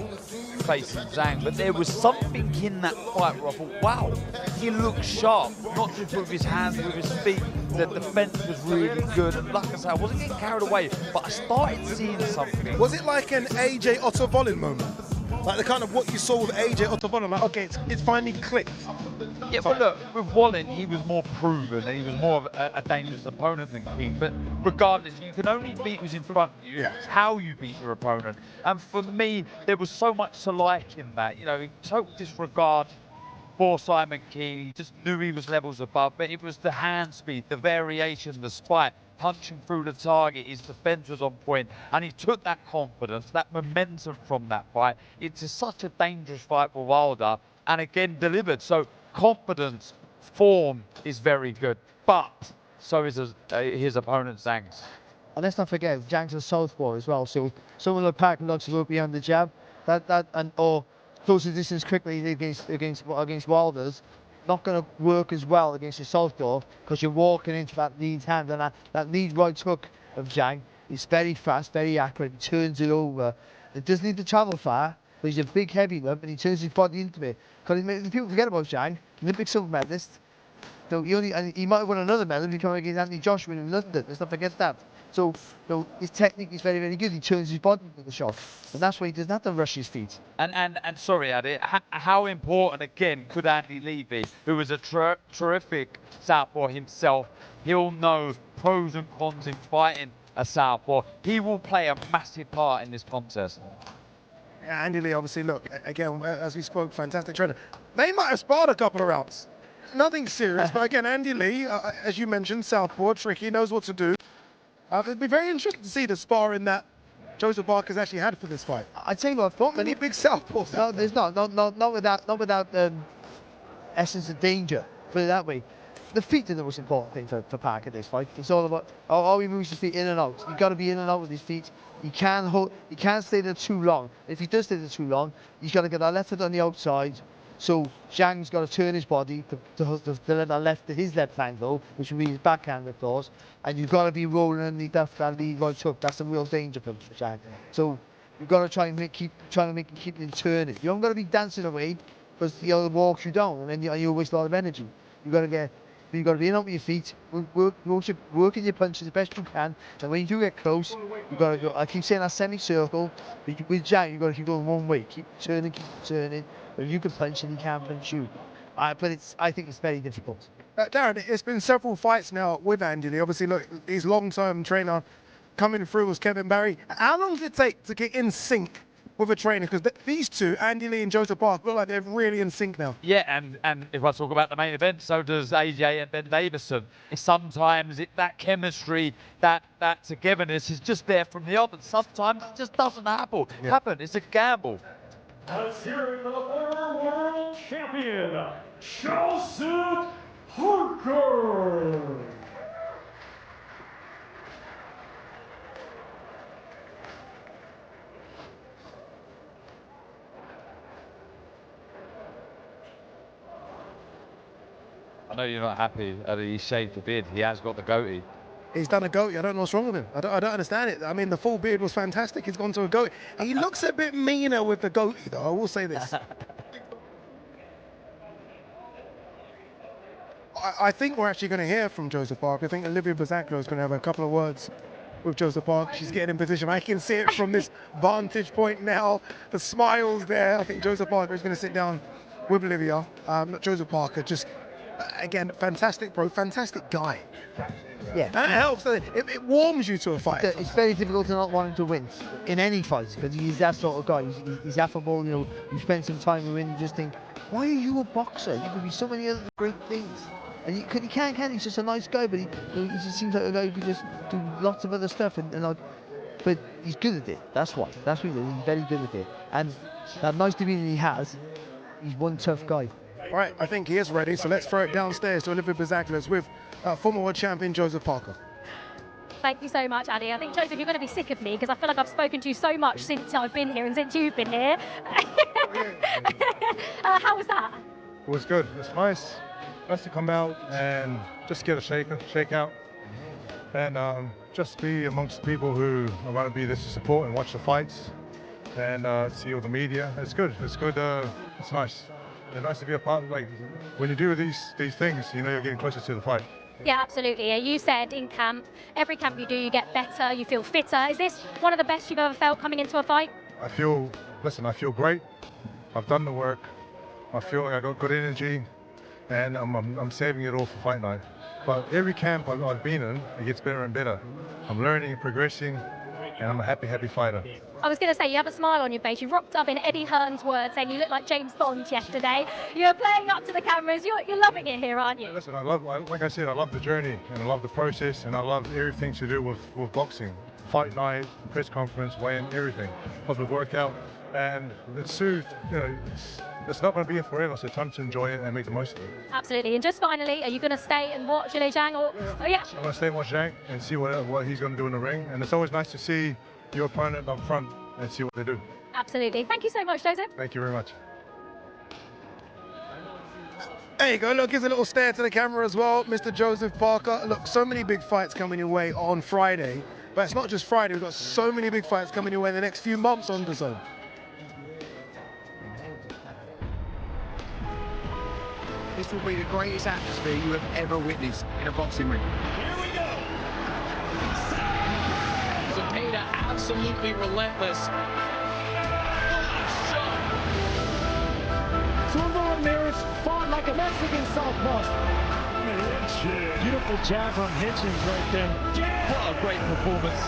G: facing Zhang. But there was something in that fight where I thought, wow, he looked sharp, not just with his hands, with his feet. The defense was really good. And like I said, I wasn't getting carried away, but I started seeing something.
A: Was it like an AJ Otto-Volin moment? Like the kind of what you saw with AJ Otto-Volin, like, okay, it's finally clicked.
G: Yeah, but look, with Wallin, he was more proven and he was more of a dangerous opponent than King. But regardless, you can only beat who's in front of you. It's how you beat your opponent. And for me, there was so much to like in that. You know, total disregard for Simon Keane. He just knew he was levels above. But it was the hand speed, the variation, the spike, punching through the target. His defense was on point, and he took that confidence, that momentum from that fight. It's such a dangerous fight for Wilder, and again delivered. So confidence, form is very good, but so is his opponent Zhang's.
F: And let's not forget, Zhang's a southpaw as well. So some of the pack loves to go beyond the jab, or close the distance quickly against Wilder's. Not going to work as well against a southpaw because you're walking into that lead hand, and that lead right hook of Zhang is very fast, very accurate. He turns it over. It doesn't need to travel far, but he's a big heavy one, and he turns his body into it. Because people forget about Zhang, Olympic silver medalist. So he might have won another medal if he came against Anthony Joshua in London. Let's not forget that. So his technique is very, very good. He turns his body into the shot, and that's why he doesn't have to rush his feet.
G: And sorry, Adi, how important again could Andy Lee be, who was a terrific southpaw himself? He'll know pros and cons in fighting a southpaw. He will play a massive part in this contest.
A: Yeah, Andy Lee, obviously, look, again, as we spoke, fantastic trainer. They might have sparred a couple of rounds. Nothing serious, but again, Andy Lee, as you mentioned, southpaw, tricky, knows what to do. It'd be very interesting to see the sparring that Joseph Parker's actually had for this fight.
F: I'd say not
A: many big southpaws.
F: No, there's not without essence of danger. Put it that way. The feet are the most important thing for Parker in this fight. It's all about how he moves his feet in and out. You've got to be in and out with his feet. He can't stay there too long. If he does stay there too long, he's got to get that left foot on the outside. So Zhang's got to turn his body to let that left to his left hand go, which will be his backhand, of course. And you've got to be rolling underneath that lead right hook. That's the real danger for Zhang. So you've got to try and keep him turning. You haven't got to be dancing away because the other walks you down, and then you waste a lot of energy. You've got to be in and out with your feet, working your punches the best you can, and when you do get close, you've got to go. I keep saying that semicircle, but with Zhang, you've got to keep going one way, keep turning. But you can punch and he can't punch you. But I think it's very difficult.
A: Darren, it's been several fights now with Andy Lee. Obviously, look, his long-term trainer coming through was Kevin Barry. How long does it take to get in sync with a trainer? Because these two, Andy Lee and Joseph Parker, look like they're really in sync now.
G: Yeah, and if I talk about the main event, so does AJ and Ben Davison. Sometimes that chemistry, that togetherness is just there from the off, and sometimes it just doesn't happen. It's a gamble.
E: Let's hear it for the former world champion, Joseph Parker.
G: I know you're not happy that he shaved the beard. He has got the goatee.
A: He's done a goatee. I don't know what's wrong with him. I don't understand it. I mean, the full beard was fantastic. He's gone to a goatee. He looks a bit meaner with the goatee, though. I will say this. I think we're actually going to hear from Joseph Parker. I think Olivia Bazaklo is going to have a couple of words with Joseph Parker. She's getting in position. I can see it from this vantage point now. The smiles there. I think Joseph Parker is going to sit down with Olivia. Not Joseph Parker, just, again, fantastic bro, fantastic guy.
F: Yeah,
A: that helps. It warms you to a fight.
F: It's very difficult to not want him to win in any fight because he's that sort of guy. He's affable. You know, you spend some time with him, you just think, why are you a boxer? You could be so many other great things. And he can't. He's just a nice guy, but he just seems like a guy who could just do lots of other stuff. But he's good at it. That's what he is. He's very good at it. And that nice demeanour he has, he's one tough guy.
A: All right, I think he is ready, so let's throw it downstairs to Olivia Bazaklos with former world champion Joseph Parker.
I: Thank you so much, Addy. I think, Joseph, you're going to be sick of me because I feel like I've spoken to you so much since I've been here and since you've been here. How was that?
N: It was good. It's nice to come out and just get a shakeout, and just be amongst people who are going to be there to support and watch the fights, and see all the media. It's good. It's good. It's nice. It's nice to be a part of. Like when you do these things, you know you're getting closer to the fight.
I: Yeah, absolutely. You said in camp, every camp you do, you get better, you feel fitter. Is this one of the best you've ever felt coming into a fight?
N: I feel great. I've done the work. I feel like I got good energy, and I'm saving it all for fight night. But every camp I've been in, it gets better and better. I'm learning, progressing, and I'm a happy fighter.
I: I was going to say, you have a smile on your face. You rocked up in Eddie Hearn's words saying you look like James Bond yesterday. You're playing up to the cameras. You're loving it here, aren't you?
N: Listen, like I said, I love the journey, and I love the process, and I love everything to do with boxing. Fight night, press conference, weigh-in, everything. Love the workout, and it's soothed. You know, it's not going to be here forever, so time to enjoy it and make the most of it.
I: Absolutely. And just finally, are you going to stay and watch Zhilei Zhang? Yeah.
N: I'm going to stay and watch Zhang and see what he's going to do in the ring. And it's always nice to see your opponent up front and see what they do.
I: Absolutely. Thank you so much, Joseph.
N: Thank you very much.
A: There you go. Look, here's a little stare to the camera as well, Mr. Joseph Parker. Look, so many big fights coming your way on Friday. But it's not just Friday. We've got so many big fights coming your way in the next few months on DAZN.
M: This will be the greatest atmosphere you have ever witnessed in a boxing ring.
J: Here we go. Zepeda absolutely relentless.
E: Zurdo Ramirez fought like a Mexican southpaw. Beautiful jab from Hitchens right there.
J: What a great performance.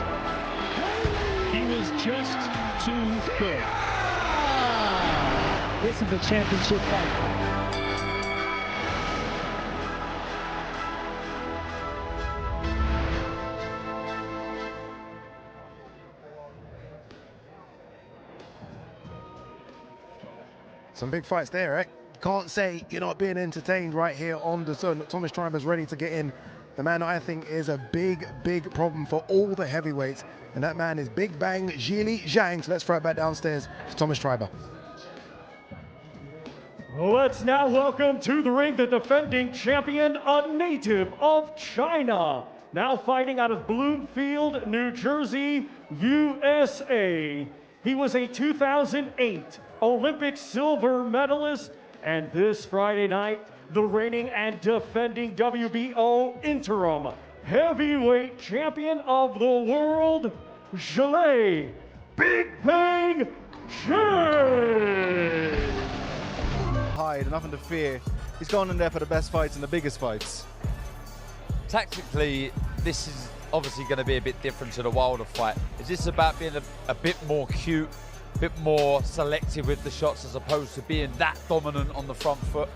E: He was just too good. This is a championship fight.
A: Some big fights there, eh? Can't say you're not being entertained right here on DAZN. Thomas Triber's ready to get in. The man I think is a big problem for all the heavyweights, and that man is Big Bang Zhilei Zhang. So let's throw it back downstairs to Thomas Triber.
E: Let's now welcome to the ring the defending champion, a native of China. Now fighting out of Bloomfield, New Jersey, USA. He was a 2008 Olympic silver medalist, and this Friday night, the reigning and defending WBO interim heavyweight champion of the world, Zhilei Big Bang Zhang.
O: Hide, nothing to fear. He's going in there for the best fights and the biggest fights.
G: Tactically, this is obviously going to be a bit different to the Wilder fight. Is this about being a bit more cute, a bit more selective with the shots as opposed to being that dominant on the front foot?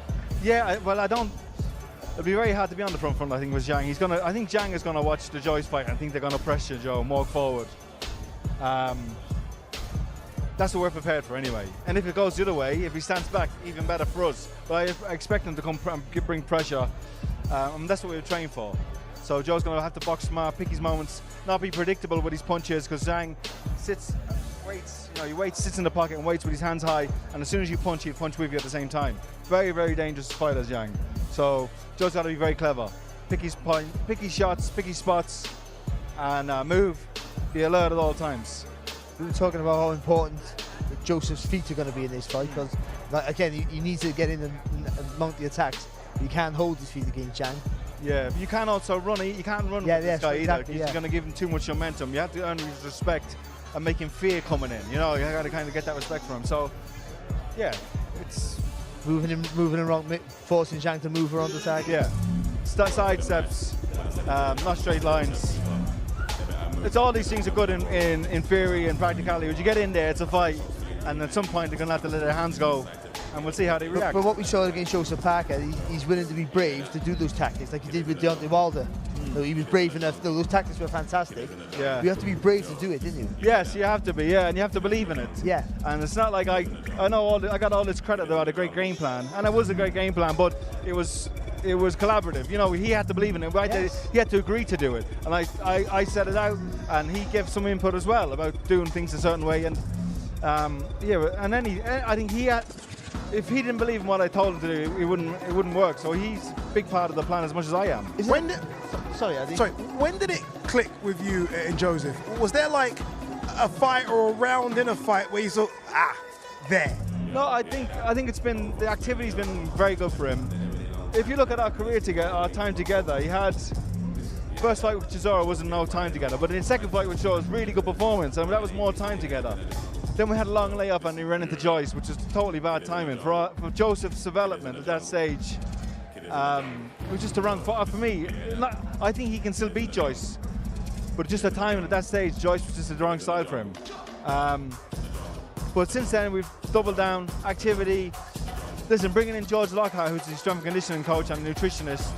O: Yeah, it'll be very hard to be on the front, I think, with Zhang. I think Zhang is gonna watch the Joyce fight. I think they're gonna pressure Joe and walk forward. That's what we're prepared for anyway. And if it goes the other way, if he stands back, even better for us. But I expect him to come bring pressure. And that's what we're trained for. So Joe's gonna have to box smart, pick his moments, not be predictable with his punches, because Zhang sits in the pocket and waits with his hands high, and as soon as you punch, he'll punch with you at the same time. Very dangerous fighter, Zhang. So Joe's got to be very clever. Pick his point, pick his shots, pick his spots, and move. Be alert at all times.
F: We were talking about how important Joseph's feet are going to be in this fight, because again, he needs to get in and mount the attacks. He can't hold his feet against Zhang.
O: Yeah, but you can't also run. You can't run with this guy either. He's going to give him too much momentum. You have to earn his respect and make him fear coming in. You know, you got to kind of get that respect from him. So, yeah, it's
F: moving around, forcing Zhang to move around the tag.
O: Yeah, side steps, not straight lines. It's all these things are good in theory and practicality. When you get in there, it's a fight, and at some point they're going to have to let their hands go, and we'll see how they react.
F: But what we saw against Joseph Parker, he's willing to be brave to do those tactics, like he did with Deontay Wilder. So he was brave enough. Those tactics were fantastic.
O: Yeah.
F: You have to be brave to do it, didn't you?
O: Yes, you have to be. Yeah, and you have to believe in it.
F: Yeah.
O: And it's not like I got all this credit about a great game plan, and it was a great game plan, but it was it was collaborative. You know, he had to believe in it. He had to agree to do it, and I set it out, and he gave some input as well about doing things a certain way. And and then I think he had. If he didn't believe in what I told him to do, it wouldn't work. So he's a big part of the plan as much as I am.
A: When did it click with you and Joseph? Was there like a fight or a round in a fight where you thought, there?
O: No, I think the activity's been very good for him. If you look at our career together, our time together, he had first fight with Chisora wasn't no time together, but in the second fight with Joe was really good performance, and that was more time together. Then we had a long layoff and he ran into Joyce, which was totally bad timing. For Joseph's development at that stage, it was just the wrong fight for me. I think he can still beat Joyce, but just the timing at that stage, Joyce was just the wrong style for him. But since then, we've doubled down, activity. Listen, bringing in George Lockhart, who's the strength and conditioning coach and nutritionist,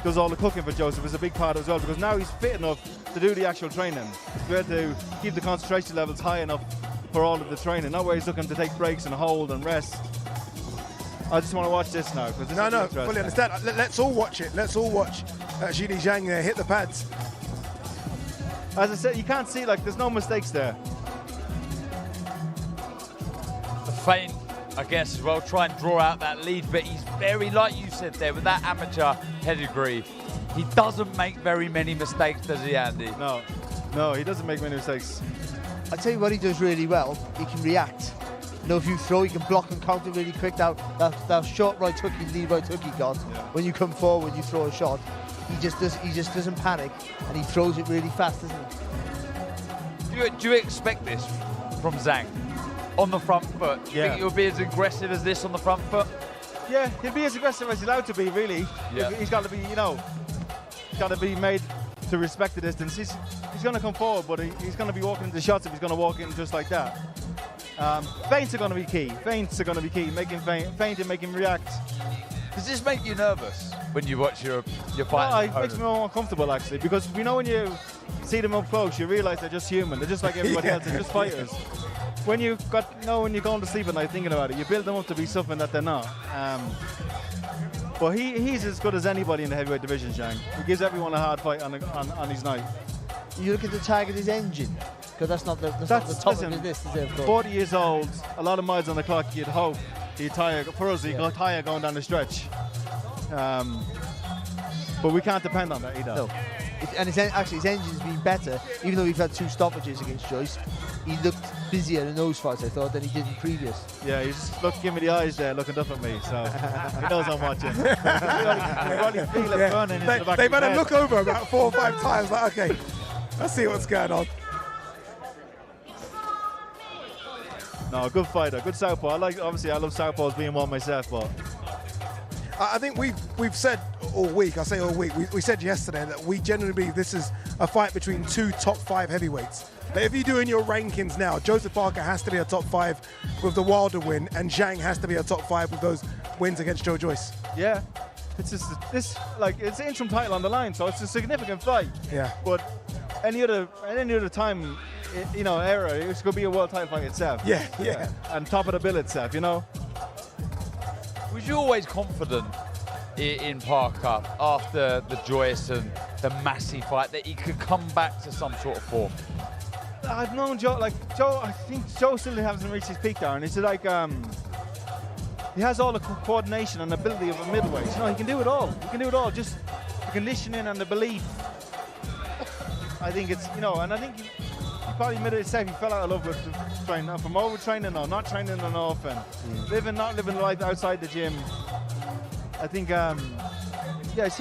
O: does all the cooking for Joseph, is a big part as well, because now he's fit enough to do the actual training. We had to keep the concentration levels high enough for all of the training. Not where he's looking to take breaks and hold and rest. I just want to watch this now.
A: No, fully understand. Let's all watch it. Let's all watch Zhili Zhang there hit the pads.
O: As I said, you can't see, like, there's no mistakes there.
G: The feint, I guess, as well, try and draw out that lead, but he's very, like you said there, with that amateur pedigree, he doesn't make very many mistakes, does he, Andy?
O: No, he doesn't make many mistakes.
F: I'll tell you what he does really well, he can react. You know, if you throw, he can block and counter really quick. That short right hook, lead right hook he got, when you come forward, you throw a shot, he just doesn't panic, and he throws it really fast, doesn't he?
G: Do you expect this from Zhang? On the front foot? Do you think he'll be as aggressive as this on the front foot?
O: Yeah, he'll be as aggressive as he's allowed to be, really.
G: Yeah.
O: He's got to be, got to be made to respect the distance. He's going to come forward, but he's going to be walking into shots if he's going to walk in just like that. Feints are going to be key. Making feint and make him react.
G: Does this make you nervous when you watch your fight?
O: No, it makes me more uncomfortable, actually, because when you see them up close, you realise they're just human. They're just like everybody else. They're just fighters. When you're going to sleep at night thinking about it, you build them up to be something that they're not. But he's as good as anybody in the heavyweight division, Zhang. He gives everyone a hard fight on his night.
F: You look at the target, his engine, because that's not the top of his list, is it?
O: 40 years old, a lot of miles on the clock. You'd hope he'd tire. For us, he'd go tire going down the stretch. But we can't depend on that either.
F: No. And his engine's been better, even though we've had 2 stoppages against Joyce. He looked busier in those fights, I thought, than he did in previous.
O: Yeah, he's just giving me the eyes there, looking up at me, so he knows I'm watching. You probably feel it burning into the back
A: They've
O: of
A: had
O: his
A: to look over about 4 or 5 times, like, okay, let's see what's going on.
O: No, good fighter, good southpaw. Obviously, I love southpaws being one myself, but
A: I think we've said all week, we said yesterday that we generally believe this is a fight between 2 top 5 heavyweights. But if you're doing your rankings now, Joseph Parker has to be a top 5 with the Wilder win, and Zhang has to be a top 5 with those wins against Joe Joyce.
O: Yeah, it's just it's an interim title on the line, so it's a significant fight.
A: Yeah.
O: But any other time, era, it's going to be a world title fight itself.
A: Yeah.
O: And top of the bill itself,
G: Was you always confident in Parker after the Joyce and the Massey fight that he could come back to some sort of form?
O: I've known Joe, I think Joe still hasn't reached his peak there, and it's like, he has all the coordination and ability of a middleweight. He can do it all. Just the conditioning and the belief. I think it's, and I think he probably admitted himself he fell out of love with the training, from overtraining or not training enough, and not living life outside the gym. I think,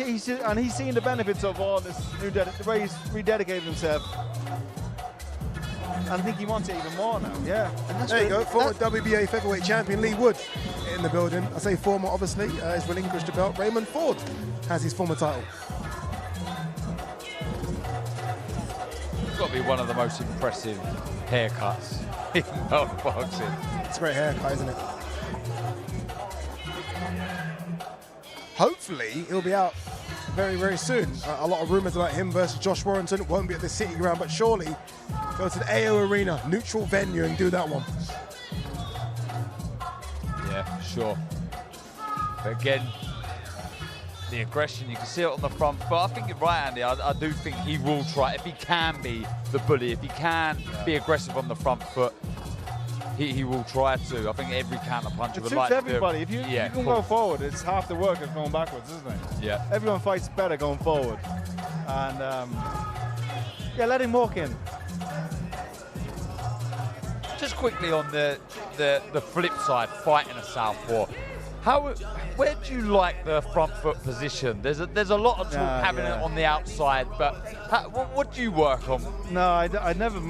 O: he's seen the benefits of all this the way he's rededicated himself. And I think he wants it even more now, yeah.
A: And there you go, former WBA featherweight champion Lee Wood in the building. I say former, obviously, he's relinquished the belt. Raymond Ford has his former title.
G: It's got to be one of the most impressive haircuts in world boxing.
A: It's a great haircut, isn't it? Hopefully, he'll be out very, very soon. A lot of rumours about him versus Josh Warrington. Won't be at the City Ground, but surely go to the AO Arena, neutral venue, and do that one.
G: Yeah, sure. But again, the aggression. You can see it on the front foot. I think you're right, Andy. I do think he will try, if he can be the bully, if he can be aggressive on the front foot, he will try to. I think every counter puncher
O: It
G: would
O: suits
G: like to
O: everybody. If you can go forward, it's half the work of going backwards, isn't it?
G: Yeah.
O: Everyone fights better going forward. And yeah, let him walk in.
G: Just quickly on the flip side, fighting a southpaw. Where do you like the front foot position? There's a lot of talk having it on the outside, but what do you work on?
O: No, I never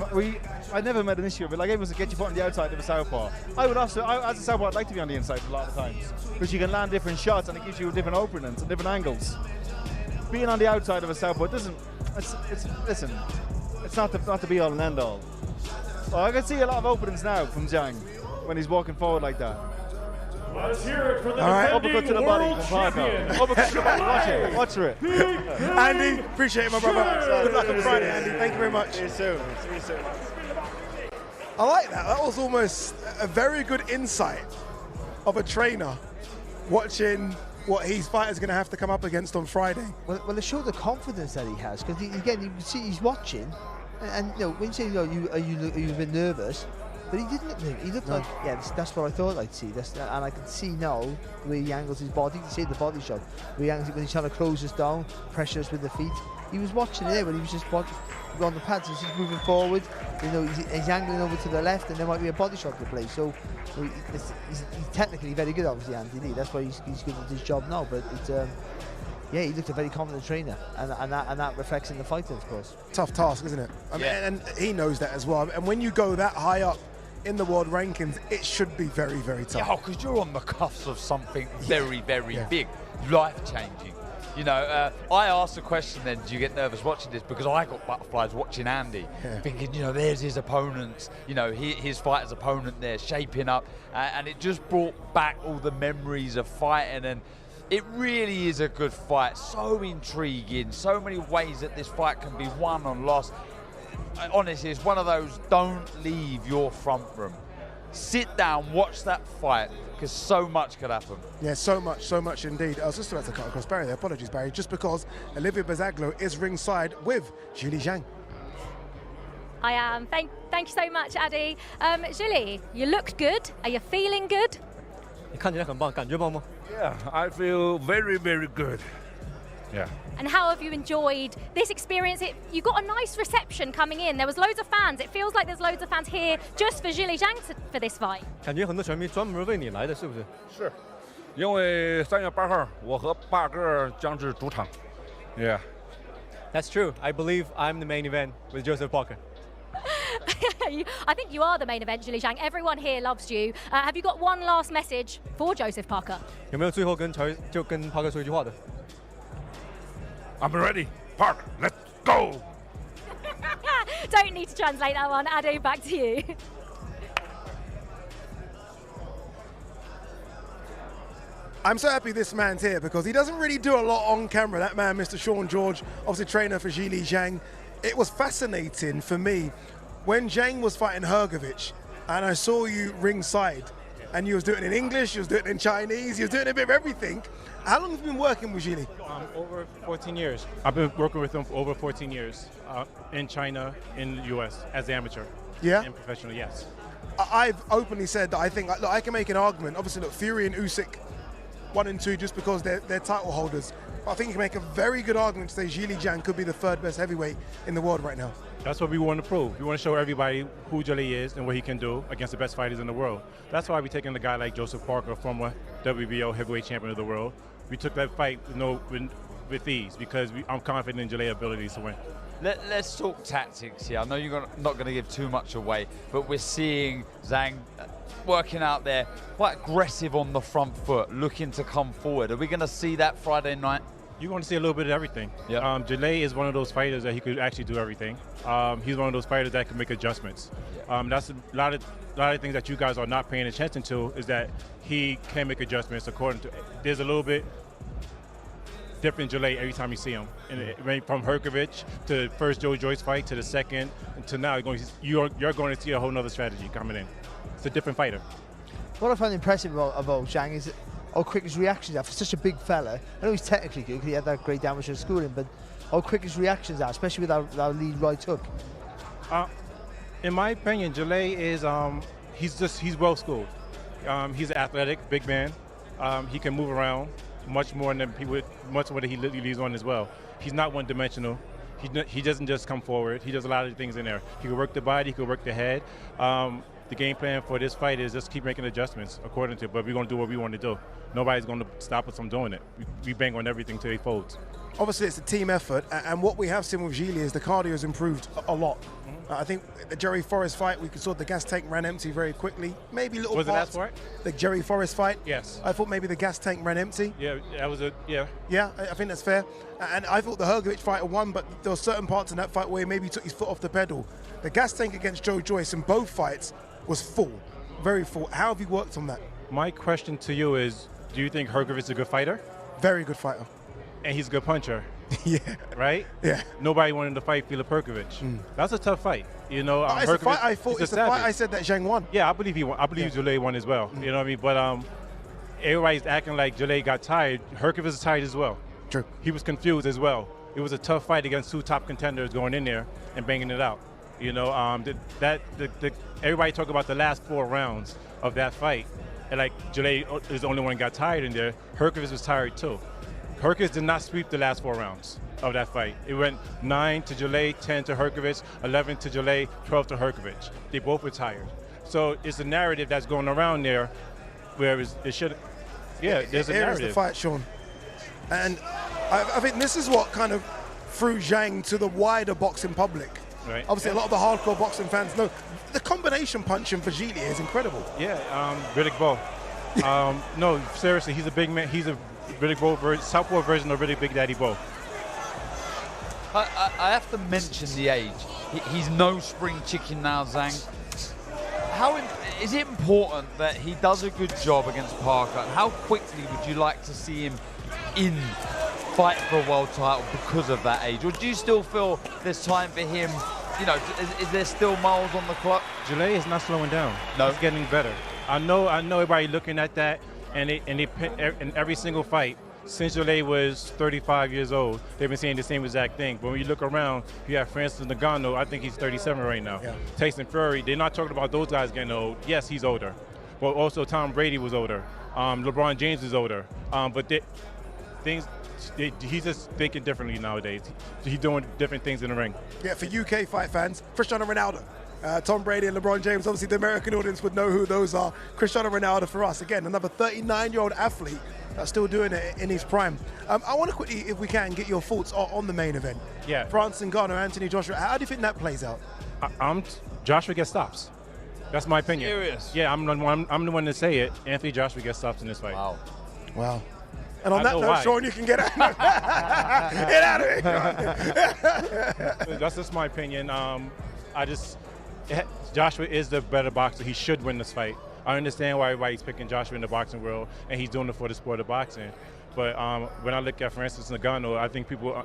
O: made an issue of it. Like everyone said, get your foot on the outside of a southpaw. I would also, as a southpaw, I'd like to be on the inside a lot of times because you can land different shots and it gives you different openings and different angles. Being on the outside of a southpaw doesn't. Listen, it's not the be all and end all. Well, I can see a lot of openings now from Zhang when he's walking forward like that.
E: Let's hear it for the
O: Uppercut to the body
E: world
O: from Parker.
E: champion.
O: Uppercut to the body. Watch it.
A: Andy, appreciate it, my brother. Good luck on Friday, Andy. Thank you very much.
O: See you soon. See you soon.
A: I like that. That was almost a very good insight of a trainer watching what his fighter's going to have to come up against on Friday.
F: Well, it showed the confidence that he has because again, you can see he's watching, and you know when you say, you know, are you a bit nervous? But he didn't look nervous. He looked like, yeah, that's what I thought I'd see. And I can see now the way he angles his body. You can see the body shot. When he's trying to close us down, pressure us with the feet. He was watching it there when he was just on the pads. He's just moving forward. You know, he's angling over to the left, and there might be a body shot to play. So he's technically very good, obviously, Andy Lee. That's why he's good at his job now. But it's, yeah, he looked a very confident trainer, and that reflects in the fight, of course.
A: Tough task, isn't it? I mean, and he knows that as well. And when you go that high up in the world rankings, it should be very, very tough.
G: Yeah, because you're on the cuffs of something very, very big, life-changing. You know, I asked the question then, do you get nervous watching this? Because I got butterflies watching Andy, thinking, you know, there's his opponents, you know, his fighter's opponent there, shaping up, and it just brought back all the memories of fighting, and it really is a good fight, so intriguing, so many ways that this fight can be won or lost. Honestly, it's one of those, don't leave your front room. Sit down, watch that fight, because so much could happen.
A: Yeah, so much indeed. I was just about to cut across Barry there. Apologies, Barry. Just because Olivia Bazaglo is ringside with Julie Zhang.
I: I am. Thank you so much, Addy. Julie, you looked good. Are you feeling good?
P: Yeah, I feel very, very good. Yeah.
I: And how have you enjoyed this experience? You got a nice reception coming in. There was loads of fans. It feels like there's loads of fans here just for Julie Zhang for this fight.
P: 感觉很多球迷专门为你来的，是不是？是，因为3月8号我和霸哥将至主场。Yeah.
Q: That's true. I believe I'm the main event with Joseph Parker.
I: I think you are the main event, Julie Zhang. Everyone here loves you. Have you got one last message for Joseph Parker?
Q: 有没有最后跟Parker 说一句话的？
P: I'm ready. Park, let's go.
I: Don't need to translate that one. Ado, back to you.
A: I'm so happy this man's here because he doesn't really do a lot on camera. That man, Mr. Sean George, obviously trainer for Julie Zhang. It was fascinating for me when Zhang was fighting Hrgovic and I saw you ringside and you was doing it in English, you was doing it in Chinese, you was doing a bit of everything. How long have you been working with Julie?
R: Over 14 years. I've been working with him for over 14 years in China, in the US, as an amateur.
A: Yeah?
R: And professional, yes.
A: I've openly said that I think, look, I can make an argument. Obviously, look, Fury and Usyk, 1 and 2, just because they're title holders. But I think you can make a very good argument to say Julie Zhang could be the 3rd best heavyweight in the world right now.
R: That's what we want to prove. We want to show everybody who Julie is and what he can do against the best fighters in the world. That's why we're taking a guy like Joseph Parker, former WBO heavyweight champion of the world. We took that fight with ease because I'm confident in Julia's abilities to win.
G: Let's talk tactics here. I know you're not going to give too much away, but we're seeing Zhang working out there, quite aggressive on the front foot, looking to come forward. Are we going to see that Friday night?
R: You're going to see a little bit of everything. Yeah. Julie is one of those fighters that he could actually do everything. He's one of those fighters that can make adjustments. That's a lot of things that you guys are not paying attention to is that he can make adjustments according to. There's a little bit different Julie every time you see him. And it went from Hrgovic to the first Joe Joyce fight to the second to now you're going to see a whole nother strategy coming in. It's a different fighter.
F: What I find impressive about Zhang is how quick his reactions are for such a big fella. I know he's technically good because he had that great damage in schooling, but how quick his reactions are, especially with our lead right hook.
R: In my opinion, Jalay is he's well schooled. He's athletic, big man. He can move around much more than much more than he leads on as well. He's not one-dimensional. He doesn't just come forward. He does a lot of things in there. He can work the body. He can work the head. The game plan for this fight is just keep making adjustments according to. But we're going to do what we want to do. Nobody's going to stop us from doing it. We bang on everything till he folds.
A: Obviously, it's a team effort, and what we have seen with Gilles is the cardio has improved a lot. I think the Jerry Forrest fight, we saw the gas tank ran empty very quickly. Maybe little
R: Was
A: parts.
R: it that fight?
A: The Jerry Forrest fight?
R: Yes.
A: I thought maybe the gas tank ran empty.
R: Yeah, that was yeah.
A: Yeah, I think that's fair. And I thought the Hrgovic fight won, but there were certain parts in that fight where he maybe took his foot off the pedal. The gas tank against Joe Joyce in both fights was full, very full. How have you worked on that?
R: My question to you is, do you think Hrgovic is a good fighter?
A: Very good fighter.
R: And he's a good puncher.
A: Yeah.
R: Right?
A: Yeah.
R: Nobody wanted to fight Filip Hrgovic. That's a tough fight. You know,
A: It's a fight,
R: Hrgovic,
A: I thought it's a fight I said that Zhang won.
R: Yeah, I believe he won. I believe Jalay won as well. You know what I mean? But everybody's acting like Jalay got tired. Hrgovic is tired as well.
A: True.
R: He was confused as well. It was a tough fight against two top contenders going in there and banging it out. You know, everybody talk about the last 4 rounds of that fight, and like Jalay is the only one who got tired in there. Hrgovic was tired too. Hrgovic did not sweep the last 4 rounds of that fight. It went 9 to Jalay, 10 to Hrgovic, 11 to Jalay, 12 to Hrgovic. They both were tired. So it's a narrative that's going around there where it should, yeah, there's a narrative.
A: Here's the fight, Sean. And I think this is what kind of threw Zhang to the wider boxing public.
R: Right.
A: Obviously, a lot of the hardcore boxing fans know the combination punching for Gilles is incredible.
R: Yeah, Riddick Bowe. No, seriously, he's a big man. He's a Riddick Bowe southpaw version of Riddick Big Daddy Bowe.
G: I have to mention the age. He's no spring chicken now, Zhang. Is it important that he does a good job against Parker? And how quickly would you like to see him fight for a world title because of that age? Or do you still feel there's time for him? You know, is there still miles on the clock?
R: Jalay is not slowing down.
G: No.
R: He's getting better. I know everybody looking at that, and in every single fight, since Jalay was 35 years old, they've been saying the same exact thing. But when you look around, you have Francis Ngannou, I think he's 37 right now. Yeah. Tyson Fury, they're not talking about those guys getting old. Yes, he's older. But also Tom Brady was older. LeBron James is older. But he's just thinking differently nowadays. He's doing different things in the ring.
A: Yeah, for UK fight fans, Cristiano Ronaldo. Tom Brady and LeBron James, obviously the American audience would know who those are. Cristiano Ronaldo for us, again, another 39-year-old athlete that's still doing it in his prime. I want to quickly, if we can, get your thoughts on the main event.
R: Yeah.
A: France and Ngannou, Anthony Joshua. How do you think that plays out?
R: Joshua gets stops. That's my opinion.
G: Serious?
R: Yeah, I'm the one to say it. Anthony Joshua gets stops in this fight.
A: Wow. And on that note, Sean, you can get out. Get out of here.
R: That's just my opinion. Joshua is the better boxer. He should win this fight. I understand why everybody's picking Joshua in the boxing world, and he's doing it for the sport of boxing. But when I look at Francis Ngannou, I think people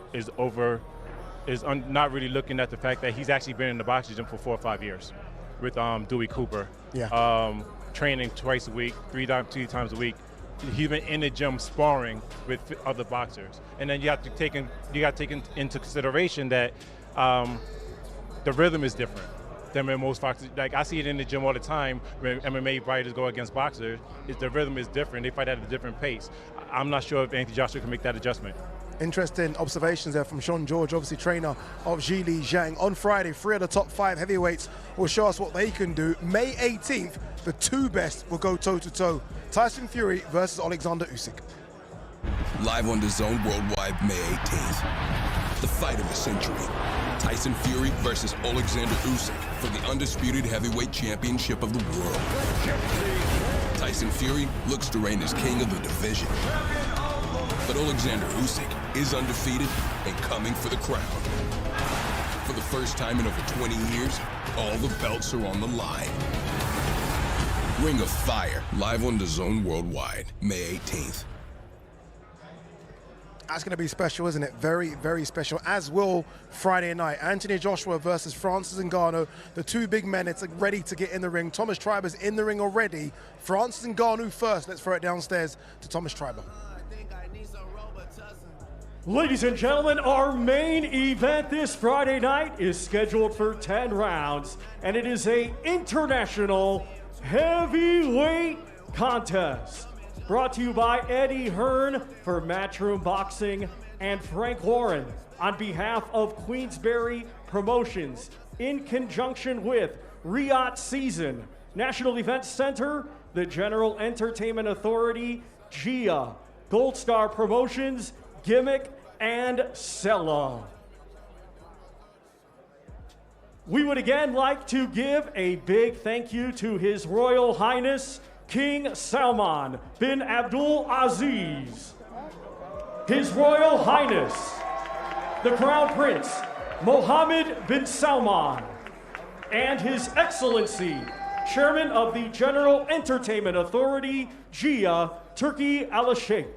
R: not really looking at the fact that he's actually been in the boxing gym for 4 or 5 years with Dewey Cooper.
A: Yeah.
R: Training twice a week, 3 times a week. He's been in the gym sparring with other boxers, and then you got to take into consideration that the rhythm is different than when most boxers. Like I see it in the gym all the time when MMA fighters go against boxers. The rhythm is different. They fight at a different pace. I'm not sure if Anthony Joshua can make that adjustment.
A: Interesting observations there from Sean George, obviously trainer of Gilles Zhang. On Friday, 3 of the top 5 heavyweights will show us what they can do. May 18th, the 2 best will go toe-to-toe. Tyson Fury versus Alexander Usyk.
C: Live on DAZN Worldwide, May 18th. The fight of the century. Tyson Fury versus Alexander Usyk for the undisputed heavyweight championship of the world. Tyson Fury looks to reign as king of the division. But Alexander Usyk is undefeated and coming for the crown. For the first time in over 20 years, all the belts are on the line. Ring of Fire, live on DAZN Worldwide, May 18th.
A: That's going to be special, isn't it? Very, very special, as will Friday night. Anthony Joshua versus Francis Ngannou. The two big men, it's ready to get in the ring. Thomas Triber's in the ring already. Francis Ngannou first. Let's throw it downstairs to Thomas Triber.
E: Ladies and gentlemen, our main event this Friday night is scheduled for 10 rounds, and it is an international heavyweight contest. Brought to you by Eddie Hearn for Matchroom Boxing and Frank Warren on behalf of Queensberry Promotions in conjunction with Riyadh Season, National Events Center, the General Entertainment Authority, GIA, Gold Star Promotions, Gimmick, and Sella. We would again like to give a big thank you to His Royal Highness King Salman bin Abdul Aziz, His Royal Highness the Crown Prince Mohammed bin Salman, and His Excellency Chairman of the General Entertainment Authority, GIA, Turkey Al-Sheikh.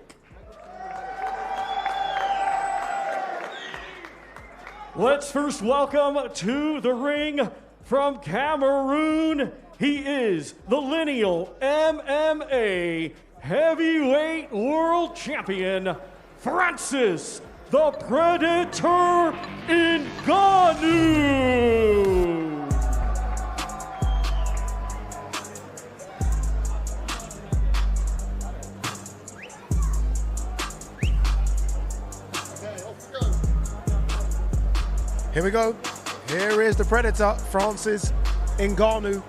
E: Let's first welcome to the ring from Cameroon. He is the lineal MMA heavyweight world champion, Francis the Predator Ngannou.
A: Here we go. Here is the Predator, Francis Ngannou,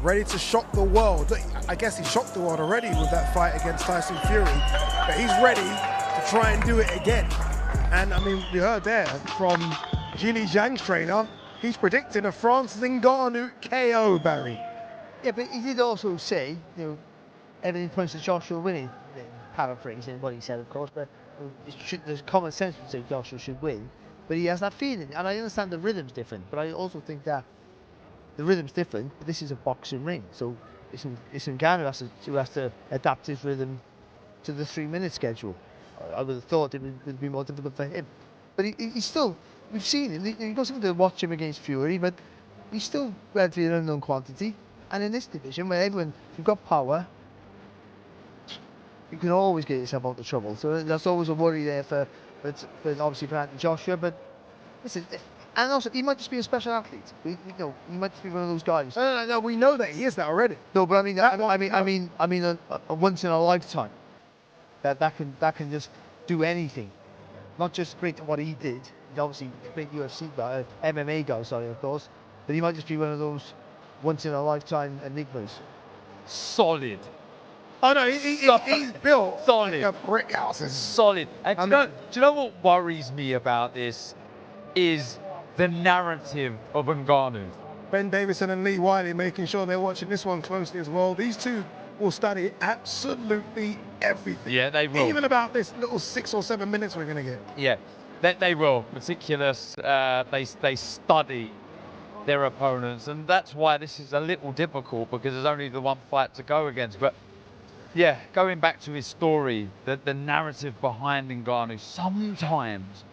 A: ready to shock the world. I guess he shocked the world already with that fight against Tyson Fury, but he's ready to try and do it again. And I mean, we heard there from Jili Zhang's trainer, he's predicting a Francis Ngannou KO, Barry.
F: Yeah, but he did also say, you know, everything points to Joshua winning. Paraphrasing what he said, of course, but there's common sense to say Joshua should win. But he has that feeling, and I understand the rhythm's different, but I also think that the rhythm's different, but this is a boxing ring, so it's Ngannou who has to adapt his rhythm to the 3-minute schedule. I would have thought it would be more difficult for him. But he's still, we've seen him, he doesn't have to watch him against Fury, but he's still relatively an unknown quantity. And in this division, where everyone, if you've got power, you can always get yourself out of trouble. So that's always a worry there for obviously for Anthony Joshua, but listen, and also he might just be a special athlete. You know, he might just be one of those guys.
A: No, we know that he is that already.
F: No, but I mean a once in a lifetime. That can just do anything, not just great at what he did. He's obviously a great UFC guy, MMA guy, sorry, of course, but he might just be one of those once in a lifetime enigmas.
G: Solid.
A: Oh no, he's built
G: solid.
A: Like a brick house.
G: Solid. And do you know what worries me about this is the narrative of Ngannou.
A: Ben Davison and Lee Wiley making sure they're watching this one closely as well. These two will study absolutely everything.
G: Yeah, they will.
A: Even about this little 6 or 7 minutes we're going to get.
G: Yeah, they will. Meticulous. They study their opponents, and that's why this is a little difficult, because there's only the one fight to go against. But yeah, going back to his story, the narrative behind Ngannou, sometimes,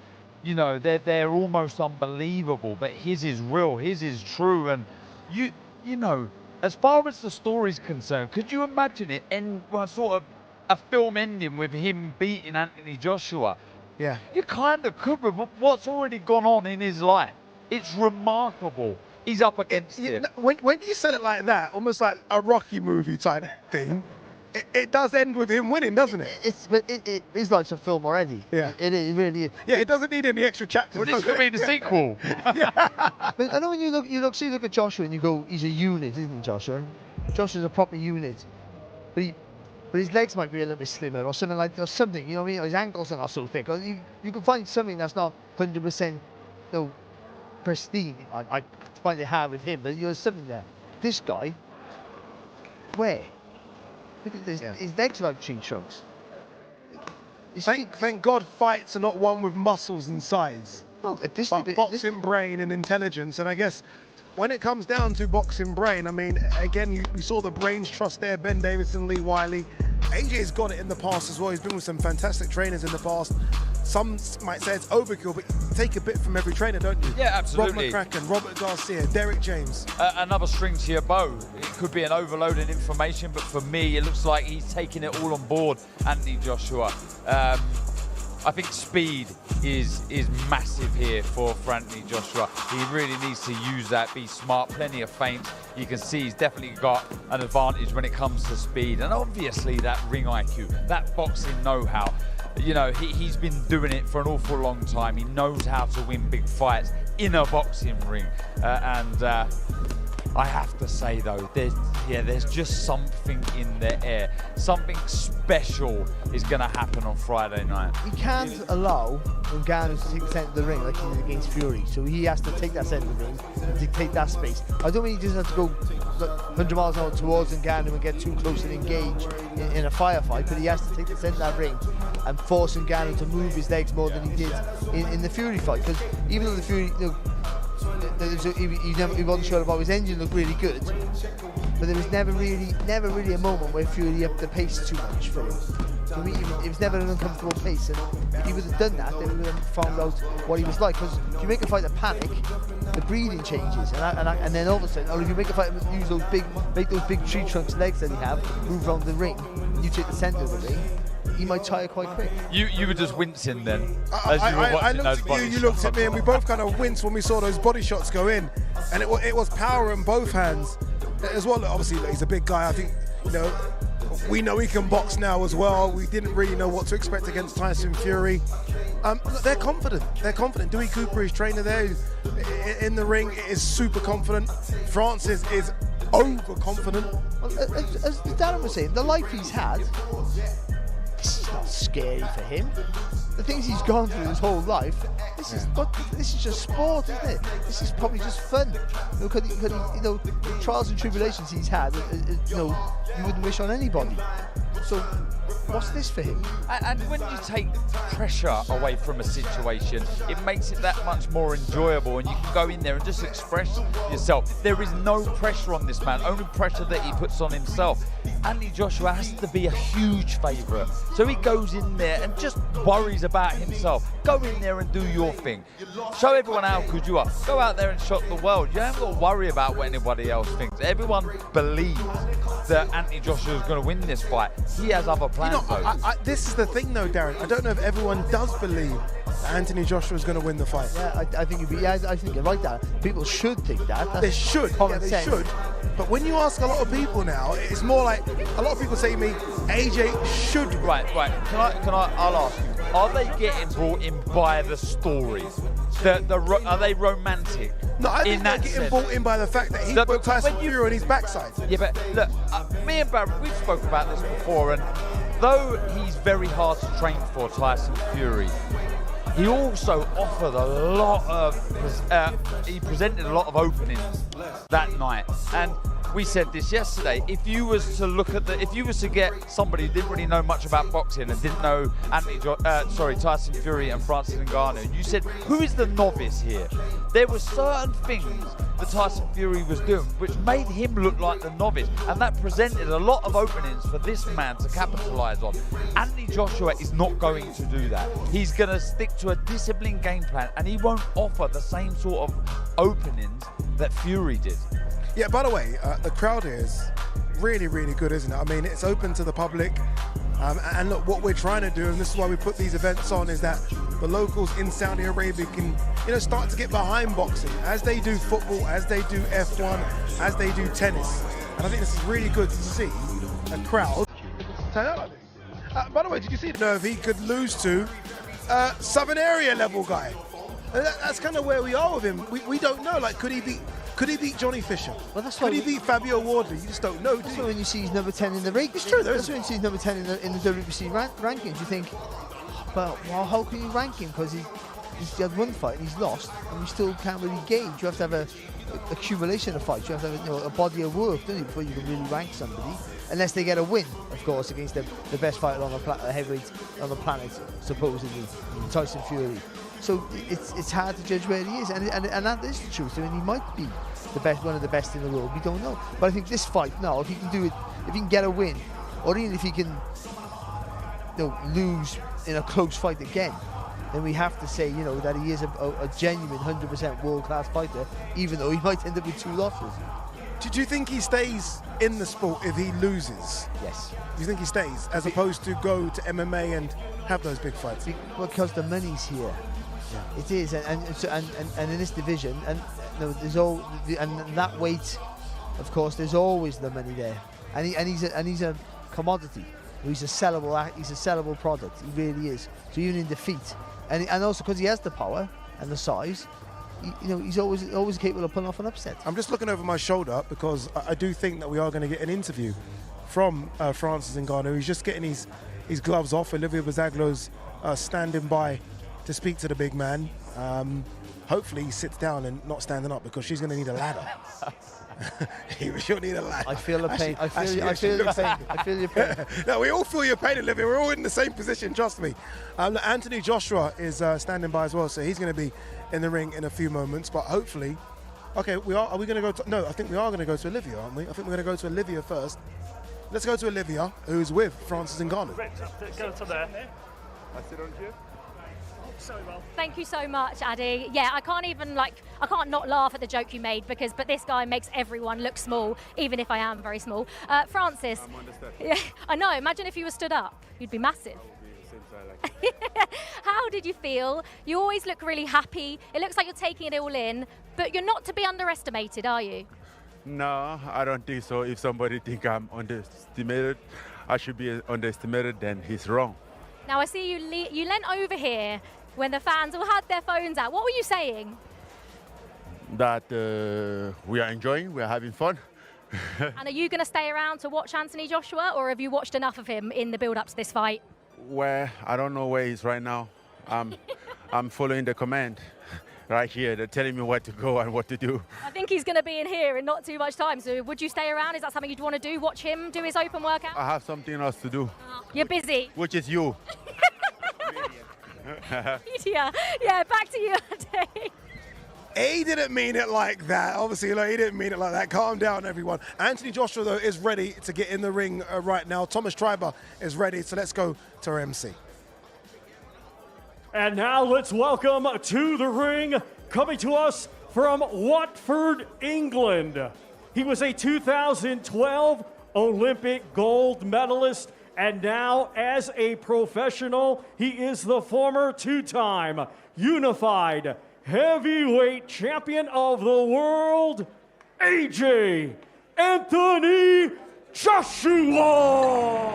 G: you know, they're almost unbelievable, but his is real, his is true. And you know, as far as the story's concerned, could you imagine it end, well, sort of a film ending with him beating Anthony Joshua?
A: Yeah.
G: You kind of could, with what's already gone on in his life. It's remarkable. He's up against it.
A: When you said it like that, almost like a Rocky movie type thing, it does end with him winning, doesn't it?
F: But it is like a film already.
A: Yeah.
F: It really is.
A: Yeah, it doesn't need any extra chapters.
G: Well, this could be the sequel.
F: But I know when you look at Joshua and you go, he's a unit, isn't Joshua? Joshua's a proper unit. But his legs might be a little bit slimmer or something like that, or something, you know what I mean? Or his ankles are not so thick. Or you can find something that's not 100% pristine. I find it hard with him, but there's something there. This guy, where? Look at this. Yeah. His legs are like tree trunks.
A: Thank God fights are not won with muscles and size.
F: Well,
A: but boxing brain and intelligence. And I guess when it comes down to boxing brain, I mean, again, we saw the brains trust there, Ben Davison, Lee Wiley. AJ's got it in the past as well. He's been with some fantastic trainers in the past. Some might say it's overkill, but you take a bit from every trainer, don't you?
G: Yeah, absolutely.
A: Rob McCracken, Robert Garcia, Derek James.
G: Another string to your bow. It could be an overload in information, but for me, it looks like he's taking it all on board, Anthony Joshua. I think speed is massive here for Anthony Joshua. He really needs to use that, be smart, plenty of feints. You can see he's definitely got an advantage when it comes to speed. And obviously that ring IQ, that boxing know-how. You know, he's been doing it for an awful long time. He knows how to win big fights in a boxing ring. I have to say though, there's just something in the air. Something special is going to happen on Friday night.
F: He can't allow Ngannou to take the centre of the ring like he did against Fury. So he has to take that centre of the ring and dictate that space. I don't mean he just has to go 100 miles an hour towards Ngannou and get too close and engage in a firefight, but he has to take the centre of that ring and force Ngannou to move his legs more than he did in the Fury fight. Because even though the Fury, he wasn't sure about his engine looked really good, but there was never really a moment where Fury upped the pace too much for him. So it was never an uncomfortable pace, and if he would have done that, then we would have found out what he was like. Because if you make a fighter panic, the breathing changes, and then all of a sudden, or if you make a fighter use make those big tree trunks legs that he have, move around the ring, and you take the centre of the ring, he might tire quite quick.
G: You were just wincing then.
A: I looked at you, you looked at me, and we both kind of winced when we saw those body shots go in, and it was power in both hands as well. Obviously, he's a big guy. I think we know he can box now as well. We didn't really know what to expect against Tyson Fury. They're confident. They're confident. Dewey Cooper, his trainer there, in the ring, is super confident. Francis is overconfident.
F: Well, as Darren was saying, the life he's had, this is not scary for him. The things he's gone through his whole life, this is just sport, isn't it? This is probably just fun. The trials and tribulations he's had, you wouldn't wish on anybody. So what's this for him?
G: And when you take pressure away from a situation, it makes it that much more enjoyable, and you can go in there and just express yourself. There is no pressure on this man, only pressure that he puts on himself. Anthony Joshua has to be a huge favourite, so he goes in there and just worries about himself. Go in there and do your thing. Show everyone how good you are. Go out there and shock the world. You haven't got to worry about what anybody else thinks. Everyone believes that Anthony Joshua is going to win this fight. He has other plans, though.
A: This is the thing, though, Darren. I don't know if everyone does believe that Anthony Joshua is going to win the fight.
F: Yeah, I think you're right, Darren. People should think that.
A: They should. Yeah, they should. But when you ask a lot of people now, it's more like a lot of people say to me, AJ should.
G: Right. I'll ask you. Are they getting brought in by the story? Are they romantic?
A: No, I think they're getting brought in by the fact that he put Tyson Fury on his backside.
G: Yeah, but look, me and Barry, we've spoken about this before, and though he's very hard to train for, Tyson Fury, he also offered a lot of, he presented a lot of openings that night. And we said this yesterday, if you was to get somebody who didn't really know much about boxing and didn't know Tyson Fury and Francis Ngannou, and you said, who is the novice here? There were certain things that Tyson Fury was doing which made him look like the novice, and that presented a lot of openings for this man to capitalise on. Anthony Joshua is not going to do that. He's going to stick to a disciplined game plan, and he won't offer the same sort of openings that Fury did.
A: Yeah, by the way, the crowd is really, really good, isn't it? I mean, it's open to the public. And look, what we're trying to do, and this is why we put these events on, is that the locals in Saudi Arabia can, start to get behind boxing as they do football, as they do F1, as they do tennis. And I think this is really good to see a crowd. By the way, did you see if he could lose to Southern Area level guy? That's kind of where we are with him. We don't know. Like, could he beat Johnny Fisher?
F: Well, that's
A: could he beat Fabio Wardley? You just don't know, do you?
F: When you see he's number 10 in the ring.
A: It's true, though.
F: That's when you see he's number 10 in the WBC rankings. You think, well, how can you rank him? Because he's had one fight and he's lost, and you still can't really gauge. You have to have a accumulation of fights. You have to have a body of work, don't you, before you can really rank somebody. Unless they get a win, of course, against the best fighter on the heavyweight on the planet, supposedly, Tyson Fury. So it's hard to judge where he is, and that is the truth. I mean, he might be one of the best in the world. We don't know. But I think this fight now, if he can do it, if he can get a win or even if he can, lose in a close fight again, then we have to say, that he is a genuine 100% world-class fighter, even though he might end up with 2 losses.
A: Do you think he stays in the sport if he loses?
F: Yes.
A: Do you think he stays, as opposed to go to MMA and have those big fights?
F: Because the money's here. Yeah. It is, and in this division, and there's and that weight, of course, there's always the money there, and he's a commodity. He's a sellable product. He really is. So even in defeat, and also because he has the power and the size, he's always capable of pulling off an upset.
A: I'm just looking over my shoulder because I do think that we are going to get an interview from Francis Ngannou. He's just getting his gloves off. Olivia Bazaglo's standing by to speak to the big man. Hopefully he sits down and not standing up, because she's going to need a ladder. She'll need a ladder.
F: I feel the pain. I feel your pain. I feel your pain.
A: No, we all feel your pain, Olivia. We're all in the same position, trust me. Anthony Joshua is standing by as well, so he's going to be in the ring in a few moments. But hopefully, okay, are we going to go to? No, I think we are going to go to Olivia, aren't we? I think we're going to go to Olivia first. Let's go to Olivia, who's with Francis Ngannou.
S: Go to there. I sit on here.
I: So well. Thank you so much, Addy. Yeah, I can't not laugh at the joke you made, but this guy makes everyone look small, even if I am very small. Francis.
S: I'm on the step.
I: Yeah, I know. Imagine if you were stood up, you'd be massive. How did you feel? You always look really happy. It looks like you're taking it all in, but you're not to be underestimated, are you?
S: No, I don't think so. If somebody think I'm underestimated, I should be underestimated, then he's wrong.
I: Now I see you leant over here when the fans all had their phones out. What were you saying?
S: That we are enjoying, we are having fun.
I: And are you going to stay around to watch Anthony Joshua, or have you watched enough of him in the build-up to this fight?
S: I don't know where he's right now. I'm following the command right here. They're telling me where to go and what to do.
I: I think he's going to be in here in not too much time. So would you stay around? Is that something you'd want to do? Watch him do his open workout?
S: I have something else to do.
I: You're busy.
S: Which is you.
I: Yeah, back to you, Andy.
A: He didn't mean it like that. Obviously, he didn't mean it like that. Calm down, everyone. Anthony Joshua, though, is ready to get in the ring right now. Thomas Triber is ready, so let's go to our MC.
E: And now let's welcome to the ring, coming to us from Watford, England. He was a 2012 Olympic gold medalist, and now as a professional, he is the former 2-time unified heavyweight champion of the world, AJ Anthony Joshua.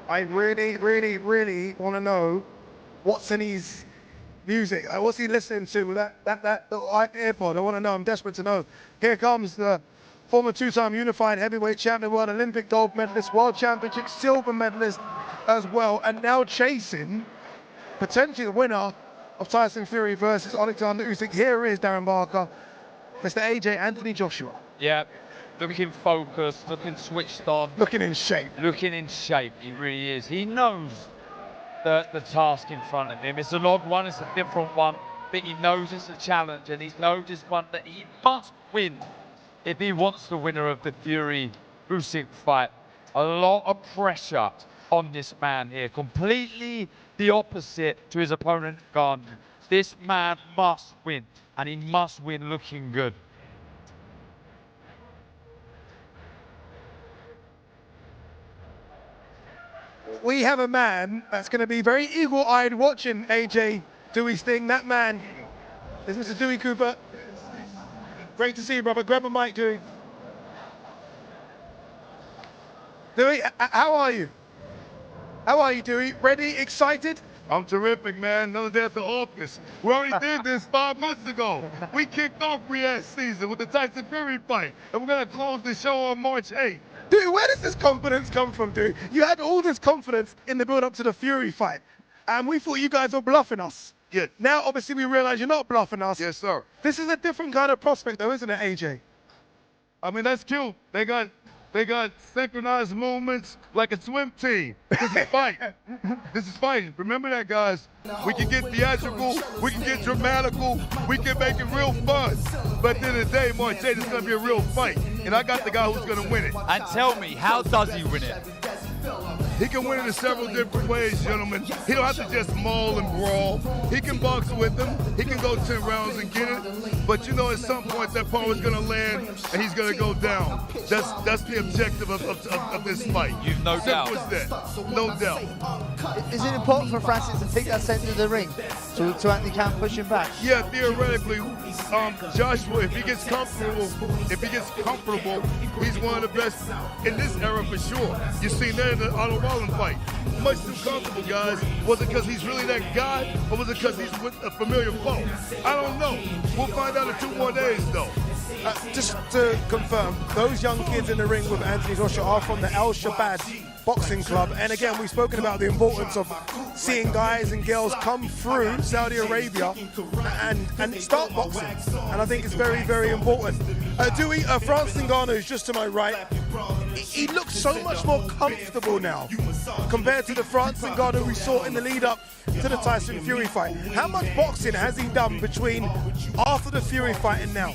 A: I really, really, really want to know what's in his music. What's he listening to? That little AirPod. I want to know. I'm desperate to know. Here comes the former 2-time unified heavyweight champion, world Olympic gold medalist, world championship silver medalist as well, and now chasing potentially the winner of Tyson Fury versus Alexander Usyk. Here is Darren Barker, Mr. AJ Anthony Joshua.
G: Yeah. Looking focused, looking switched on.
A: Looking in shape.
G: Looking in shape, he really is. He knows the task in front of him. It's an odd one, it's a different one, but he knows it's a challenge, and he knows it's one that he must win if he wants the winner of the Fury-Usyk fight. A lot of pressure on this man here, completely the opposite to his opponent, Ngannou. This man must win, and he must win looking good.
A: We have a man that's going to be very eagle-eyed watching AJ do his thing. That man is Mr. Dewey Cooper. Great to see you, brother. Grab a mic, Dewey. Dewey, how are you? How are you, Dewey? Ready? Excited?
K: I'm terrific, man. Another day at the office. We already did this 5 months ago. We kicked off Riyadh season with the Tyson Fury fight, and we're going to close the show on March 8th.
A: Dude, where does this confidence come from, dude? You had all this confidence in the build-up to the Fury fight, and we thought you guys were bluffing us.
K: Yeah.
A: Now, obviously, we realize you're not bluffing us.
K: Yes, sir.
A: This is a different kind of prospect, though, isn't it, AJ?
K: I mean, that's cute. They got
T: They got synchronized movements like a swim team. This is fight. This is fighting. Remember that, guys. We can get theatrical, we can get dramatical, we can make it real fun. But at the end of the day, Marche, this is going to be a real fight. And I got the guy who's going to win it.
G: And tell me, how does he win it?
T: He can win it in several different ways, gentlemen. He don't have to just maul and brawl. He can box with them. He can go 10 rounds and get it. But you know, at some point, that power is going to land and he's going to go down. That's the objective of this fight.
G: You've no doubt.
T: Simple as that. No doubt.
F: Is it important for Francis to take that center of the ring so Anthony can't push him back?
T: Yeah, theoretically, Joshua, if he gets comfortable, he's one of the best in this era for sure. You've seen that in the Otto Wallin fight. Much too comfortable, guys. Was it because he's really that guy, or was it because he's with a familiar foe? I don't know. We'll find out in 2 more days, though.
A: Just to confirm, those young kids in the ring with Anthony Joshua are from the Al Shabab Boxing Club. And again, we've spoken about the importance of seeing guys and girls come through Saudi Arabia and start boxing. And I think it's very, very important. Francis Ngannou is just to my right. He looks so much more comfortable now compared to the Francis Ngannou we saw in the lead up to the Tyson Fury fight. How much boxing has he done between after the Fury fight and now?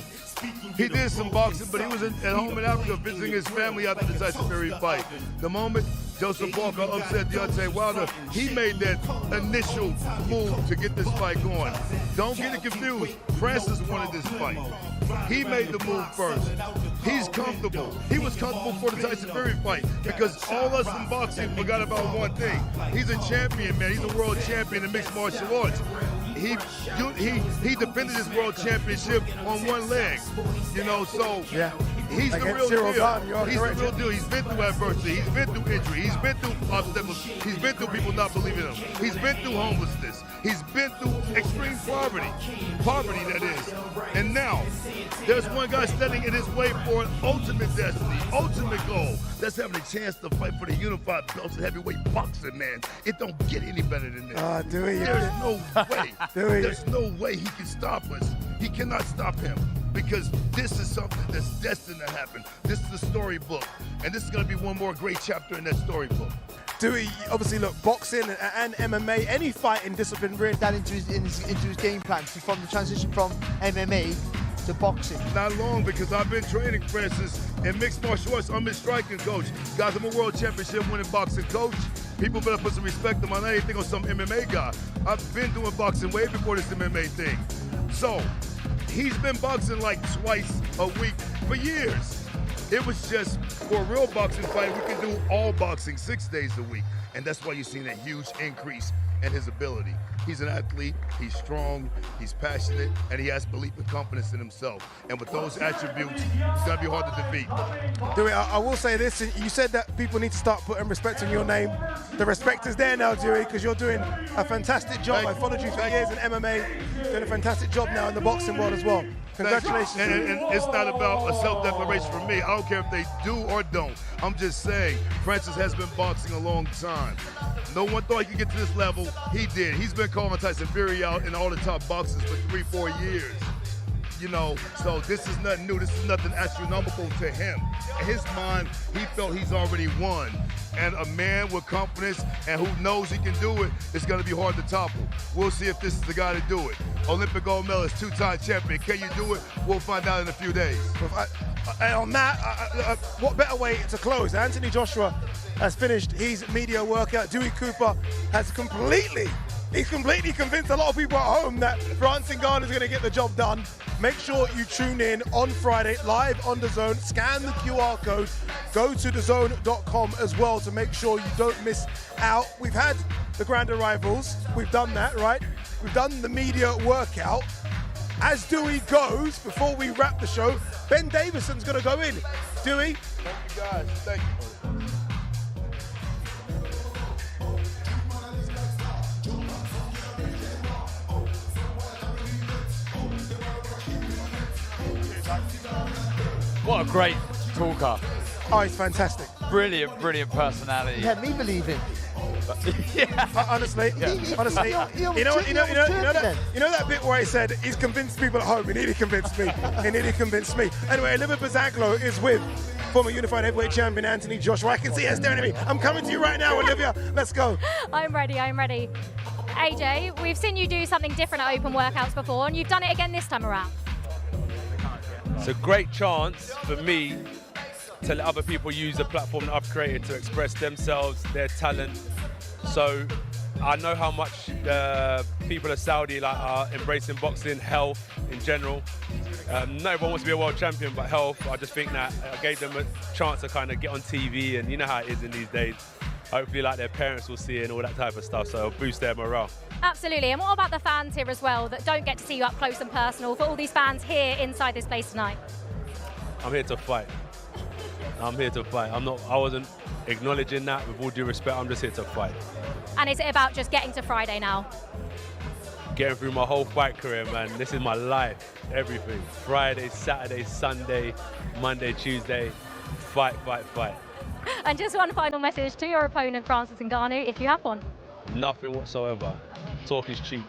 T: He did some boxing, but he was at home in Africa visiting his family after the Tyson Fury fight. The moment Joseph Walker upset Deontay Wilder, he made that initial move to get this fight going. Don't get it confused. Francis wanted this fight. He made the move first. He's comfortable. He was comfortable for the Tyson Fury fight because all us in boxing forgot about one thing. He's a champion, man. He's a world champion in mixed martial arts. He defended his world championship on one leg, you know, so yeah. He's the real deal. He's the real deal. He's been through adversity. He's been through injury. He's been through obstacles. He's been through people not believing him. He's been through homelessness. He's been through extreme poverty that is. And now, there's one guy standing in his way for an ultimate destiny, ultimate goal. That's having a chance to fight for the unified belts of heavyweight boxing, man. It don't get any better than this. There's no way. There's no way he can stop us. He cannot stop him. Because this is something that's destined to happen. This is the storybook. And this is going to be one more great chapter in that storybook.
A: Dewey, obviously, look, boxing and MMA, any fighting discipline, really
F: that into his game plan, from the transition from MMA to boxing.
T: Not long, because I've been training, Francis, in mixed martial arts. I'm his striking coach. Guys, I'm a world championship winning boxing coach. People better put some respect on my name. Think of some MMA guy. I've been doing boxing way before this MMA thing. So, he's been boxing like twice a week for years. It was just, for a real boxing fight, we can do all boxing 6 days a week. And that's why you're seeing that huge increase in his ability. He's an athlete, he's strong, he's passionate, and he has belief and confidence in himself. And with those attributes, it's gonna be hard to defeat.
A: Dewey, I will say this, you said that people need to start putting respect on your name. The respect is there now, Dewey, because you're doing a fantastic job. I followed you for years in MMA, doing a fantastic job now in the boxing world as well. Congratulations.
T: And it's not about a self-declaration for me. I don't care if they do or don't. I'm just saying, Francis has been boxing a long time. No one thought he could get to this level. He did. He's been calling Tyson Fury out in all the top boxers for 3-4 years. You know, so this is nothing new. This is nothing astronomical to him. In his mind, he felt he's already won. And a man with confidence and who knows he can do it, it's going to be hard to topple. We'll see if this is the guy to do it. Olympic gold medalist, 2-time champion. Can you do it? We'll find out in a few days.
A: And on that, what better way to close? Anthony Joshua has finished his media workout. Dewey Cooper has completely convinced a lot of people at home that Francis Ngannou is going to get the job done. Make sure you tune in on Friday, live on DAZN. Scan the QR code. Go to DAZN.com as well to make sure you don't miss out. We've had the grand arrivals. We've done that, right? We've done the media workout. As Dewey goes, before we wrap the show, Ben Davison's going to go in. Dewey?
T: Thank you, guys. Thank you.
G: What a great talker.
A: Oh, he's fantastic.
G: Brilliant, brilliant personality.
F: Yeah, me believe him.
A: Honestly, you know that bit where he said he's convinced people at home. He nearly convinced me. Anyway, Olympic Bazaglo is with former unified heavyweight champion Anthony Joshua. I can see her staring at me. I'm coming to you right now, Olivia. Let's go.
I: I'm ready, I'm ready. AJ, we've seen you do something different at open workouts before, and you've done it again this time around.
U: It's a great chance for me to let other people use the platform that I've created to express themselves, their talent. So I know how much people of Saudi are embracing boxing, health in general. Not everyone wants to be a world champion, but health. I just think that I gave them a chance to kind of get on TV, and you know how it is in these days. Hopefully, like their parents will see it and all that type of stuff, so it'll boost their morale. Absolutely. And what about the fans here as well that don't get to see you up close and personal? For all these fans here inside this place tonight. I'm here to fight. I'm here to fight. I wasn't acknowledging that. With all due respect, I'm just here to fight. And is it about just getting to Friday now? Getting through my whole fight career, man. This is my life, everything. Friday, Saturday, Sunday, Monday, Tuesday, fight, fight, fight. And just one final message to your opponent, Francis Ngannou, if you have one. Nothing whatsoever. Talk is cheap.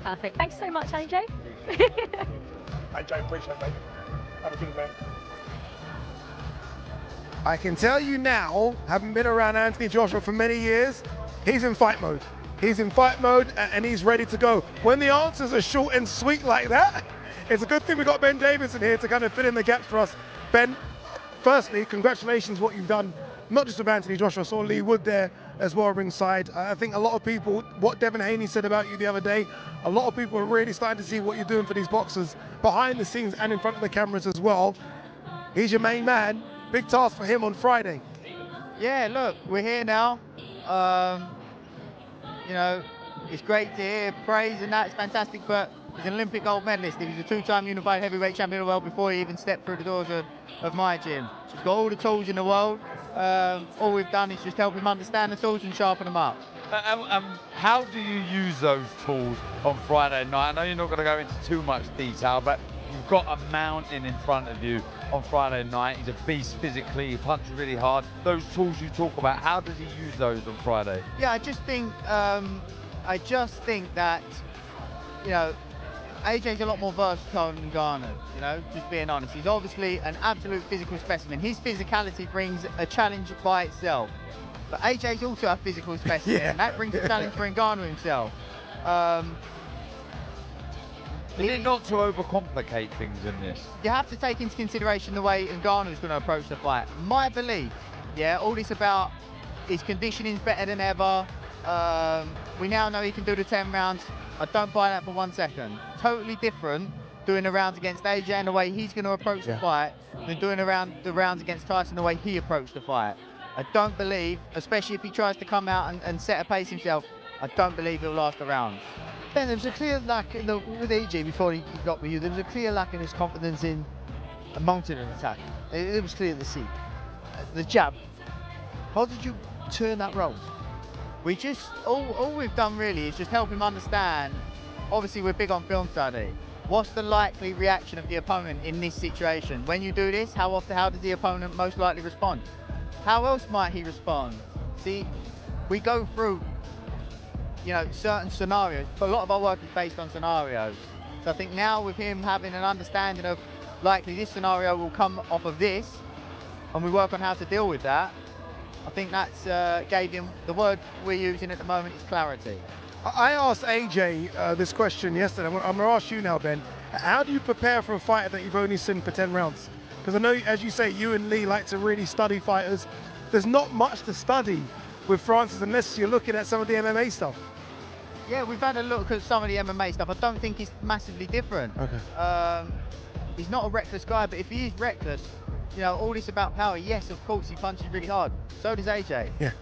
U: Perfect. Thanks so much, AJ.
A: AJ, appreciate it, mate. Have a good man. I can tell you now, having been around Anthony Joshua for many years, he's in fight mode. He's in fight mode and he's ready to go. When the answers are short and sweet like that, it's a good thing we got Ben Davidson here to kind of fill in the gaps for us. Ben, firstly, congratulations what you've done, not just with Anthony Joshua, I saw Lee Wood there as well ringside. I think a lot of people, what Devin Haney said about you the other day, a lot of people are really starting to see what you're doing for these boxers behind the scenes and in front of the cameras as well. He's your main man. Big task for him on Friday.
V: Yeah, look, we're here now. You know, it's great to hear praise and that's fantastic, but he's an Olympic gold medalist. He was a two-time unified heavyweight champion of the world before he even stepped through the doors of my gym. He's got all the tools in the world. All we've done is just help him understand the tools and sharpen them up.
G: How do you use those tools on Friday night? I know you're not going to go into too much detail, but you've got a mountain in front of you on Friday night. He's a beast physically, he punches really hard. Those tools you talk about, how does he use those on Friday?
V: Yeah, I just think that, you know, AJ's a lot more versatile than Ngannou, you know, just being honest. He's obviously an absolute physical specimen. His physicality brings a challenge by itself. But AJ's also a physical specimen, and that brings a challenge for Ngannou himself.
G: Is it not to overcomplicate things in this?
V: You have to take into consideration the way Ngannou's going to approach the fight. My belief, yeah, all this about his conditioning's better than ever. We now know he can do the 10 rounds. I don't buy that for 1 second. Totally different doing the rounds against AJ and the way he's going to approach the fight than doing the rounds against Tyson the way he approached the fight. I don't believe, especially if he tries to come out and set a pace himself, I don't believe he'll last the rounds.
F: Ben, there was a clear lack with AJ before he got with you. There was a clear lack in his confidence in mounting an attack. It was clear to see. The jab. How did you turn that round?
V: We just all we've done really is just help him understand. Obviously, we're big on film study. What's the likely reaction of the opponent in this situation? When you do this, how does the opponent most likely respond? How else might he respond? See, we go through, you know, certain scenarios, but a lot of our work is based on scenarios. So I think now with him having an understanding of likely this scenario will come off of this, and we work on how to deal with that, I think that's gave him, the word we're using at the moment is clarity.
A: I asked AJ this question yesterday. I'm going to ask you now, Ben. How do you prepare for a fighter that you've only seen for 10 rounds? Because I know, as you say, you and Lee like to really study fighters. There's not much to study with Francis unless you're looking at some of the MMA stuff.
V: Yeah, we've had a look at some of the MMA stuff. I don't think it's massively different.
A: Okay.
V: He's not a reckless guy, but if he is reckless, you know, all this about power, yes, of course, he punches really hard. So does AJ.
A: Yeah.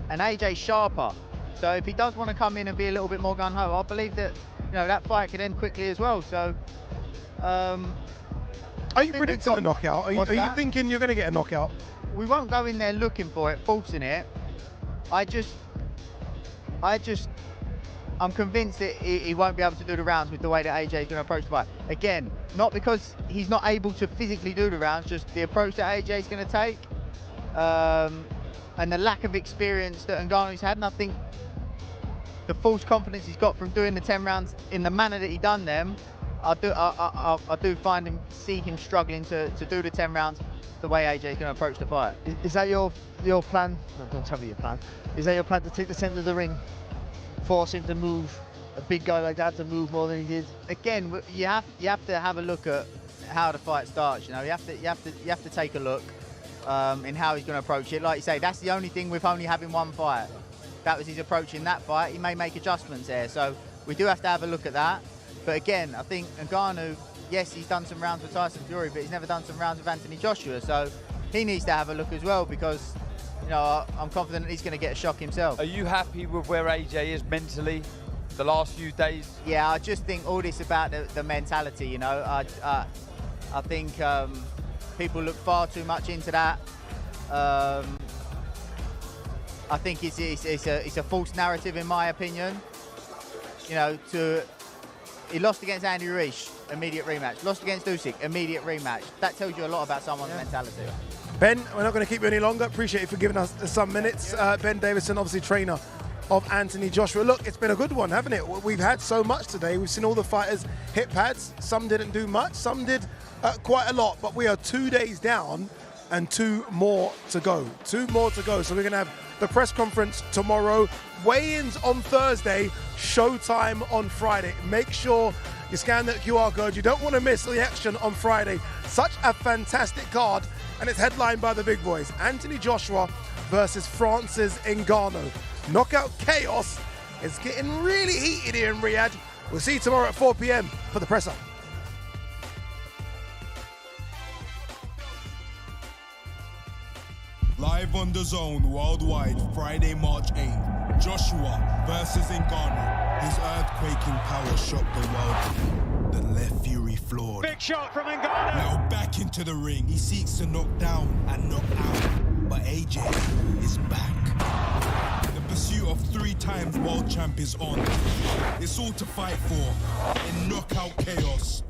V: And AJ's sharper. So if he does want to come in and be a little bit more gung-ho, I believe that, you know, that fight could end quickly as well. So,
A: are you predicting a knockout? Are you thinking you're going to get a knockout?
V: We won't go in there looking for it, forcing it. I'm convinced that he won't be able to do the rounds with the way that AJ is going to approach the fight. Again, not because he's not able to physically do the rounds, just the approach that AJ is going to take, and the lack of experience that Ngannou's had. And I think the false confidence he's got from doing the 10 rounds in the manner that he done them, I do see him struggling to do the 10 rounds the way AJ's going to approach the fight.
F: Is that your plan? No, don't tell me your plan. Is that your plan to take the centre of the ring, force him to move, a big guy like that to move more than he did?
V: Again, you have to have a look at how the fight starts. You know, you have to take a look in how he's going to approach it. Like you say, that's the only thing with only having one fight. That was his approach in that fight. He may make adjustments there, so we do have to have a look at that. But again, I think Ngannou, yes, he's done some rounds with Tyson Fury, but he's never done some rounds with Anthony Joshua, so he needs to have a look as well, because, you know, I'm confident he's going to get a shock himself.
G: Are you happy with where AJ is mentally the last few days?
V: Yeah, I just think all this about the mentality, you know. I think people look far too much into that. I think it's a false narrative, in my opinion. You know, he lost against Andy Ruiz, immediate rematch. Lost against Usyk, immediate rematch. That tells you a lot about someone's mentality.
A: Ben, we're not going to keep you any longer. Appreciate you for giving us some minutes. Ben Davison, obviously trainer of Anthony Joshua. Look, it's been a good one, haven't it? We've had so much today. We've seen all the fighters hit pads. Some didn't do much, some did quite a lot. But we are 2 days down and 2 more to go. 2 more to go. So we're going to have the press conference tomorrow, weigh-ins on Thursday, showtime on Friday. Make sure you scan that QR code. You don't want to miss the action on Friday. Such a fantastic card, and it's headlined by the big boys. Anthony Joshua versus Francis Ngannou. Knockout chaos is getting really heated here in Riyadh. We'll see you tomorrow at 4 p.m. for the presser.
C: Live on DAZN worldwide, Friday, March 8th. Joshua versus Ngannou. His earthquaking power shocked the world. The left fury floored.
E: Big shot from Ngannou.
C: Now back into the ring. He seeks to knock down and knock out. But AJ is back. The pursuit of 3 times world champ is on. It's all to fight for in knockout chaos.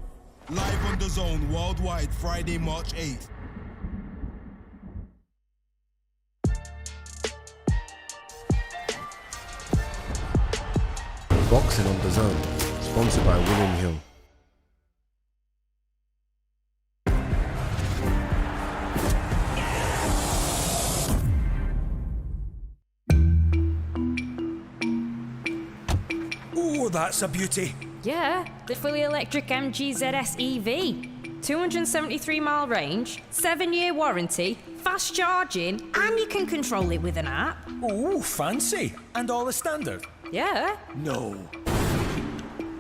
C: Live on DAZN worldwide, Friday, March 8th.
B: Boxing on DAZN, sponsored by William Hill.
D: Oh, that's a beauty.
W: Yeah, the fully electric MG ZS EV. 273 mile range, 7-year warranty, fast charging, and you can control it with an app.
D: Oh, fancy. And all the standard?
W: Yeah.
D: No.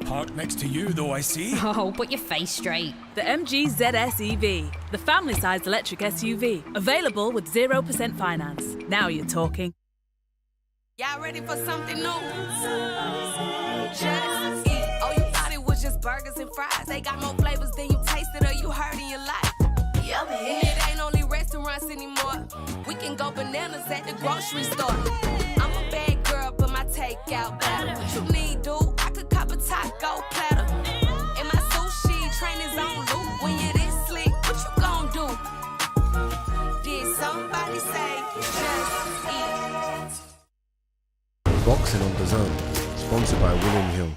D: Parked next to you, though, I see.
W: Oh, put your face straight.
X: The MG ZS EV, the family-sized electric SUV, available with 0% finance. Now you're talking.
Y: Y'all ready for something new? Just eat. Oh, you thought it was just burgers and fries. They got more flavors than you tasted or you heard in your life. Yummy. It ain't only restaurants anymore. We can go bananas at the grocery store. I'm a bad girl, but my takeout better. What you need, dude? I could cop a taco platter. And my sushi train is on loop. When you're this slick, what you gon' do? Did somebody say just eat?
B: Boxing on DAZN, sponsored by William Hill.